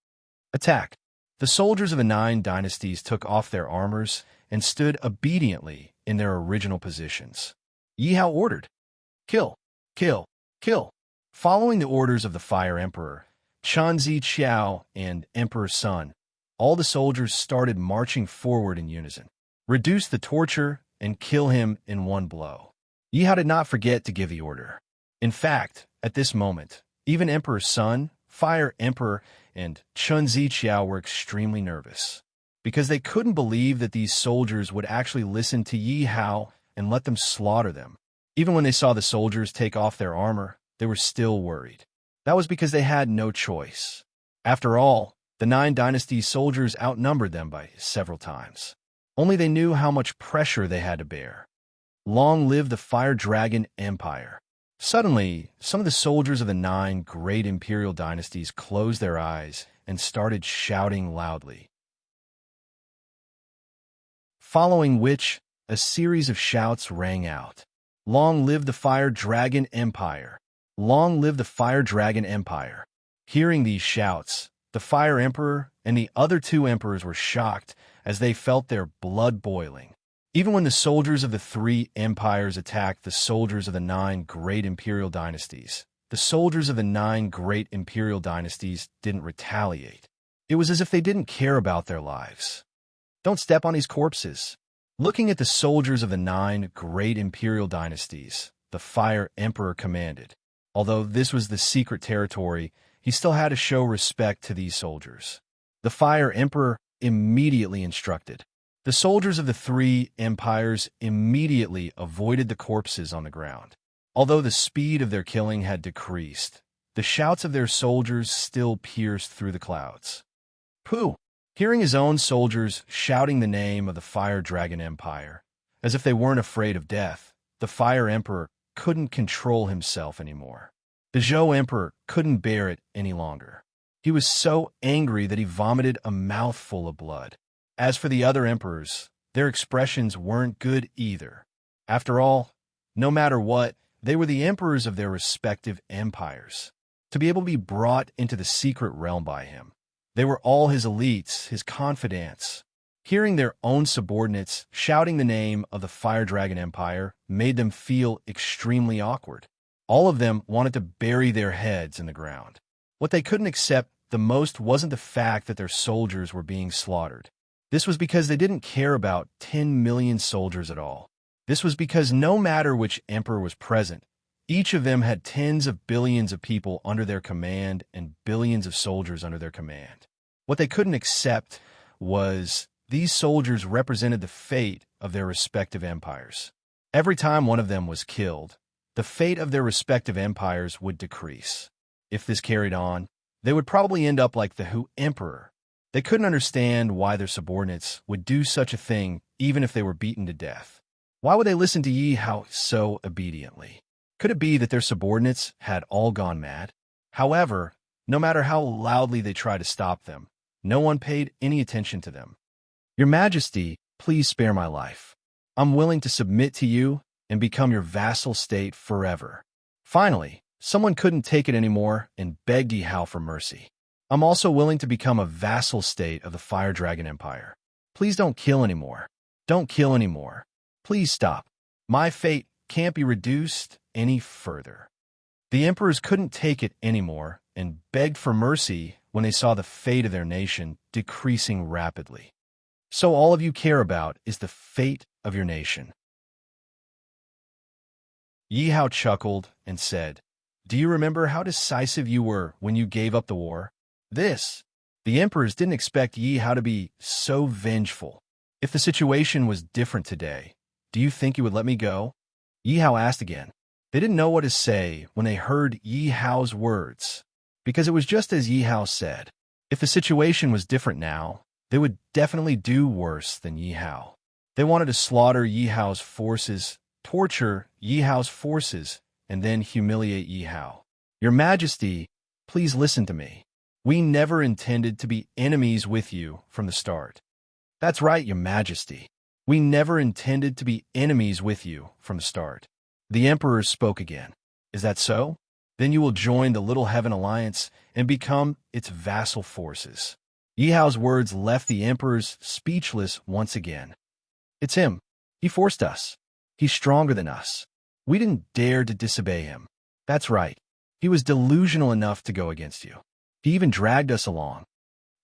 Attack! The soldiers of the 9 dynasties took off their armors and stood obediently in their original positions. Yi Hao ordered, "Kill! Kill! Kill!" Following the orders of the Fire Emperor, Chanzi Qiao, and Emperor Sun, all the soldiers started marching forward in unison. Reduce the torture and kill him in one blow. Yi Hao did not forget to give the order. In fact, at this moment, even Emperor Sun, Fire Emperor, and Chunzi Qiao were extremely nervous, because they couldn't believe that these soldiers would actually listen to Yi Hao and let them slaughter them. Even when they saw the soldiers take off their armor, they were still worried. That was because they had no choice. After all, the 9 dynasties' soldiers outnumbered them by several times. Only they knew how much pressure they had to bear. Long live the Fire Dragon Empire! Suddenly, some of the soldiers of the 9 great imperial dynasties closed their eyes and started shouting loudly. Following which, a series of shouts rang out. Long live the Fire Dragon Empire! Long live the Fire Dragon Empire! Hearing these shouts, the Fire Emperor and the other 2 emperors were shocked as they felt their blood boiling. Even when the soldiers of the 3 empires attacked the soldiers of the 9 great imperial dynasties, the soldiers of the 9 great imperial dynasties didn't retaliate. It was as if they didn't care about their lives. Don't step on these corpses. Looking at the soldiers of the 9 great imperial dynasties, the Fire Emperor commanded. Although this was the secret territory, he still had to show respect to these soldiers. The Fire Emperor immediately instructed. The soldiers of the 3 empires immediately avoided the corpses on the ground. Although the speed of their killing had decreased, the shouts of their soldiers still pierced through the clouds. Pooh! Hearing his own soldiers shouting the name of the Fire Dragon Empire, as if they weren't afraid of death, the Fire Emperor couldn't control himself anymore. The Zhou Emperor couldn't bear it any longer. He was so angry that he vomited a mouthful of blood. As for the other emperors, their expressions weren't good either. After all, no matter what, they were the emperors of their respective empires. To be able to be brought into the secret realm by him, they were all his elites, his confidants. Hearing their own subordinates shouting the name of the Fire Dragon Empire made them feel extremely awkward. All of them wanted to bury their heads in the ground. What they couldn't accept the most wasn't the fact that their soldiers were being slaughtered. This was because they didn't care about 10 million soldiers at all. This was because no matter which emperor was present, each of them had tens of billions of people under their command and billions of soldiers under their command. What they couldn't accept was these soldiers represented the fate of their respective empires. Every time one of them was killed, the fate of their respective empires would decrease. If this carried on, they would probably end up like the Hu Emperor. They couldn't understand why their subordinates would do such a thing even if they were beaten to death. Why would they listen to Yi Hao so obediently? Could it be that their subordinates had all gone mad? However, no matter how loudly they tried to stop them, no one paid any attention to them. Your Majesty, please spare my life. I'm willing to submit to you and become your vassal state forever. Finally, someone couldn't take it anymore and begged Yi Hao for mercy. I'm also willing to become a vassal state of the Fire Dragon Empire. Please don't kill anymore. Don't kill anymore. Please stop. My fate can't be reduced any further. The emperors couldn't take it anymore and begged for mercy when they saw the fate of their nation decreasing rapidly. So all of you care about is the fate of your nation. Yi Hao chuckled and said, "Do you remember how decisive you were when you gave up the war?" The emperors didn't expect Yi Hao to be so vengeful. If the situation was different today, do you think you would let me go? Yi Hao asked again. They didn't know what to say when they heard Yi Hao's words, because it was just as Yi Hao said. If the situation was different now, they would definitely do worse than Yi Hao. They wanted to slaughter Yi Hao's forces, torture Yi Hao's forces, and then humiliate Yi Hao. Your Majesty, please listen to me. We never intended to be enemies with you from the start. That's right, Your Majesty. We never intended to be enemies with you from the start. The Emperor spoke again. Is that so? Then you will join the Little Heaven Alliance and become its vassal forces. Yi Hao's words left the Emperors speechless once again. It's him. He forced us. He's stronger than us. We didn't dare to disobey him. That's right. He was delusional enough to go against you. He even dragged us along.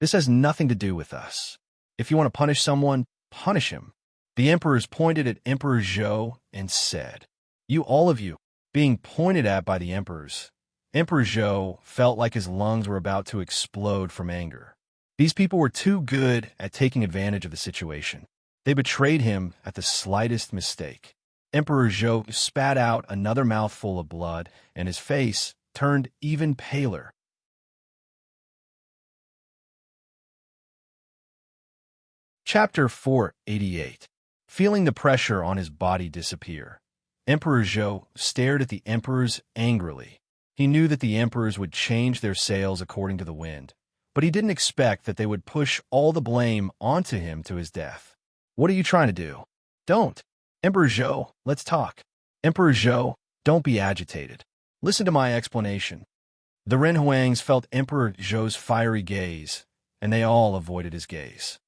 This has nothing to do with us. If you want to punish someone, punish him. The emperors pointed at Emperor Zhou and said, You, all of you, being pointed at by the emperors. Emperor Zhou felt like his lungs were about to explode from anger. These people were too good at taking advantage of the situation. They betrayed him at the slightest mistake. Emperor Zhou spat out another mouthful of blood, and his face turned even paler. Chapter 488. Feeling the pressure on his body disappear, Emperor Zhou stared at the emperors angrily. He knew that the emperors would change their sails according to the wind, but he didn't expect that they would push all the blame onto him to his death. What are you trying to do? Don't. Emperor Zhou, let's talk. Emperor Zhou, don't be agitated. Listen to my explanation. The Renhuangs felt Emperor Zhou's fiery gaze, and they all avoided his gaze.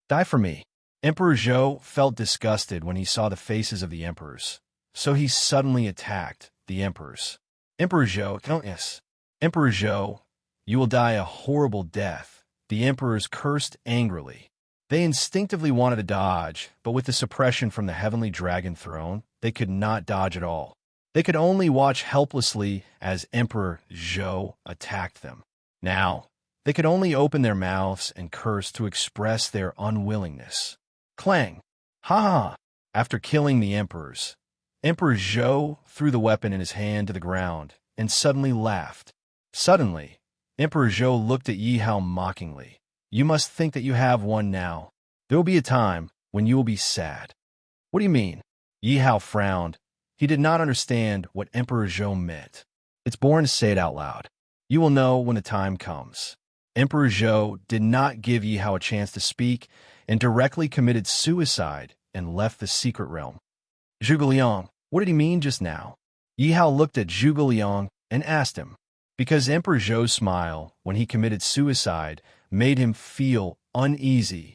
Die for me. Emperor Zhou felt disgusted when he saw the faces of the emperors, so he suddenly attacked the emperors. Emperor Zhou, yes. Emperor Zhou, you will die a horrible death. The emperors cursed angrily. They instinctively wanted to dodge, but with the suppression from the heavenly dragon throne, they could not dodge at all. They could only watch helplessly as Emperor Zhou attacked them. Now, they could only open their mouths and curse to express their unwillingness. Clang! Ha ha! After killing the emperors, Emperor Zhou threw the weapon in his hand to the ground and suddenly laughed. Suddenly, Emperor Zhou looked at Yi Hao mockingly. You must think that you have one now. There will be a time when you will be sad. What do you mean? Yi Hao frowned. He did not understand what Emperor Zhou meant. It's boring to say it out loud. You will know when the time comes. Emperor Zhou did not give Yi Hao a chance to speak and directly committed suicide and left the secret realm. Zhuge Liang, what did he mean just now? Yi Hao looked at Zhuge Liang and asked him, because Emperor Zhou's smile when he committed suicide made him feel uneasy.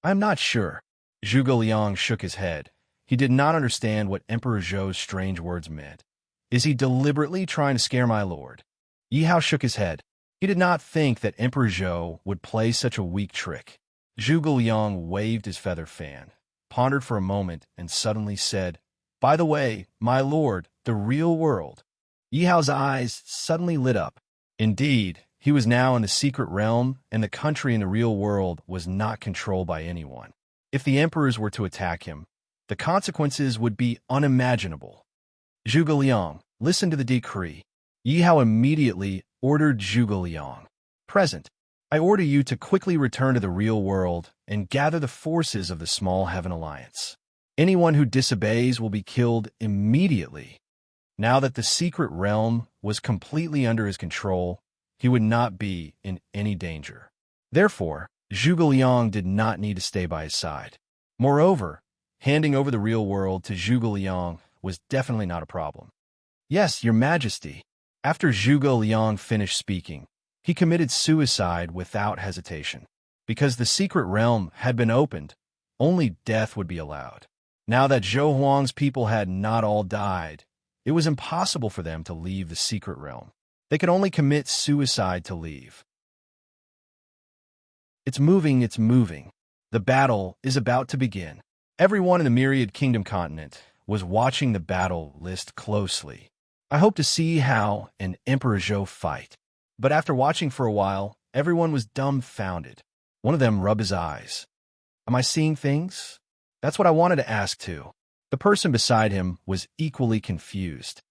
I'm not sure. Zhuge Liang shook his head. He did not understand what Emperor Zhou's strange words meant. Is he deliberately trying to scare my lord? Yi Hao shook his head. He did not think that Emperor Zhou would play such a weak trick. Zhuge Liang waved his feather fan, pondered for a moment, and suddenly said, By the way, my lord, the real world. Yi Hao's eyes suddenly lit up. Indeed, he was now in the secret realm, and the country in the real world was not controlled by anyone. If the emperors were to attack him, the consequences would be unimaginable. Zhuge Liang, listen to the decree. Yi Hao immediately ordered Zhuge Liang. Present, I order you to quickly return to the real world and gather the forces of the Small Heaven Alliance. Anyone who disobeys will be killed immediately. Now that the secret realm was completely under his control, he would not be in any danger. Therefore, Zhuge Liang did not need to stay by his side. Moreover, handing over the real world to Zhuge Liang was definitely not a problem. Yes, Your Majesty. After Zhuge Liang finished speaking, he committed suicide without hesitation. Because the secret realm had been opened, only death would be allowed. Now that Zhou Huang's people had not all died, it was impossible for them to leave the secret realm. They could only commit suicide to leave. It's moving, it's moving. The battle is about to begin. Everyone in the Myriad Kingdom continent was watching the battle list closely. I hope to see how an Emperor Zhou fight. But after watching for a while, everyone was dumbfounded. One of them rubbed his eyes. Am I seeing things? That's what I wanted to ask too. The person beside him was equally confused.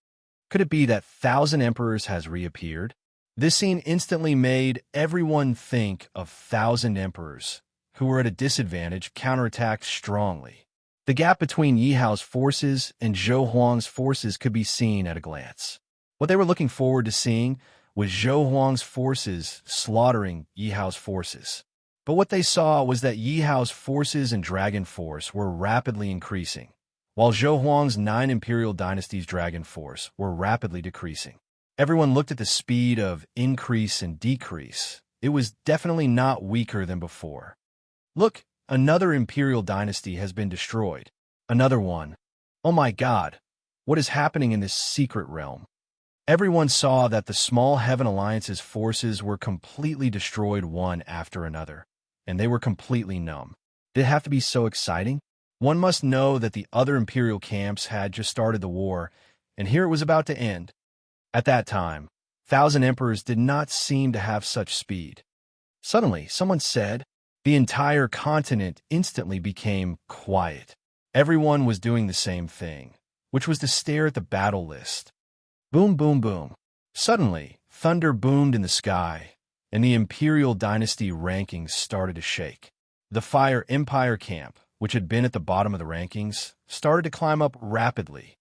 Could it be that 1,000 Emperors has reappeared? This scene instantly made everyone think of 1,000 Emperors, who were at a disadvantage, counterattacked strongly. The gap between Yi Hao's forces and Zhou Huang's forces could be seen at a glance. What they were looking forward to seeing with Zhou Huang's forces slaughtering Yi Hao's forces. But what they saw was that Yi Hao's forces and dragon force were rapidly increasing, while Zhou Huang's 9 imperial dynasties' dragon force were rapidly decreasing. Everyone looked at the speed of increase and decrease. It was definitely not weaker than before. Look, another imperial dynasty has been destroyed. Another one. Oh my God, what is happening in this secret realm? Everyone saw that the small Heaven Alliance's forces were completely destroyed one after another, and they were completely numb. Did it have to be so exciting? One must know that the other imperial camps had just started the war, and here it was about to end. At that time, 1,000 emperors did not seem to have such speed. Suddenly, someone said, the entire continent instantly became quiet. Everyone was doing the same thing, which was to stare at the battle list. Boom, boom, boom. Suddenly, thunder boomed in the sky, and the imperial dynasty rankings started to shake. The Fire Empire camp, which had been at the bottom of the rankings, started to climb up rapidly.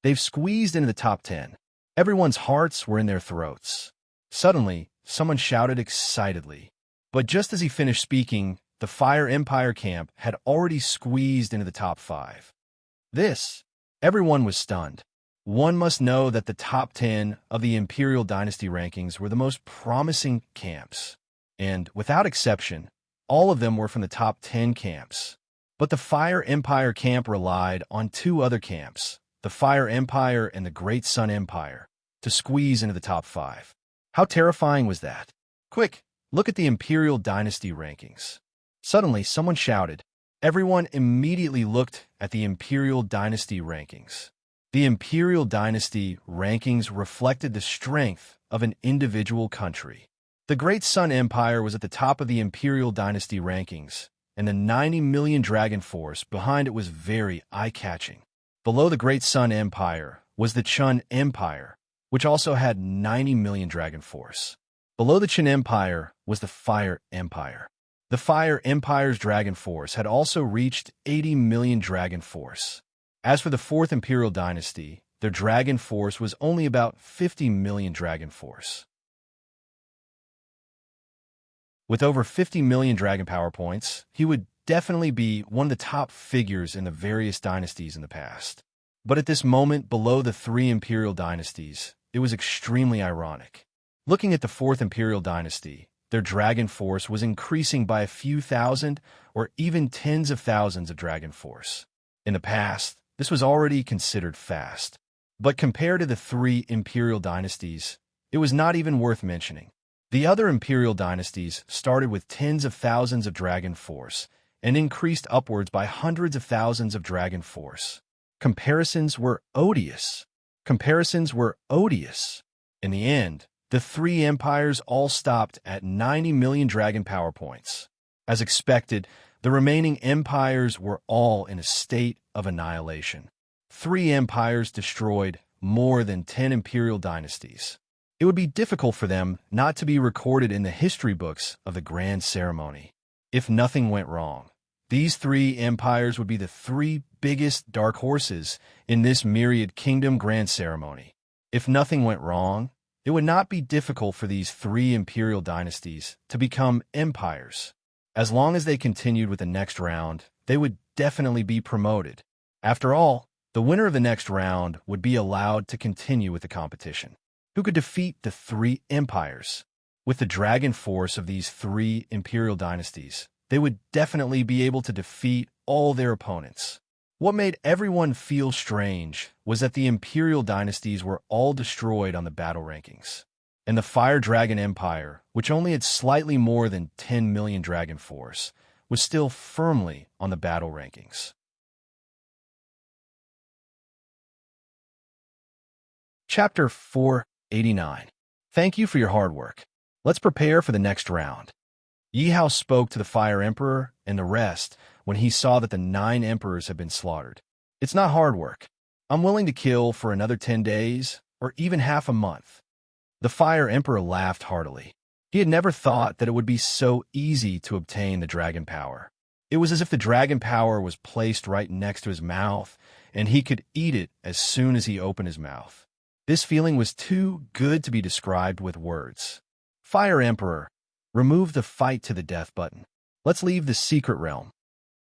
They've squeezed into the top 10. Everyone's hearts were in their throats. Suddenly, someone shouted excitedly. But just as he finished speaking, the Fire Empire camp had already squeezed into the top 5. Everyone was stunned. One must know that the top 10 of the Imperial Dynasty rankings were the most promising camps, and, without exception, all of them were from the top 10 camps. But the Fire Empire camp relied on 2 other camps, the Fire Empire and the Great Sun Empire, to squeeze into the top 5. How terrifying was that? Quick, look at the Imperial Dynasty rankings. Suddenly, someone shouted. Everyone immediately looked at the Imperial Dynasty rankings. The Imperial Dynasty rankings reflected the strength of an individual country. The Great Sun Empire was at the top of the Imperial Dynasty rankings, and the 90 million dragon force behind it was very eye-catching. Below the Great Sun Empire was the Chun Empire, which also had 90 million dragon force. Below the Chun Empire was the Fire Empire. The Fire Empire's dragon force had also reached 80 million dragon force. As for the 4th Imperial Dynasty, their dragon force was only about 50 million dragon force. With over 50 million dragon power points, he would definitely be one of the top figures in the various dynasties in the past. But at this moment, below the 3 Imperial Dynasties, it was extremely ironic. Looking at the 4th Imperial Dynasty, their dragon force was increasing by a few thousand or even tens of thousands of dragon force. In the past, this was already considered fast. But compared to the 3 Imperial Dynasties, it was not even worth mentioning. The other Imperial Dynasties started with tens of thousands of dragon force and increased upwards by hundreds of thousands of dragon force. Comparisons were odious. In the end, the 3 empires all stopped at 90 million dragon power points. As expected, the remaining empires were all in a state of annihilation. 3 empires destroyed more than 10 imperial dynasties. It would be difficult for them not to be recorded in the history books of the grand ceremony. If nothing went wrong, these 3 empires would be the 3 biggest dark horses in this myriad kingdom grand ceremony. If nothing went wrong, it would not be difficult for these 3 imperial dynasties to become empires. As long as they continued with the next round, they would definitely be promoted. After all, the winner of the next round would be allowed to continue with the competition. Who could defeat the 3 empires? With the dragon force of these 3 imperial dynasties, they would definitely be able to defeat all their opponents. What made everyone feel strange was that the imperial dynasties were all destroyed on the battle rankings. And the Fire Dragon Empire, which only had slightly more than 10 million dragon force, was still firmly on the battle rankings. Chapter 489. Thank you for your hard work. Let's prepare for the next round. Yi Hao spoke to the Fire Emperor and the rest when he saw that the 9 emperors had been slaughtered. It's not hard work. I'm willing to kill for another 10 days or even half a month. The Fire Emperor laughed heartily. He had never thought that it would be so easy to obtain the dragon power. It was as if the dragon power was placed right next to his mouth, and he could eat it as soon as he opened his mouth. This feeling was too good to be described with words. Fire Emperor, remove the fight to the death button. Let's leave the secret realm.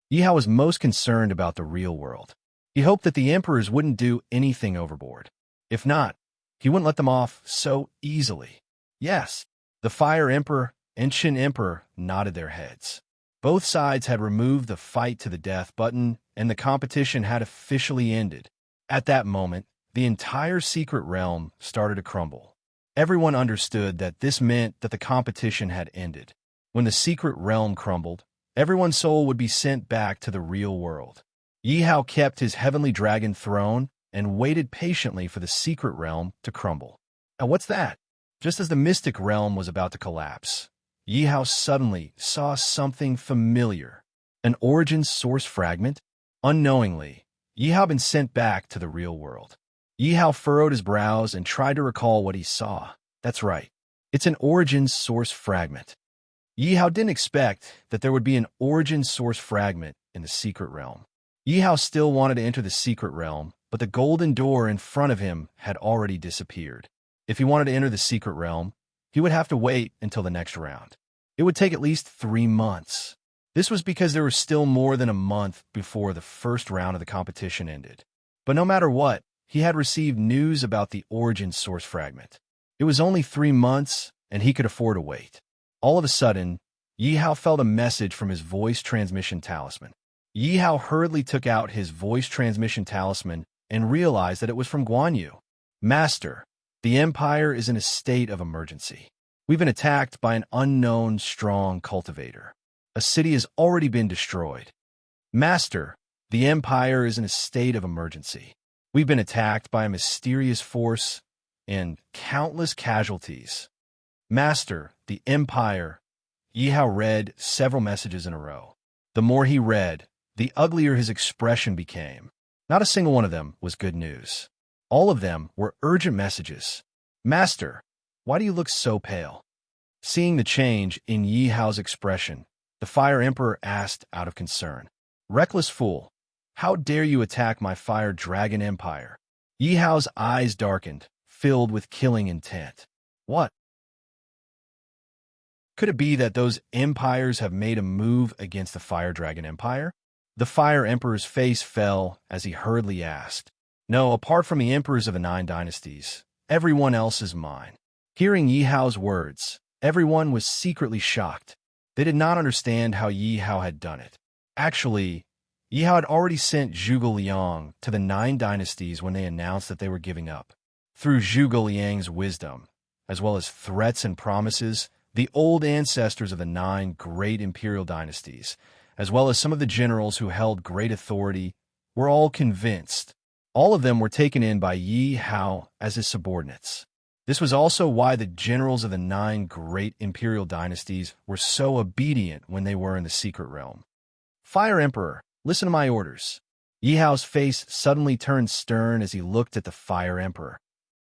Yi Hao was most concerned about the real world. He hoped that the emperors wouldn't do anything overboard. If not, he wouldn't let them off so easily. Yes, the Fire Emperor and Qin Emperor nodded their heads. Both sides had removed the fight to the death button, and the competition had officially ended. At that moment, the entire secret realm started to crumble. Everyone understood that this meant that the competition had ended. When the secret realm crumbled, everyone's soul would be sent back to the real world. Yi Hao kept his heavenly dragon throne and waited patiently for the secret realm to crumble. And what's that? Just as the mystic realm was about to collapse, Yi Hao suddenly saw something familiar. An origin source fragment? Unknowingly, Yi Hao had been sent back to the real world. Yi Hao furrowed his brows and tried to recall what he saw. That's right. It's an origin source fragment. Yi Hao didn't expect that there would be an origin source fragment in the secret realm. Yi Hao still wanted to enter the secret realm, but the golden door in front of him had already disappeared. If he wanted to enter the secret realm, he would have to wait until the next round. It would take at least 3 months. This was because there was still more than a month before the first round of the competition ended. But no matter what, he had received news about the origin source fragment. It was only 3 months, and he could afford to wait. All of a sudden, Yi Hao felt a message from his voice transmission talisman. Yi Hao hurriedly took out his voice transmission talisman and realized that it was from Guan Yu. Master, the Empire is in a state of emergency. We've been attacked by an unknown strong cultivator. A city has already been destroyed. Master, the Empire is in a state of emergency. We've been attacked by a mysterious force and countless casualties. Master, the Empire. Yi Hao read several messages in a row. The more he read, the uglier his expression became. Not a single one of them was good news. All of them were urgent messages. Master, why do you look so pale? Seeing the change in Yi Hao's expression, the Fire Emperor asked out of concern. Reckless fool, how dare you attack my Fire Dragon Empire? Yi Hao's eyes darkened, filled with killing intent. What? Could it be that those empires have made a move against the Fire Dragon Empire? The Fire Emperor's face fell as he hurriedly asked. No, apart from the emperors of the 9 dynasties, everyone else is mine. Hearing Yi Hao's words, everyone was secretly shocked. They did not understand how Yi Hao had done it. Actually, Yi Hao had already sent Zhuge Liang to the 9 dynasties when they announced that they were giving up. Through Zhuge Liang's wisdom, as well as threats and promises, the old ancestors of the 9 great imperial dynasties, as well as some of the generals who held great authority, were all convinced. All of them were taken in by Yi Hao as his subordinates. This was also why the generals of the 9 great imperial dynasties were so obedient when they were in the secret realm. Fire Emperor, listen to my orders. Yi Hao's face suddenly turned stern as he looked at the Fire Emperor.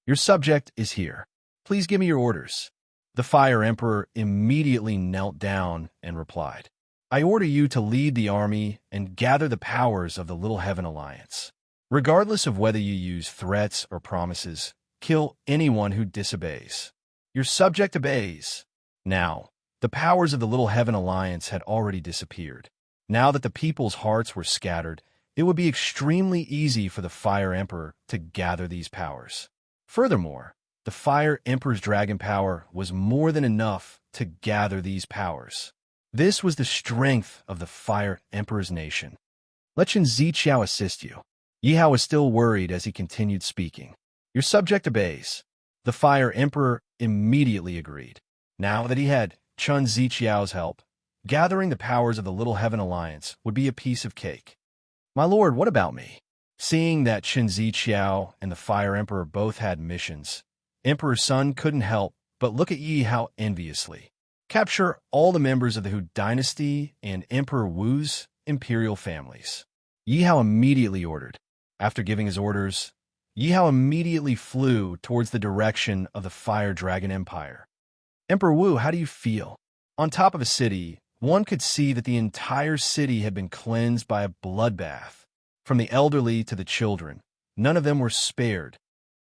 Your subject is here. Please give me your orders. The Fire Emperor immediately knelt down and replied, I order you to lead the army and gather the powers of the Little Heaven Alliance. Regardless of whether you use threats or promises, kill anyone who disobeys. Your subject obeys. Now, the powers of the Little Heaven Alliance had already disappeared. Now that the people's hearts were scattered, it would be extremely easy for the Fire Emperor to gather these powers. Furthermore, the Fire Emperor's dragon power was more than enough to gather these powers. This was the strength of the Fire Emperor's nation. Let Chen Ziqiao assist you. Yi Hao was still worried as he continued speaking. Your subject obeys. The Fire Emperor immediately agreed. Now that he had Chen Ziqiao's help, gathering the powers of the Little Heaven Alliance would be a piece of cake. My lord, what about me? Seeing that Chen Ziqiao and the Fire Emperor both had missions, Emperor Sun couldn't help but look at Yi Hao enviously. Capture all the members of the Hu dynasty and Emperor Wu's imperial families. Yi Hao immediately ordered. After giving his orders, Yi Hao immediately flew towards the direction of the Fire Dragon Empire. Emperor Wu, how do you feel? On top of a city, one could see that the entire city had been cleansed by a bloodbath. From the elderly to the children, none of them were spared.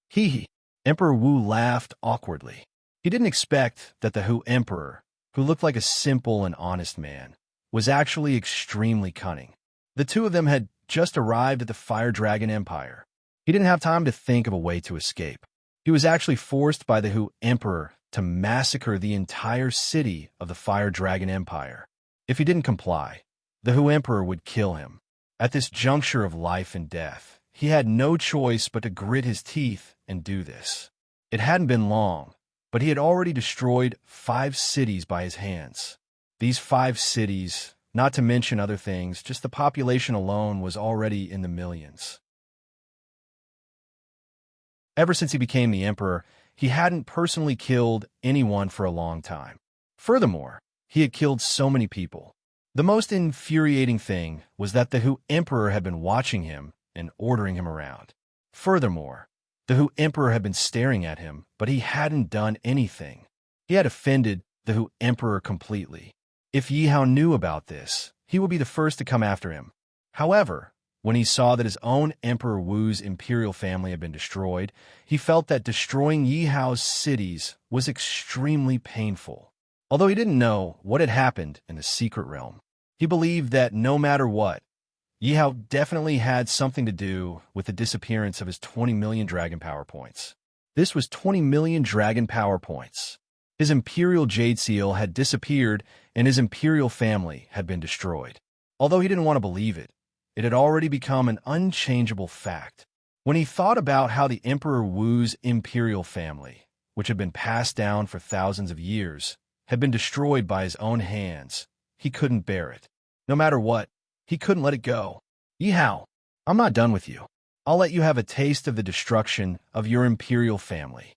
Hee hee. Emperor Wu laughed awkwardly. He didn't expect that the Hu Emperor, who looked like a simple and honest man, was actually extremely cunning. The two of them had just arrived at the Fire Dragon Empire. He didn't have time to think of a way to escape. He was actually forced by the Hu Emperor to massacre the entire city of the Fire Dragon Empire. If he didn't comply, the Hu Emperor would kill him. At this juncture of life and death, he had no choice but to grit his teeth and do this. It hadn't been long, but he had already destroyed 5 cities by his hands. These 5 cities, not to mention other things, just the population alone was already in the millions. Ever since he became the emperor, he hadn't personally killed anyone for a long time. Furthermore, he had killed so many people. The most infuriating thing was that the Hu Emperor had been watching him and ordering him around. Furthermore, the Hu Emperor had been staring at him, but he hadn't done anything. He had offended the Hu Emperor completely. If Yi Hao knew about this, he would be the first to come after him. However, when he saw that his own Emperor Wu's imperial family had been destroyed, he felt that destroying Yi Hao's cities was extremely painful. Although he didn't know what had happened in the secret realm, he believed that no matter what, Yi Hao definitely had something to do with the disappearance of his 20 million dragon power points. This was 20 million dragon power points. His imperial jade seal had disappeared and his imperial family had been destroyed. Although he didn't want to believe it, it had already become an unchangeable fact. When he thought about how the Emperor Wu's imperial family, which had been passed down for thousands of years, had been destroyed by his own hands, he couldn't bear it. No matter what, he couldn't let it go. Yi Hao, I'm not done with you. I'll let you have a taste of the destruction of your imperial family.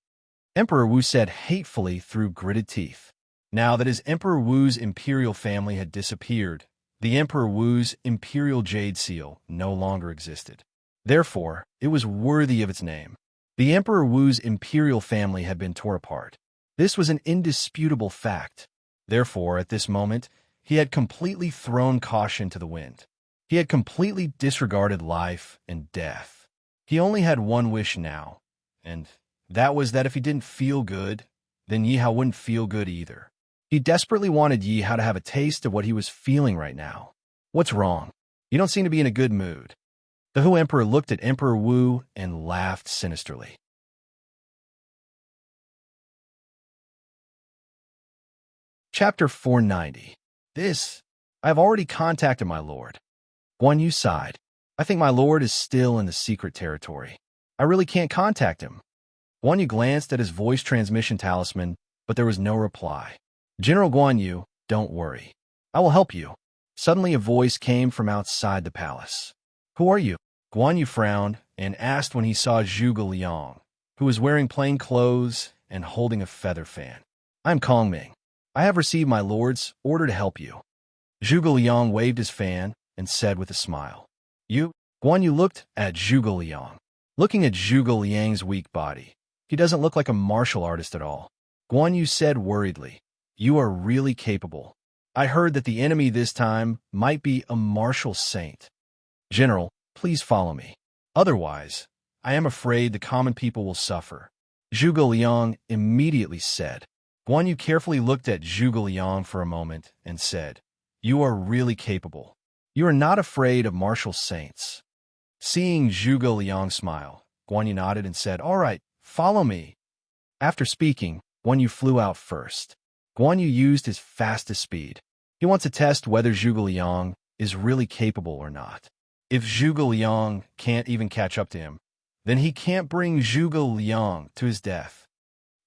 Emperor Wu said hatefully through gritted teeth. Now that his Emperor Wu's imperial family had disappeared, the Emperor Wu's imperial jade seal no longer existed. Therefore, it was worthy of its name. The Emperor Wu's imperial family had been torn apart. This was an indisputable fact. Therefore, at this moment, he had completely thrown caution to the wind. He had completely disregarded life and death. He only had one wish now, and that was that if he didn't feel good, then Yi Hao wouldn't feel good either. He desperately wanted Yi Hao to have a taste of what he was feeling right now. What's wrong? You don't seem to be in a good mood. The Hu Emperor looked at Emperor Wu and laughed sinisterly. Chapter 490. I have already contacted my lord. Guan Yu sighed. I think my lord is still in the secret territory. I really can't contact him. Guan Yu glanced at his voice transmission talisman, but there was no reply. General Guan Yu, don't worry. I will help you. Suddenly a voice came from outside the palace. Who are you? Guan Yu frowned and asked when he saw Zhuge Liang, who was wearing plain clothes and holding a feather fan. I'm Kong Ming. I have received my lord's order to help you. Zhuge Liang waved his fan and said with a smile. You? Guan Yu looked at Zhuge Liang. Looking at Zhuge Liang's weak body, he doesn't look like a martial artist at all. Guan Yu said worriedly, You are really capable. I heard that the enemy this time might be a martial saint. General, please follow me. Otherwise, I am afraid the common people will suffer. Zhuge Liang immediately said. Guan Yu carefully looked at Zhuge Liang for a moment and said, You are really capable. You are not afraid of martial saints. Seeing Zhuge Liang smile, Guan Yu nodded and said, All right, follow me. After speaking, Guan Yu flew out first. Guan Yu used his fastest speed. He wants to test whether Zhuge Liang is really capable or not. If Zhuge Liang can't even catch up to him, then he can't bring Zhuge Liang to his death.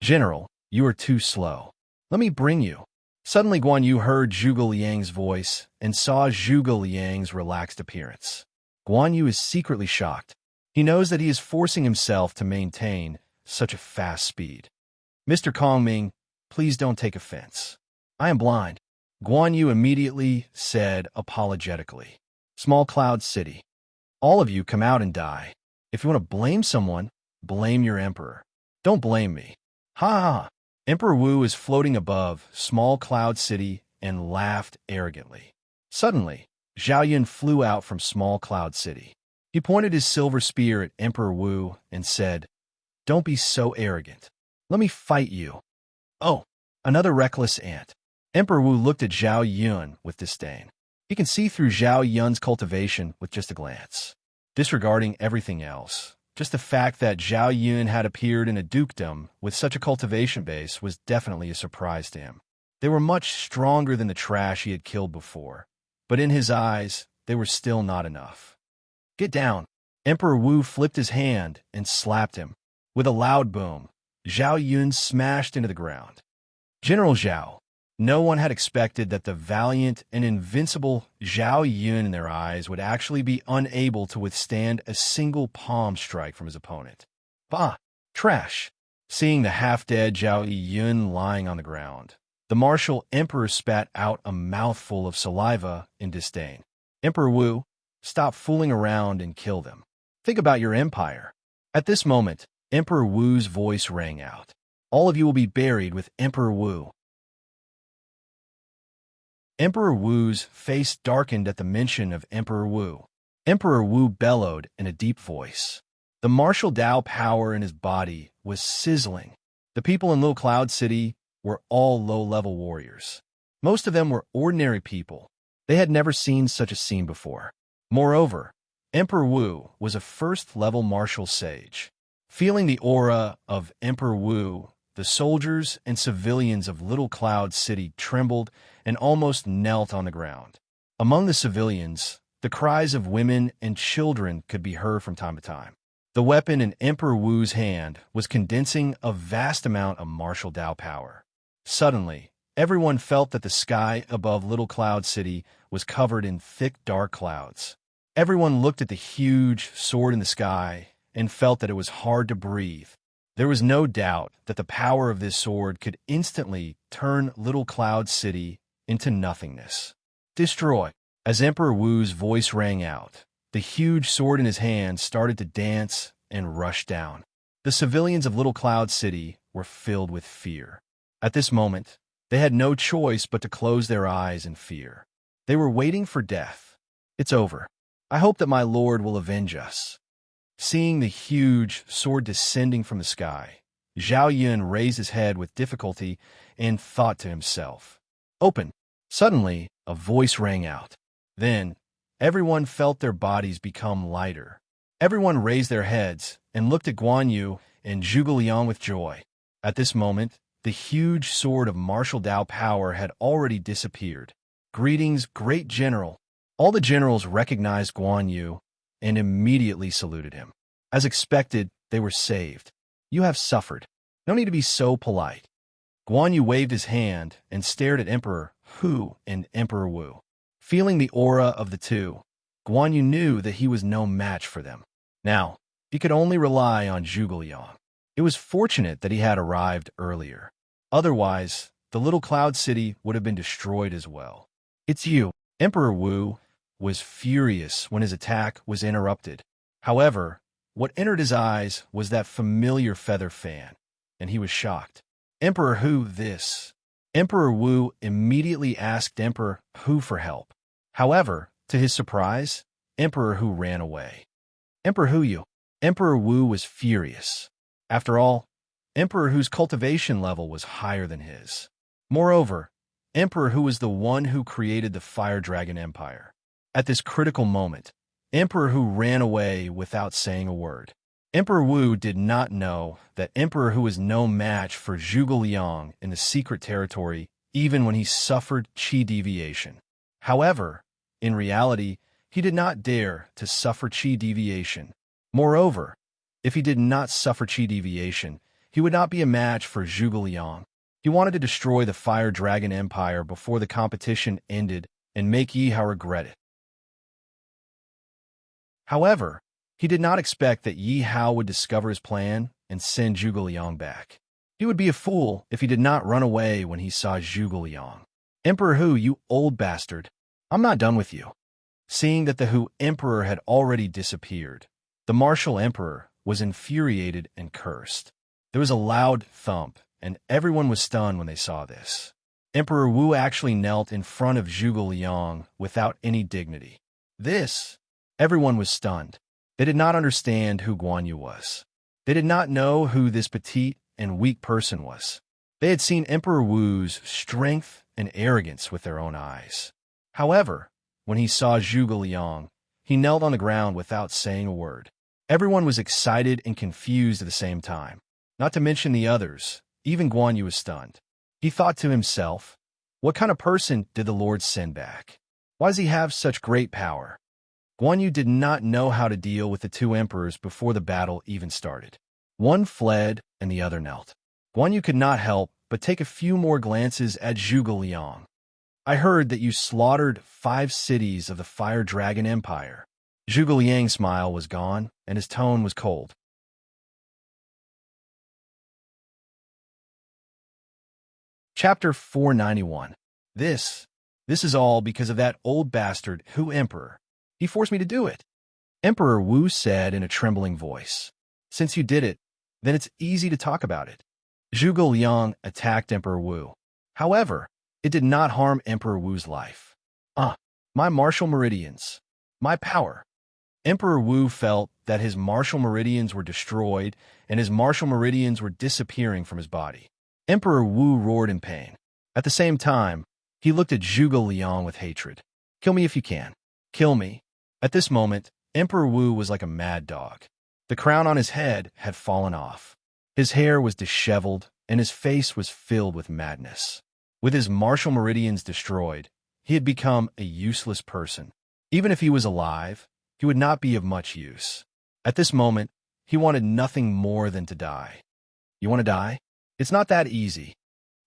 General, you are too slow. Let me bring you. Suddenly Guan Yu heard Zhuge Liang's voice and saw Zhuge Liang's relaxed appearance. Guan Yu is secretly shocked. He knows that he is forcing himself to maintain such a fast speed. Mr. Kong Ming, please don't take offense. I am blind. Guan Yu immediately said apologetically. Small Cloud City. All of you come out and die. If you want to blame someone, blame your emperor. Don't blame me. Ha ha. Emperor Wu is floating above Small Cloud City and laughed arrogantly. Suddenly, Zhao Yun flew out from Small Cloud City. He pointed his silver spear at Emperor Wu and said, Don't be so arrogant. Let me fight you. Oh, another reckless ant. Emperor Wu looked at Zhao Yun with disdain. He can see through Zhao Yun's cultivation with just a glance. Disregarding everything else, just the fact that Zhao Yun had appeared in a dukedom with such a cultivation base was definitely a surprise to him. They were much stronger than the trash he had killed before, but in his eyes, they were still not enough. Get down. Emperor Wu flipped his hand and slapped him. With a loud boom, Zhao Yun smashed into the ground. General Zhao. No one had expected that the valiant and invincible Zhao Yun in their eyes would actually be unable to withstand a single palm strike from his opponent. Bah! Trash! Seeing the half-dead Zhao Yun lying on the ground, the martial emperor spat out a mouthful of saliva in disdain. Emperor Wu, stop fooling around and kill them. Think about your empire. At this moment, Emperor Wu's voice rang out. All of you will be buried with Emperor Wu. Emperor Wu's face darkened at the mention of Emperor Wu. Emperor Wu bellowed in a deep voice. The martial Dao power in his body was sizzling. The people in Little Cloud City were all low-level warriors. Most of them were ordinary people. They had never seen such a scene before. Moreover, Emperor Wu was a first-level martial sage. Feeling the aura of Emperor Wu, the soldiers and civilians of Little Cloud City trembled and almost knelt on the ground. Among the civilians, the cries of women and children could be heard from time to time. The weapon in Emperor Wu's hand was condensing a vast amount of martial Dao power. Suddenly, everyone felt that the sky above Little Cloud City was covered in thick, dark clouds. Everyone looked at the huge sword in the sky and felt that it was hard to breathe. There was no doubt that the power of this sword could instantly turn Little Cloud City into nothingness. Destroy! As Emperor Wu's voice rang out, the huge sword in his hand started to dance and rush down. The civilians of Little Cloud City were filled with fear. At this moment, they had no choice but to close their eyes in fear. They were waiting for death. It's over. I hope that my lord will avenge us. Seeing the huge sword descending from the sky, Zhao Yun raised his head with difficulty and thought to himself, "Open!" Suddenly, a voice rang out. Then, everyone felt their bodies become lighter. Everyone raised their heads and looked at Guan Yu and Zhuge Liang with joy. At this moment, the huge sword of martial Dao power had already disappeared. Greetings, great general. All the generals recognized Guan Yu and immediately saluted him. As expected, they were saved. You have suffered. No need to be so polite. Guan Yu waved his hand and stared at Emperor Hu and Emperor Wu. Feeling the aura of the two, Guan Yu knew that he was no match for them. Now, he could only rely on Zhuge Liang. It was fortunate that he had arrived earlier. Otherwise, the Little Cloud City would have been destroyed as well. It's you. Emperor Wu was furious when his attack was interrupted. However, what entered his eyes was that familiar feather fan, and he was shocked. Emperor Hu, this. Emperor Wu immediately asked Emperor Hu for help. However, to his surprise, Emperor Hu ran away. Emperor Hu, you. Emperor Wu was furious. After all, Emperor Hu's cultivation level was higher than his. Moreover, Emperor Hu was the one who created the Fire Dragon Empire. At this critical moment, Emperor Hu ran away without saying a word. Emperor Wu did not know that Emperor Hu was no match for Zhuge Liang in the secret territory, even when he suffered chi deviation. However, in reality, he did not dare to suffer chi deviation. Moreover, if he did not suffer chi deviation, he would not be a match for Zhuge Liang. He wanted to destroy the Fire Dragon Empire before the competition ended and make Yi Hao regret it. However, he did not expect that Yi Hao would discover his plan and send Zhuge Liang back. He would be a fool if he did not run away when he saw Zhuge Liang. Emperor Hu, you old bastard. I'm not done with you. Seeing that the Hu Emperor had already disappeared, the martial emperor was infuriated and cursed. There was a loud thump, and everyone was stunned when they saw this. Emperor Wu actually knelt in front of Zhuge Liang without any dignity. Everyone was stunned. They did not understand who Guan Yu was. They did not know who this petite and weak person was. They had seen Emperor Wu's strength and arrogance with their own eyes. However, when he saw Zhuge Liang, he knelt on the ground without saying a word. Everyone was excited and confused at the same time. Not to mention the others, even Guan Yu was stunned. He thought to himself, what kind of person did the Lord send back? Why does he have such great power? Guan Yu did not know how to deal with the two emperors before the battle even started. One fled and the other knelt. Guan Yu could not help but take a few more glances at Zhuge Liang. I heard that you slaughtered 5 cities of the Fire Dragon Empire. Zhuge Liang's smile was gone, and his tone was cold. Chapter 491. This is all because of that old bastard, Hu Emperor. He forced me to do it. Emperor Wu said in a trembling voice. Since you did it, then it's easy to talk about it. Zhuge Liang attacked Emperor Wu. However, it did not harm Emperor Wu's life. My martial meridians. My power. Emperor Wu felt that his martial meridians were destroyed and his martial meridians were disappearing from his body. Emperor Wu roared in pain. At the same time, he looked at Zhuge Liang with hatred. Kill me if you can. Kill me. At this moment, Emperor Wu was like a mad dog. The crown on his head had fallen off. His hair was disheveled, and his face was filled with madness. With his martial meridians destroyed, he had become a useless person. Even if he was alive, he would not be of much use. At this moment, he wanted nothing more than to die. You want to die? It's not that easy.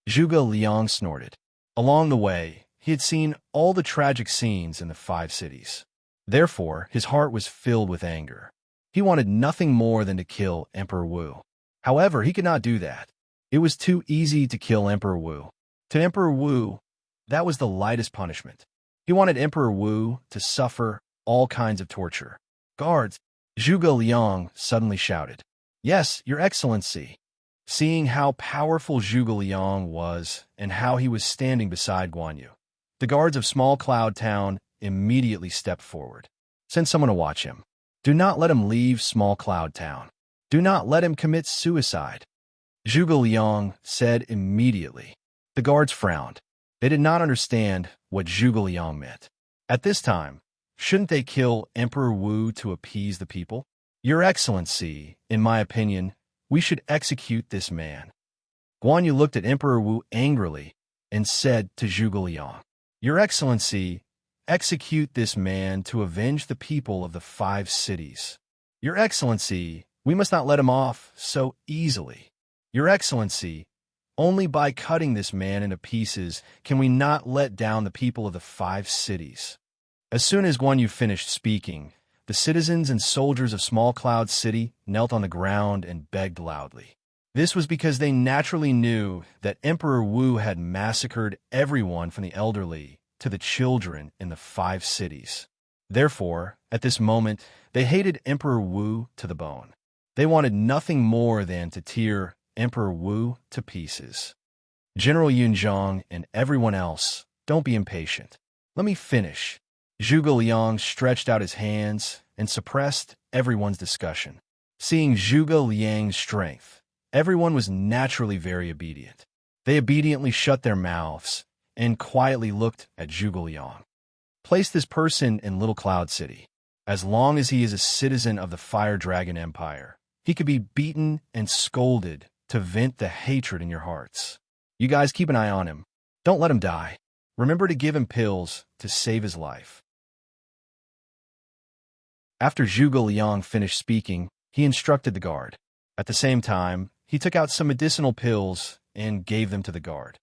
Zhuge Liang snorted. Along the way, he had seen all the tragic scenes in the 5 cities. Therefore, his heart was filled with anger. He wanted nothing more than to kill Emperor Wu. However, he could not do that. It was too easy to kill Emperor Wu. To Emperor Wu, that was the lightest punishment. He wanted Emperor Wu to suffer all kinds of torture. Guards! Zhuge Liang suddenly shouted. Yes, Your Excellency. Seeing how powerful Zhuge Liang was and how he was standing beside Guan Yu, the guards of Small Cloud Town immediately stepped forward. Send someone to watch him. Do not let him leave Small Cloud Town. Do not let him commit suicide. Zhuge Liang said immediately. The guards frowned. They did not understand what Zhuge Liang meant. At this time, shouldn't they kill Emperor Wu to appease the people? Your Excellency, in my opinion, we should execute this man. Guan Yu looked at Emperor Wu angrily and said to Zhuge Liang, Your Excellency, execute this man to avenge the people of the 5 cities. Your Excellency, we must not let him off so easily. Your Excellency, only by cutting this man into pieces can we not let down the people of the 5 cities. As soon as Guan Yu finished speaking, the citizens and soldiers of Small Cloud City knelt on the ground and begged loudly. This was because they naturally knew that Emperor Wu had massacred everyone from the elderly to the children in the 5 cities. Therefore, at this moment, they hated Emperor Wu to the bone. They wanted nothing more than to tear Emperor Wu to pieces. General Yunzhang and everyone else, don't be impatient. Let me finish. Zhuge Liang stretched out his hands and suppressed everyone's discussion. Seeing Zhuge Liang's strength, everyone was naturally very obedient. They obediently shut their mouths and quietly looked at Zhuge Liang. Place this person in Little Cloud City. As long as he is a citizen of the Fire Dragon Empire, he could be beaten and scolded to vent the hatred in your hearts. You guys keep an eye on him. Don't let him die. Remember to give him pills to save his life. After Zhuge Liang finished speaking, he instructed the guard. At the same time, he took out some medicinal pills and gave them to the guard.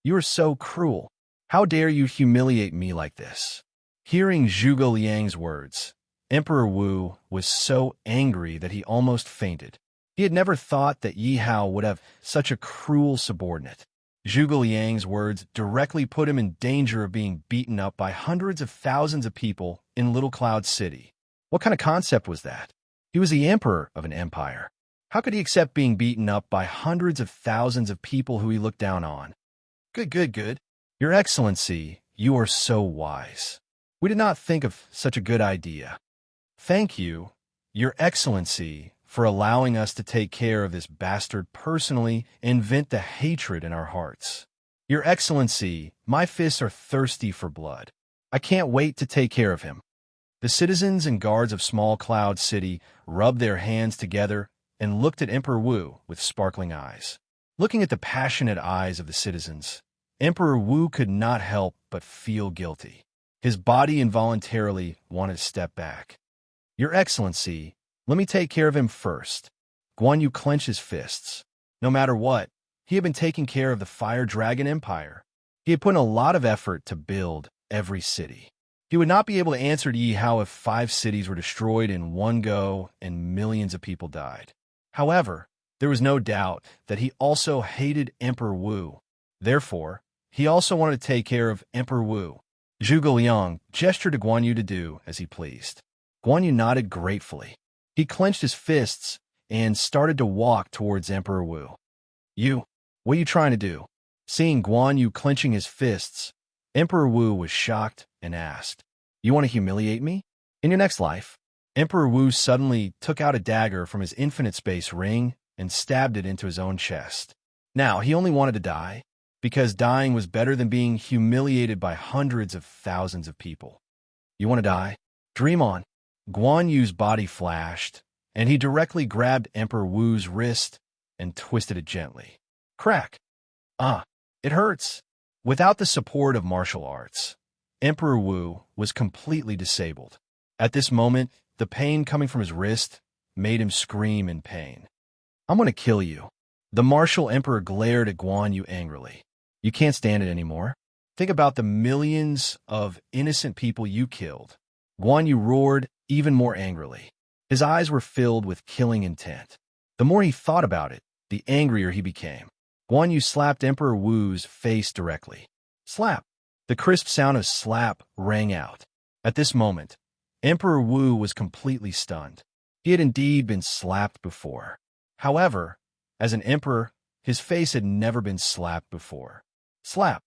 You are so cruel. How dare you humiliate me like this? Hearing Zhuge Liang's words, Emperor Wu was so angry that he almost fainted. He had never thought that Yi Hao would have such a cruel subordinate. Zhuge Liang's words directly put him in danger of being beaten up by hundreds of thousands of people in Little Cloud City. What kind of concept was that? He was the emperor of an empire. How could he accept being beaten up by hundreds of thousands of people who he looked down on? Good. Your Excellency, you are so wise. We did not think of such a good idea. Thank you, Your Excellency, for allowing us to take care of this bastard personally and vent the hatred in our hearts. Your Excellency, my fists are thirsty for blood. I can't wait to take care of him." The citizens and guards of Small Cloud City rubbed their hands together and looked at Emperor Wu with sparkling eyes. Looking at the passionate eyes of the citizens, Emperor Wu could not help but feel guilty. His body involuntarily wanted to step back. "Your Excellency, let me take care of him first." Guan Yu clenched his fists. No matter what, he had been taking care of the Fire Dragon Empire. He had put in a lot of effort to build every city. He would not be able to answer to Yi Hao if 5 cities were destroyed in one go and millions of people died. However, there was no doubt that he also hated Emperor Wu. Therefore, he also wanted to take care of Emperor Wu. Zhuge Liang gestured to Guan Yu to do as he pleased. Guan Yu nodded gratefully. He clenched his fists and started to walk towards Emperor Wu. "You, what are you trying to do?" Seeing Guan Yu clenching his fists, Emperor Wu was shocked and asked, "You want to humiliate me? In your next life?" Emperor Wu suddenly took out a dagger from his infinite space ring and stabbed it into his own chest. Now, he only wanted to die, because dying was better than being humiliated by hundreds of thousands of people. "You want to die? Dream on." Guan Yu's body flashed, and he directly grabbed Emperor Wu's wrist and twisted it gently. Crack! Ah, it hurts. Without the support of martial arts, Emperor Wu was completely disabled. At this moment, the pain coming from his wrist made him scream in pain. "I'm going to kill you." The martial emperor glared at Guan Yu angrily. "You can't stand it anymore. Think about the millions of innocent people you killed." Guan Yu roared even more angrily. His eyes were filled with killing intent. The more he thought about it, the angrier he became. Guan Yu slapped Emperor Wu's face directly. Slap! The crisp sound of slap rang out. At this moment, Emperor Wu was completely stunned. He had indeed been slapped before. However, as an emperor, his face had never been slapped before. Slap!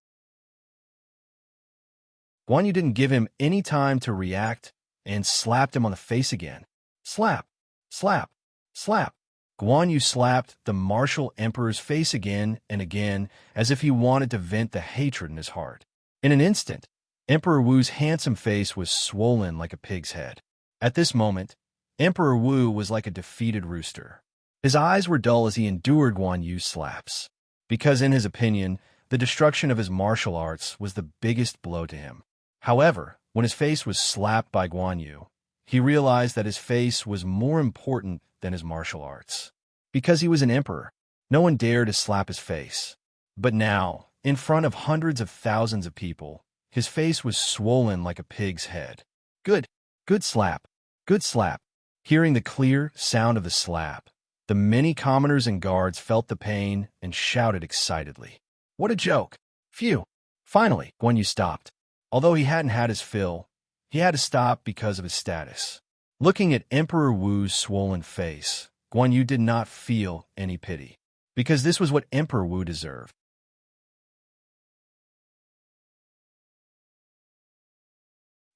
Guan Yu didn't give him any time to react and slapped him on the face again. Slap! Slap! Slap! Guan Yu slapped the martial emperor's face again and again as if he wanted to vent the hatred in his heart. In an instant, Emperor Wu's handsome face was swollen like a pig's head. At this moment, Emperor Wu was like a defeated rooster. His eyes were dull as he endured Guan Yu's slaps, because in his opinion, the destruction of his martial arts was the biggest blow to him. However, when his face was slapped by Guan Yu, he realized that his face was more important than his martial arts. Because he was an emperor, no one dared to slap his face. But now, in front of hundreds of thousands of people, his face was swollen like a pig's head. Good, good slap, good slap. Hearing the clear sound of the slap, the many commoners and guards felt the pain and shouted excitedly. What a joke! Phew! Finally, Guan Yu stopped. Although he hadn't had his fill, he had to stop because of his status. Looking at Emperor Wu's swollen face, Guan Yu did not feel any pity, because this was what Emperor Wu deserved.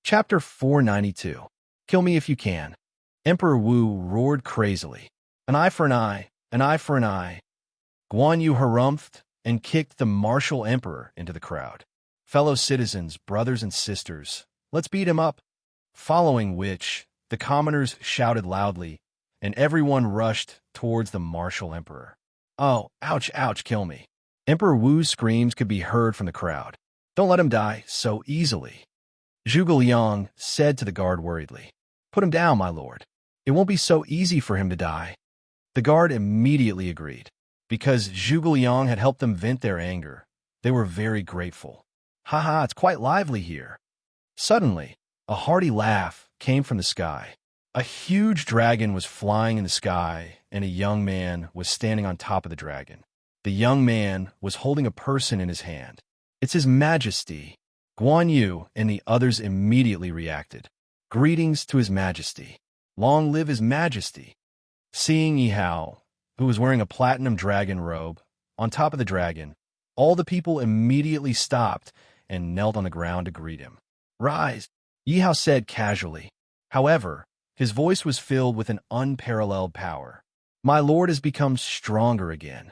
Chapter 492. Kill me if you can. Emperor Wu roared crazily. An eye for an eye, an eye for an eye. Guan Yu harumphed and kicked the martial emperor into the crowd. Fellow citizens, brothers and sisters, let's beat him up. Following which, the commoners shouted loudly, and everyone rushed towards the martial emperor. Oh, ouch, ouch, kill me. Emperor Wu's screams could be heard from the crowd. Don't let him die so easily. Zhuge Liang said to the guard worriedly. Put him down, my lord. It won't be so easy for him to die. The guard immediately agreed. Because Zhuge Liang had helped them vent their anger, they were very grateful. Haha, it's quite lively here. Suddenly, a hearty laugh came from the sky. A huge dragon was flying in the sky, and a young man was standing on top of the dragon. The young man was holding a person in his hand. It's His Majesty. Guan Yu and the others immediately reacted. Greetings to His Majesty. Long live His Majesty. Seeing Yi Hao, who was wearing a platinum dragon robe, on top of the dragon, all the people immediately stopped and knelt on the ground to greet him. Rise, Yi Hao said casually. However, His voice was filled with an unparalleled power. My lord has become stronger again.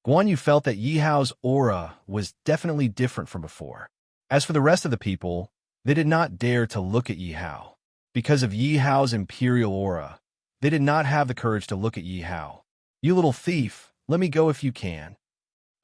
Guan Yu felt that Yi Hao's aura was definitely different from before. As for the rest of the people, they did not dare to look at Yi Hao. Because of Yi Hao's imperial aura, they did not have the courage to look at Yi Hao. You little thief, let me go if you can.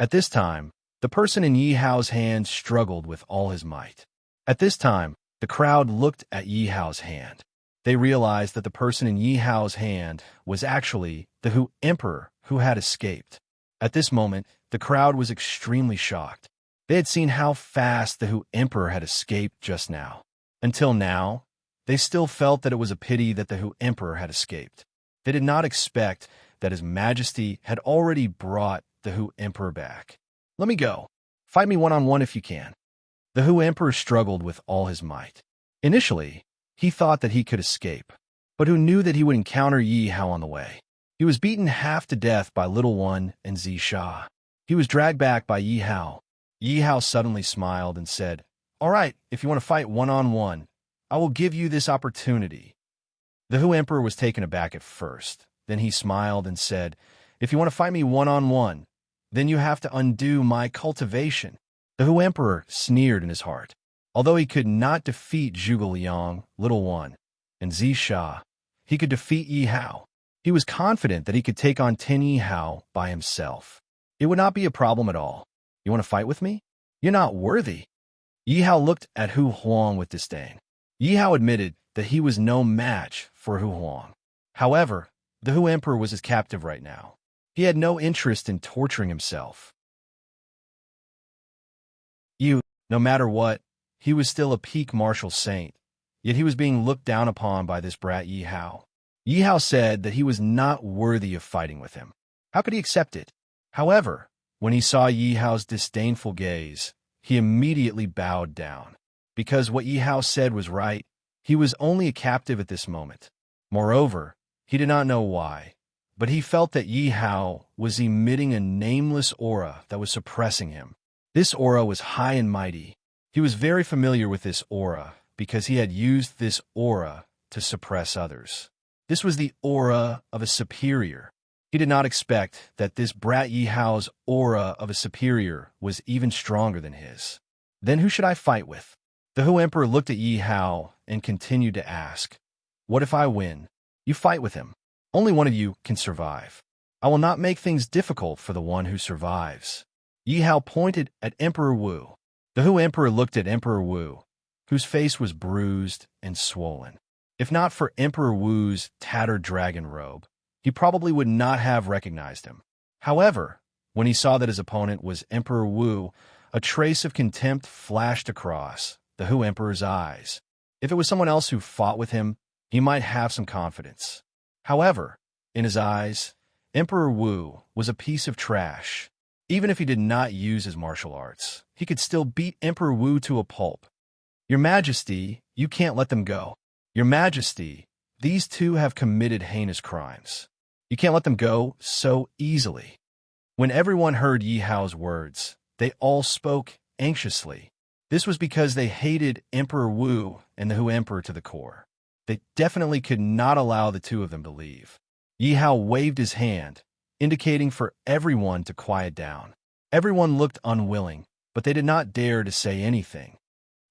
At this time, the person in Yi Hao's hand struggled with all his might. At this time, the crowd looked at Yi Hao's hand. They realized that the person in Yi Hao's hand was actually the Hu Emperor who had escaped. At this moment, the crowd was extremely shocked. They had seen how fast the Hu Emperor had escaped just now. Until now, they still felt that it was a pity that the Hu Emperor had escaped. They did not expect that His Majesty had already brought the Hu Emperor back. Let me go. Fight me one-on-one if you can. The Hu Emperor struggled with all his might. Initially, he thought that he could escape, but who knew that he would encounter Yi Hao on the way. He was beaten half to death by Little One and Zisha. He was dragged back by Yi Hao. Yi Hao suddenly smiled and said, "All right, if you want to fight one-on-one, I will give you this opportunity." The Hu Emperor was taken aback at first. Then he smiled and said, "If you want to fight me one-on-one, then you have to undo my cultivation." The Hu Emperor sneered in his heart. Although he could not defeat Zhuge Liang, Little One, and Zisha, he could defeat Yi Hao. He was confident that he could take on Tin Yi Hao by himself. It would not be a problem at all. You want to fight with me? You're not worthy. Yi Hao looked at Hu Huang with disdain. Yi Hao admitted that he was no match for Hu Huang. However, the Hu Emperor was his captive right now. He had no interest in torturing himself. No matter what, he was still a peak martial saint, yet he was being looked down upon by this brat Yi Hao. Yi Hao said that he was not worthy of fighting with him. How could he accept it? However, when he saw Yi Hao's disdainful gaze, he immediately bowed down. Because what Yi Hao said was right, he was only a captive at this moment. Moreover, he did not know why, but he felt that Yi Hao was emitting a nameless aura that was suppressing him. This aura was high and mighty. He was very familiar with this aura because he had used this aura to suppress others. This was the aura of a superior. He did not expect that this brat Yi Hao's aura of a superior was even stronger than his. Then who should I fight with? The Hu Emperor looked at Yi Hao and continued to ask, "What if I win? You fight with him. Only one of you can survive. I will not make things difficult for the one who survives." Yi Hao pointed at Emperor Wu. The Hu Emperor looked at Emperor Wu, whose face was bruised and swollen. If not for Emperor Wu's tattered dragon robe, he probably would not have recognized him. However, when he saw that his opponent was Emperor Wu, a trace of contempt flashed across the Hu Emperor's eyes. If it was someone else who fought with him, he might have some confidence. However, in his eyes, Emperor Wu was a piece of trash. Even if he did not use his martial arts, he could still beat Emperor Wu to a pulp. "Your Majesty, you can't let them go. Your Majesty, these two have committed heinous crimes. You can't let them go so easily." When everyone heard Yi Hao's words, they all spoke anxiously. This was because they hated Emperor Wu and the Hu Emperor to the core. They definitely could not allow the two of them to leave. Yi Hao waved his hand, indicating for everyone to quiet down. Everyone looked unwilling, but they did not dare to say anything.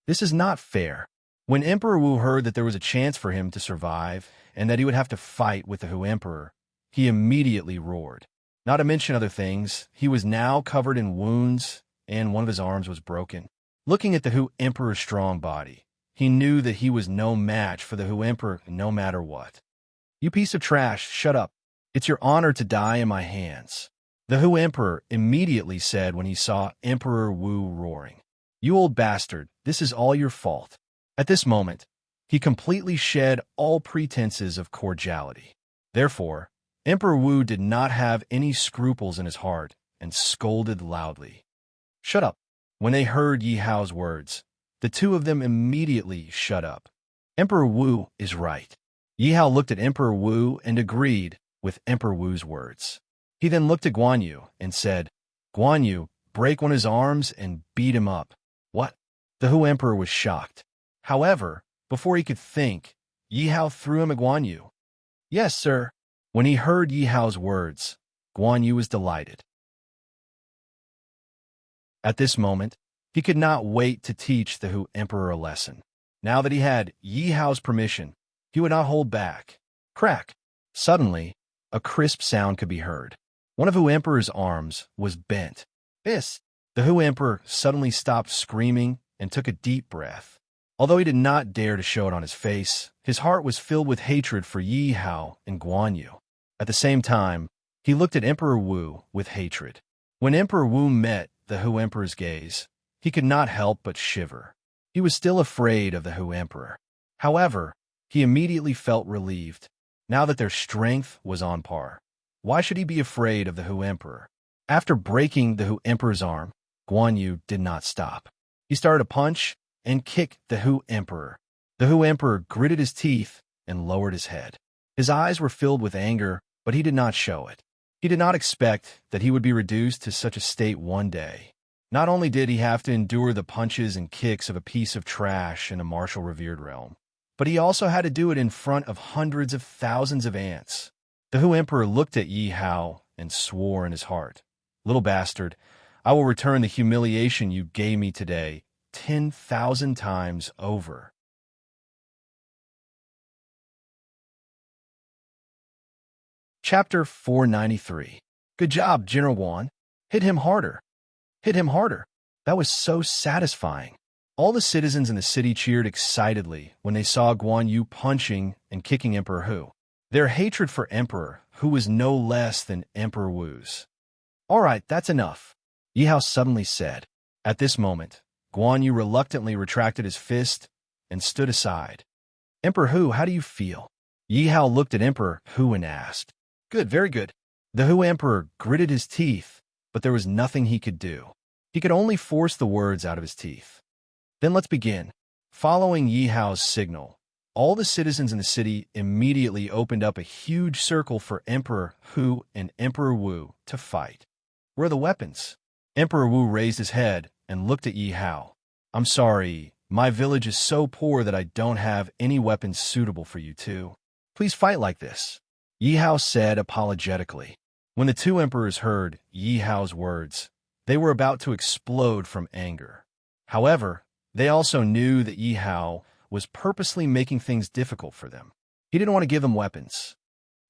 This is not fair. When Emperor Wu heard that there was a chance for him to survive and that he would have to fight with the Hu Emperor, he immediately roared. Not to mention other things, he was now covered in wounds and one of his arms was broken. Looking at the Hu Emperor's strong body, he knew that he was no match for the Hu Emperor no matter what. "You piece of trash, shut up. It's your honor to die in my hands," the Hu Emperor immediately said when he saw Emperor Wu roaring. "You old bastard, this is all your fault." At this moment, he completely shed all pretenses of cordiality. Therefore, Emperor Wu did not have any scruples in his heart and scolded loudly. "Shut up." When they heard Yi Hao's words, the two of them immediately shut up. Emperor Wu is right. Yi Hao looked at Emperor Wu and agreed with Emperor Wu's words. He then looked at Guan Yu and said, "Guan Yu, break one of his arms and beat him up." What? The Hu Emperor was shocked. However, before he could think, Yi Hao threw him at Guan Yu. Yes, sir. When he heard Yi Hao's words, Guan Yu was delighted. At this moment, he could not wait to teach the Hu Emperor a lesson. Now that he had Yi Hao's permission, he would not hold back. Crack! Suddenly, a crisp sound could be heard. One of Hu Emperor's arms was bent. This! The Hu Emperor suddenly stopped screaming and took a deep breath. Although he did not dare to show it on his face, his heart was filled with hatred for Yi Hao and Guan Yu. At the same time, he looked at Emperor Wu with hatred. When Emperor Wu met the Hu Emperor's gaze, he could not help but shiver. He was still afraid of the Hu Emperor. However, he immediately felt relieved, now that their strength was on par. Why should he be afraid of the Hu Emperor? After breaking the Hu Emperor's arm, Guan Yu did not stop. He started to punch and kick the Hu Emperor. The Hu Emperor gritted his teeth and lowered his head. His eyes were filled with anger, but he did not show it. He did not expect that he would be reduced to such a state one day. Not only did he have to endure the punches and kicks of a piece of trash in a martial revered realm, but he also had to do it in front of hundreds of thousands of ants. The Hu Emperor looked at Yi Hao and swore in his heart, "Little bastard, I will return the humiliation you gave me today 10,000 times over." Chapter 493. Good job, General Guan. Hit him harder. Hit him harder. That was so satisfying. All the citizens in the city cheered excitedly when they saw Guan Yu punching and kicking Emperor Hu. Their hatred for Emperor Hu was no less than Emperor Wu's. "All right, that's enough," Yi Hao suddenly said. At this moment, Guan Yu reluctantly retracted his fist and stood aside. "Emperor Hu, how do you feel?" Yi Hao looked at Emperor Hu and asked. "Good, very good." The Hu Emperor gritted his teeth, but there was nothing he could do. He could only force the words out of his teeth. "Then let's begin." Following Yi Hao's signal, all the citizens in the city immediately opened up a huge circle for Emperor Hu and Emperor Wu to fight. "Where are the weapons?" Emperor Wu raised his head and looked at Yi Hao. "I'm sorry, my village is so poor that I don't have any weapons suitable for you two. Please fight like this," Yi Hao said apologetically. When the two emperors heard Yi Hao's words, they were about to explode from anger. However, they also knew that Yi Hao was purposely making things difficult for them. He didn't want to give them weapons.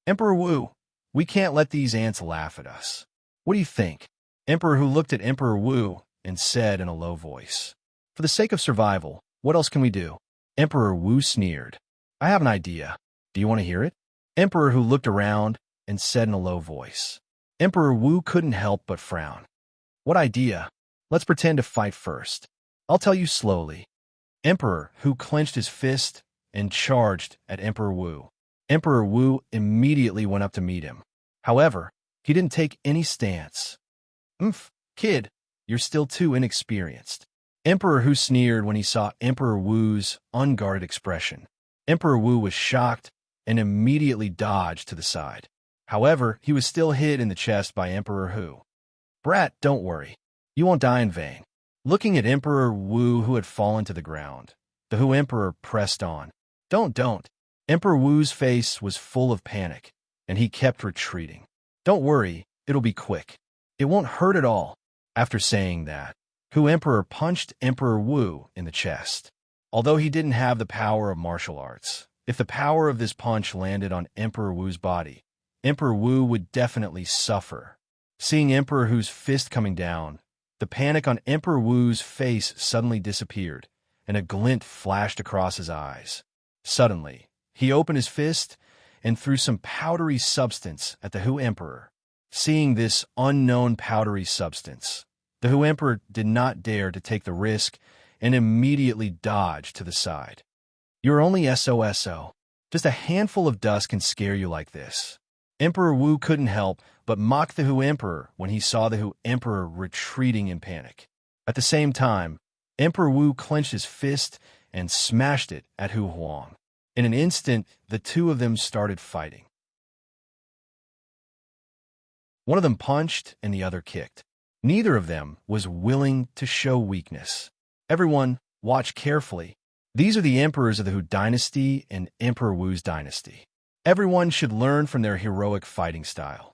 "Emperor Wu, we can't let these ants laugh at us. What do you think?" Emperor Hu looked at Emperor Wu and said in a low voice, "For the sake of survival, what else can we do?" Emperor Wu sneered. "I have an idea. Do you want to hear it?" Emperor Hu looked around and said in a low voice. Emperor Wu couldn't help but frown. "What idea?" "Let's pretend to fight first. I'll tell you slowly." Emperor Hu clenched his fist and charged at Emperor Wu. Emperor Wu immediately went up to meet him. However, he didn't take any stance. Kid, you're still too inexperienced." Emperor Hu sneered when he saw Emperor Wu's unguarded expression. Emperor Wu was shocked and immediately dodged to the side. However, he was still hit in the chest by Emperor Hu. "Brat, don't worry. You won't die in vain." Looking at Emperor Wu, who had fallen to the ground, the Hu Emperor pressed on. Don't. Emperor Wu's face was full of panic, and he kept retreating. "Don't worry, it'll be quick. It won't hurt at all." After saying that, Hu Emperor punched Emperor Wu in the chest. Although he didn't have the power of martial arts, if the power of this punch landed on Emperor Wu's body, Emperor Wu would definitely suffer. Seeing Emperor Hu's fist coming down, the panic on Emperor Wu's face suddenly disappeared, and a glint flashed across his eyes. Suddenly, he opened his fist and threw some powdery substance at the Hu Emperor. Seeing this unknown powdery substance, the Hu Emperor did not dare to take the risk and immediately dodged to the side. "You're only SOSO. Just a handful of dust can scare you like this." Emperor Wu couldn't help but mock the Hu Emperor when he saw the Hu Emperor retreating in panic. At the same time, Emperor Wu clenched his fist and smashed it at Hu Huang. In an instant, the two of them started fighting. One of them punched and the other kicked. Neither of them was willing to show weakness. "Everyone, watch carefully. These are the emperors of the Hu dynasty and Emperor Wu's dynasty. Everyone should learn from their heroic fighting style.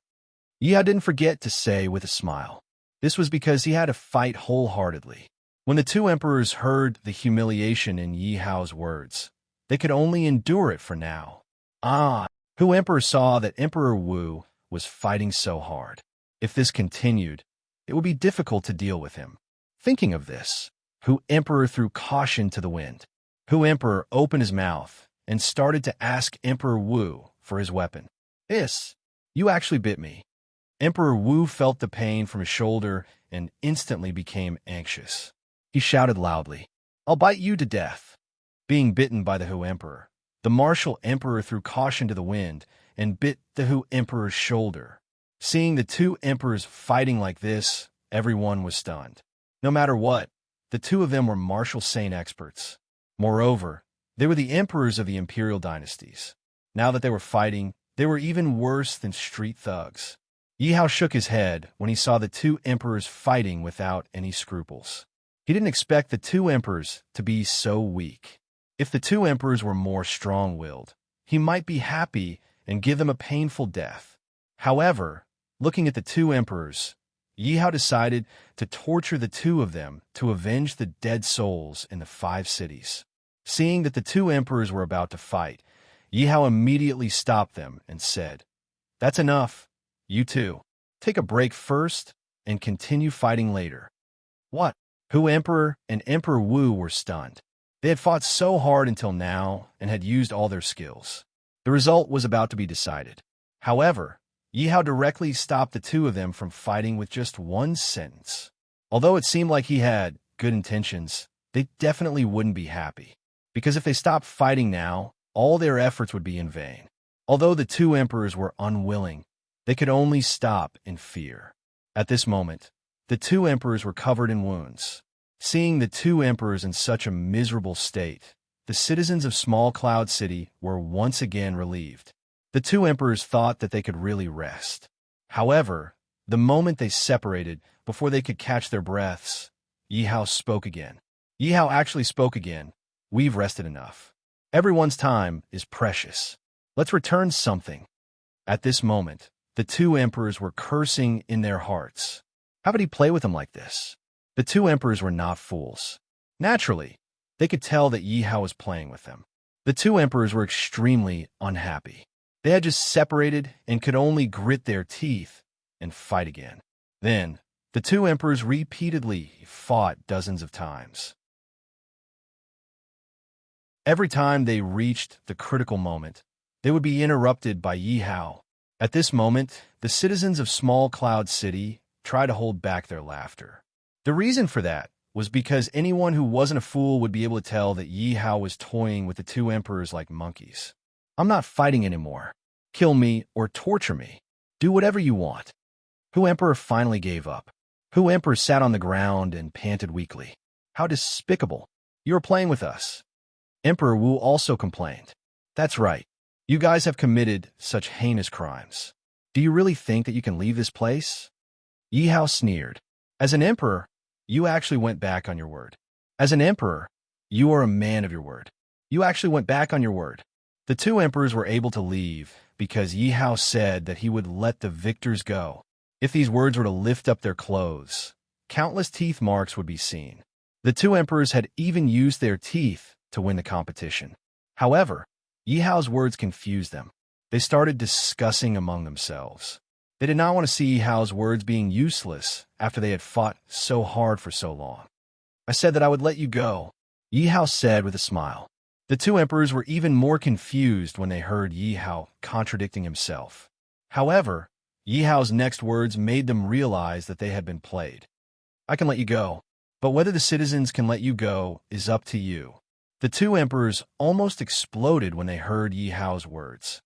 Yi Hao didn't forget to say with a smile. This was because he had to fight wholeheartedly. When the two emperors heard the humiliation in Yi Hao's words, they could only endure it for now. Hu Emperor saw that Emperor Wu was fighting so hard. If this continued, it would be difficult to deal with him. Thinking of this, Hu Emperor threw caution to the wind. Hu Emperor opened his mouth and started to ask Emperor Wu for his weapon. You actually bit me. Emperor Wu felt the pain from his shoulder and instantly became anxious. He shouted loudly, "I'll bite you to death." Being bitten by the Hu Emperor, the martial emperor threw caution to the wind and bit the Hu Emperor's shoulder. Seeing the two emperors fighting like this, everyone was stunned. No matter what, the two of them were martial saint experts. Moreover, they were the emperors of the imperial dynasties. Now that they were fighting, they were even worse than street thugs. Yi Hao shook his head when he saw the two emperors fighting without any scruples. He didn't expect the two emperors to be so weak. If the two emperors were more strong-willed, he might be happy and give them a painful death. However, looking at the two emperors, Yi Hao decided to torture the two of them to avenge the dead souls in the 5 cities. Seeing that the two emperors were about to fight, Yi Hao immediately stopped them and said, "That's enough. You two, take a break first and continue fighting later." What? Hu Emperor and Emperor Wu were stunned. They had fought so hard until now and had used all their skills. The result was about to be decided. However, Yi Hao directly stopped the two of them from fighting with just one sentence. Although it seemed like he had good intentions, they definitely wouldn't be happy. Because if they stopped fighting now, all their efforts would be in vain. Although the two emperors were unwilling, they could only stop in fear. At this moment, the two emperors were covered in wounds. Seeing the two emperors in such a miserable state, the citizens of Small Cloud City were once again relieved. The two emperors thought that they could really rest. However, the moment they separated, before they could catch their breaths, Yi Hao spoke again. Yi Hao actually spoke again. "We've rested enough. Everyone's time is precious. Let's return something." At this moment, the two emperors were cursing in their hearts. How could he play with them like this? The two emperors were not fools. Naturally, they could tell that Yi Hao was playing with them. The two emperors were extremely unhappy. They had just separated and could only grit their teeth and fight again. Then, the two emperors repeatedly fought dozens of times. Every time they reached the critical moment, they would be interrupted by Yi Hao. At this moment, the citizens of Small Cloud City tried to hold back their laughter. The reason for that was because anyone who wasn't a fool would be able to tell that Yi Hao was toying with the two emperors like monkeys. "I'm not fighting anymore. Kill me or torture me. Do whatever you want." Hu Emperor finally gave up. Hu Emperor sat on the ground and panted weakly. "How despicable. You are playing with us." Emperor Wu also complained. "That's right. You guys have committed such heinous crimes. Do you really think that you can leave this place?" Yi Hao sneered. "As an emperor, you actually went back on your word. As an emperor, you are a man of your word. You actually went back on your word." The two emperors were able to leave because Yi Hao said that he would let the victors go. If these words were to lift up their clothes, countless teeth marks would be seen. The two emperors had even used their teeth to win the competition. However, Yi Hao's words confused them. They started discussing among themselves. They did not want to see Yi Hao's words being useless after they had fought so hard for so long. "I said that I would let you go," Yi Hao said with a smile. The two emperors were even more confused when they heard Yi Hao contradicting himself. However, Yi Hao's next words made them realize that they had been played. "I can let you go, but whether the citizens can let you go is up to you." The two emperors almost exploded when they heard Yi Hao's words.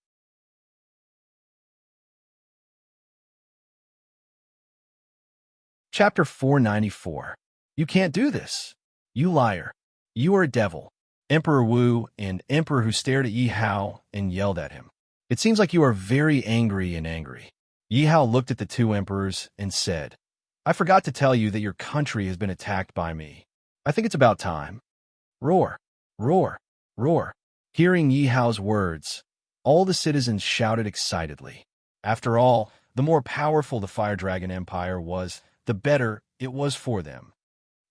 Chapter 494. "You can't do this. You liar. You are a devil." Emperor Wu and Emperor Hu stared at Yi Hao and yelled at him. "It seems like you are very angry and angry." Yi Hao looked at the two emperors and said, "I forgot to tell you that your country has been attacked by me. I think it's about time." Roar. Roar! Roar! Hearing Yi Hao's words, all the citizens shouted excitedly. After all, the more powerful the Fire Dragon Empire was, the better it was for them.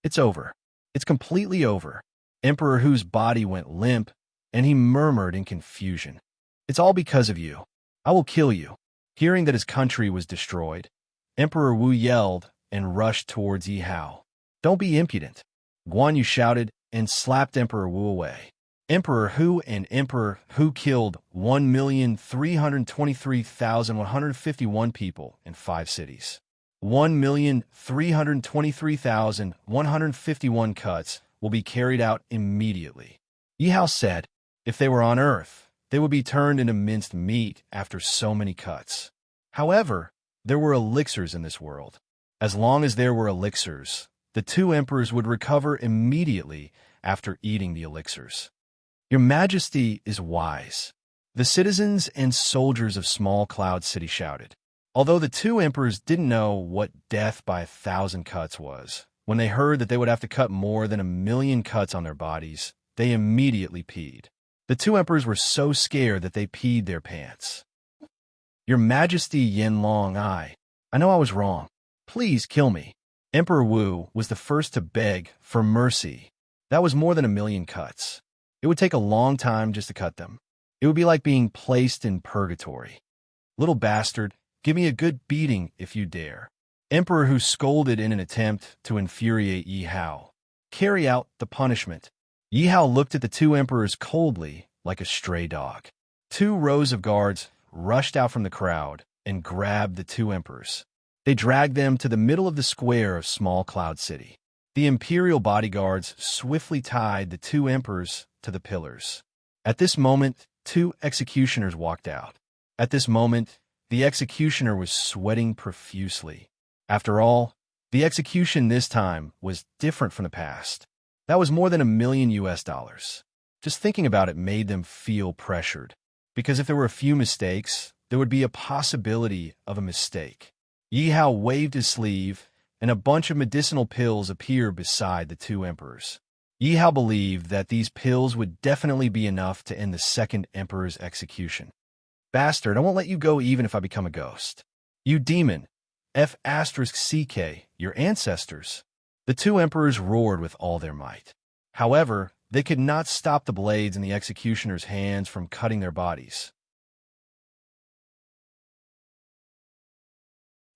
It's over. It's completely over. Emperor Hu's body went limp, and he murmured in confusion. It's all because of you. I will kill you. Hearing that his country was destroyed, Emperor Wu yelled and rushed towards Yi Hao. Don't be impudent, Guan Yu shouted and slapped Emperor Wu away. Emperor Hu killed 1,323,151 people in 5 cities. 1,323,151 cuts will be carried out immediately. Yi Hao said, if they were on Earth, they would be turned into minced meat after so many cuts. However, there were elixirs in this world. As long as there were elixirs, the 2 emperors would recover immediately after eating the elixirs. Your Majesty is wise. The citizens and soldiers of Small Cloud City shouted. Although the 2 emperors didn't know what death by 1,000 cuts was, when they heard that they would have to cut more than 1,000,000 cuts on their bodies, they immediately peed. The 2 emperors were so scared that they peed their pants. Your Majesty Yin Long, I know I was wrong. Please kill me. Emperor Wu was the first to beg for mercy. That was more than 1,000,000 cuts. It would take a long time just to cut them. It would be like being placed in purgatory. Little bastard, give me a good beating if you dare. Emperor Hu scolded in an attempt to infuriate Yi Hao. Carry out the punishment. Yi Hao looked at the 2 emperors coldly, like a stray dog. 2 rows of guards rushed out from the crowd and grabbed the 2 emperors. They dragged them to the middle of the square of Small Cloud City. The imperial bodyguards swiftly tied the 2 emperors to the pillars. At this moment, 2 executioners walked out. At this moment, the executioner was sweating profusely. After all, the execution this time was different from the past. That was more than $1,000,000. Just thinking about it made them feel pressured, because if there were a few mistakes, there would be a possibility of a mistake. Yi Hao waved his sleeve, and a bunch of medicinal pills appeared beside the 2 emperors. Yi Hao believed that these pills would definitely be enough to end the 2nd emperor's execution. Bastard, I won't let you go even if I become a ghost. You demon, F***CK, your ancestors. The 2 emperors roared with all their might. However, they could not stop the blades in the executioner's hands from cutting their bodies.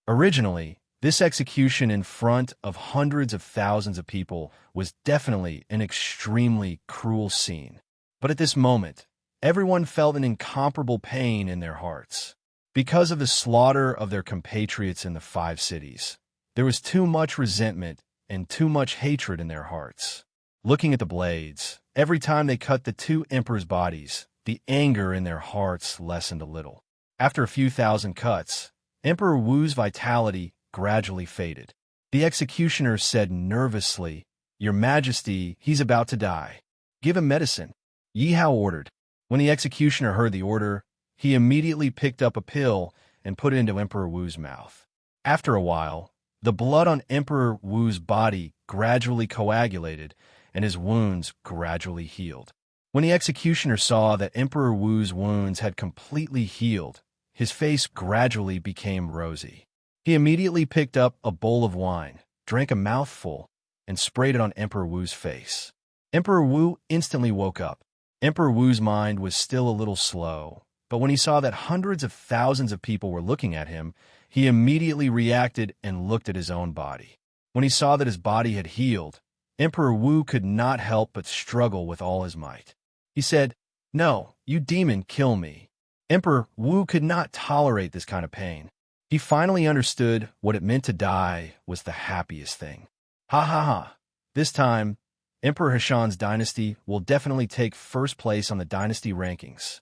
Originally, this execution in front of hundreds of thousands of people was definitely an extremely cruel scene. But at this moment, everyone felt an incomparable pain in their hearts. Because of the slaughter of their compatriots in the 5 cities, there was too much resentment and too much hatred in their hearts. Looking at the blades, every time they cut the 2 emperors' bodies, the anger in their hearts lessened a little. After a few thousand cuts, Emperor Wu's vitality gradually faded. The executioner said nervously, Your Majesty, he's about to die. Give him medicine. Yi Hao ordered. When the executioner heard the order, he immediately picked up a pill and put it into Emperor Wu's mouth. After a while, the blood on Emperor Wu's body gradually coagulated, and his wounds gradually healed. When the executioner saw that Emperor Wu's wounds had completely healed, his face gradually became rosy. He immediately picked up a bowl of wine, drank a mouthful, and sprayed it on Emperor Wu's face. Emperor Wu instantly woke up. Emperor Wu's mind was still a little slow, but when he saw that hundreds of thousands of people were looking at him, he immediately reacted and looked at his own body. When he saw that his body had healed, Emperor Wu could not help but struggle with all his might. He said, No, you demon, kill me. Emperor Wu could not tolerate this kind of pain. He finally understood what it meant to die was the happiest thing. Ha ha ha. This time, Emperor Hashan's dynasty will definitely take first place on the dynasty rankings.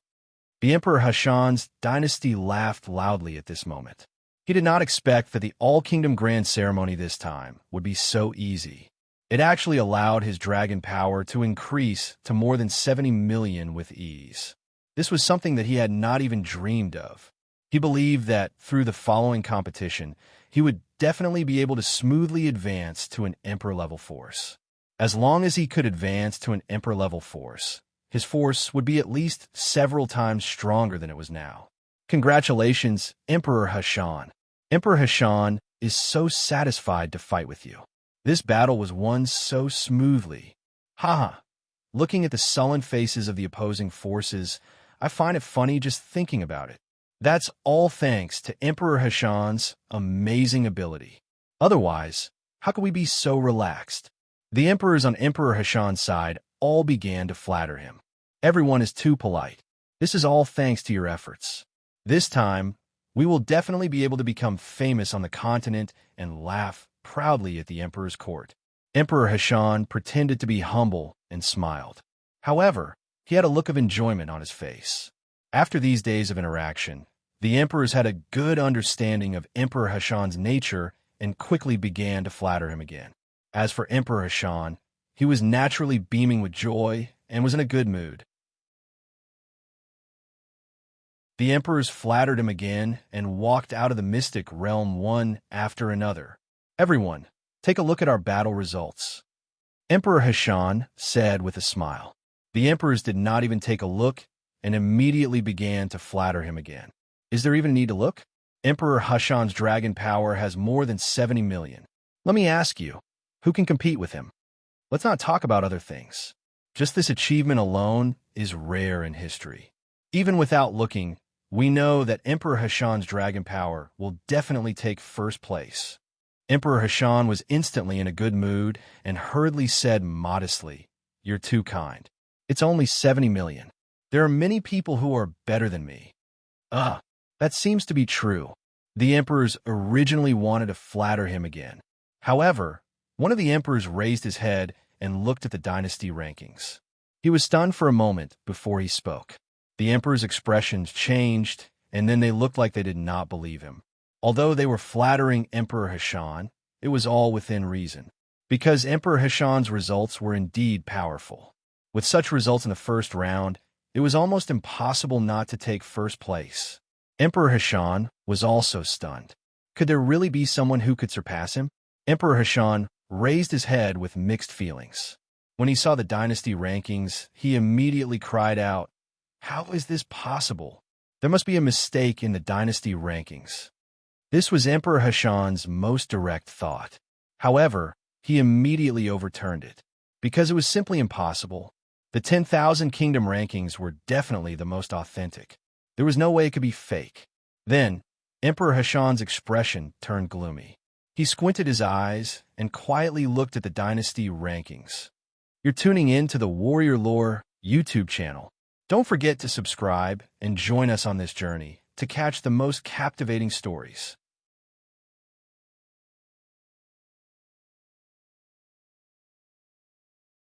The Emperor Hashan's dynasty laughed loudly at this moment. He did not expect that the All-Kingdom Grand Ceremony this time would be so easy. It actually allowed his dragon power to increase to more than 70 million with ease. This was something that he had not even dreamed of. He believed that through the following competition, he would definitely be able to smoothly advance to an emperor-level force. As long as he could advance to an emperor-level force, his force would be at least several times stronger than it was now. Congratulations, Emperor Hashan. Emperor Hashan is so satisfied to fight with you. This battle was won so smoothly. Haha. Looking at the sullen faces of the opposing forces, I find it funny just thinking about it. That's all thanks to Emperor Hashan's amazing ability. Otherwise, how could we be so relaxed? The emperors on Emperor Hashan's side all began to flatter him. Everyone is too polite. This is all thanks to your efforts. This time, we will definitely be able to become famous on the continent and laugh proudly at the emperor's court. Emperor Hashan pretended to be humble and smiled. However, he had a look of enjoyment on his face. After these days of interaction, the emperors had a good understanding of Emperor Hashan's nature and quickly began to flatter him again. As for Emperor Hashan, he was naturally beaming with joy and was in a good mood. The emperors flattered him again and walked out of the mystic realm one after another. Everyone, take a look at our battle results. Emperor Hashan said with a smile. The emperors did not even take a look and immediately began to flatter him again. Is there even a need to look? Emperor Hashan's dragon power has more than 70 million. Let me ask you, who can compete with him? Let's not talk about other things. Just this achievement alone is rare in history. Even without looking, we know that Emperor Hashan's dragon power will definitely take first place. Emperor Hashan was instantly in a good mood and hurriedly said modestly, "You're too kind. It's only 70 million. There are many people who are better than me." That seems to be true. The emperors originally wanted to flatter him again. However, one of the emperors raised his head and looked at the dynasty rankings. He was stunned for a moment before he spoke. The emperor's expressions changed, and then they looked like they did not believe him. Although they were flattering Emperor Hashan, it was all within reason, because Emperor Hashan's results were indeed powerful. With such results in the first round, it was almost impossible not to take first place. Emperor Hashan was also stunned. Could there really be someone who could surpass him? Emperor Hashan raised his head with mixed feelings. When he saw the dynasty rankings, he immediately cried out, "How is this possible? There must be a mistake in the dynasty rankings." This was Emperor Hashan's most direct thought. However, he immediately overturned it. Because it was simply impossible. The 10,000 kingdom rankings were definitely the most authentic. There was no way it could be fake. Then, Emperor Hashan's expression turned gloomy. He squinted his eyes and quietly looked at the dynasty rankings. You're tuning in to the Warrior Lore YouTube channel. Don't forget to subscribe and join us on this journey to catch the most captivating stories.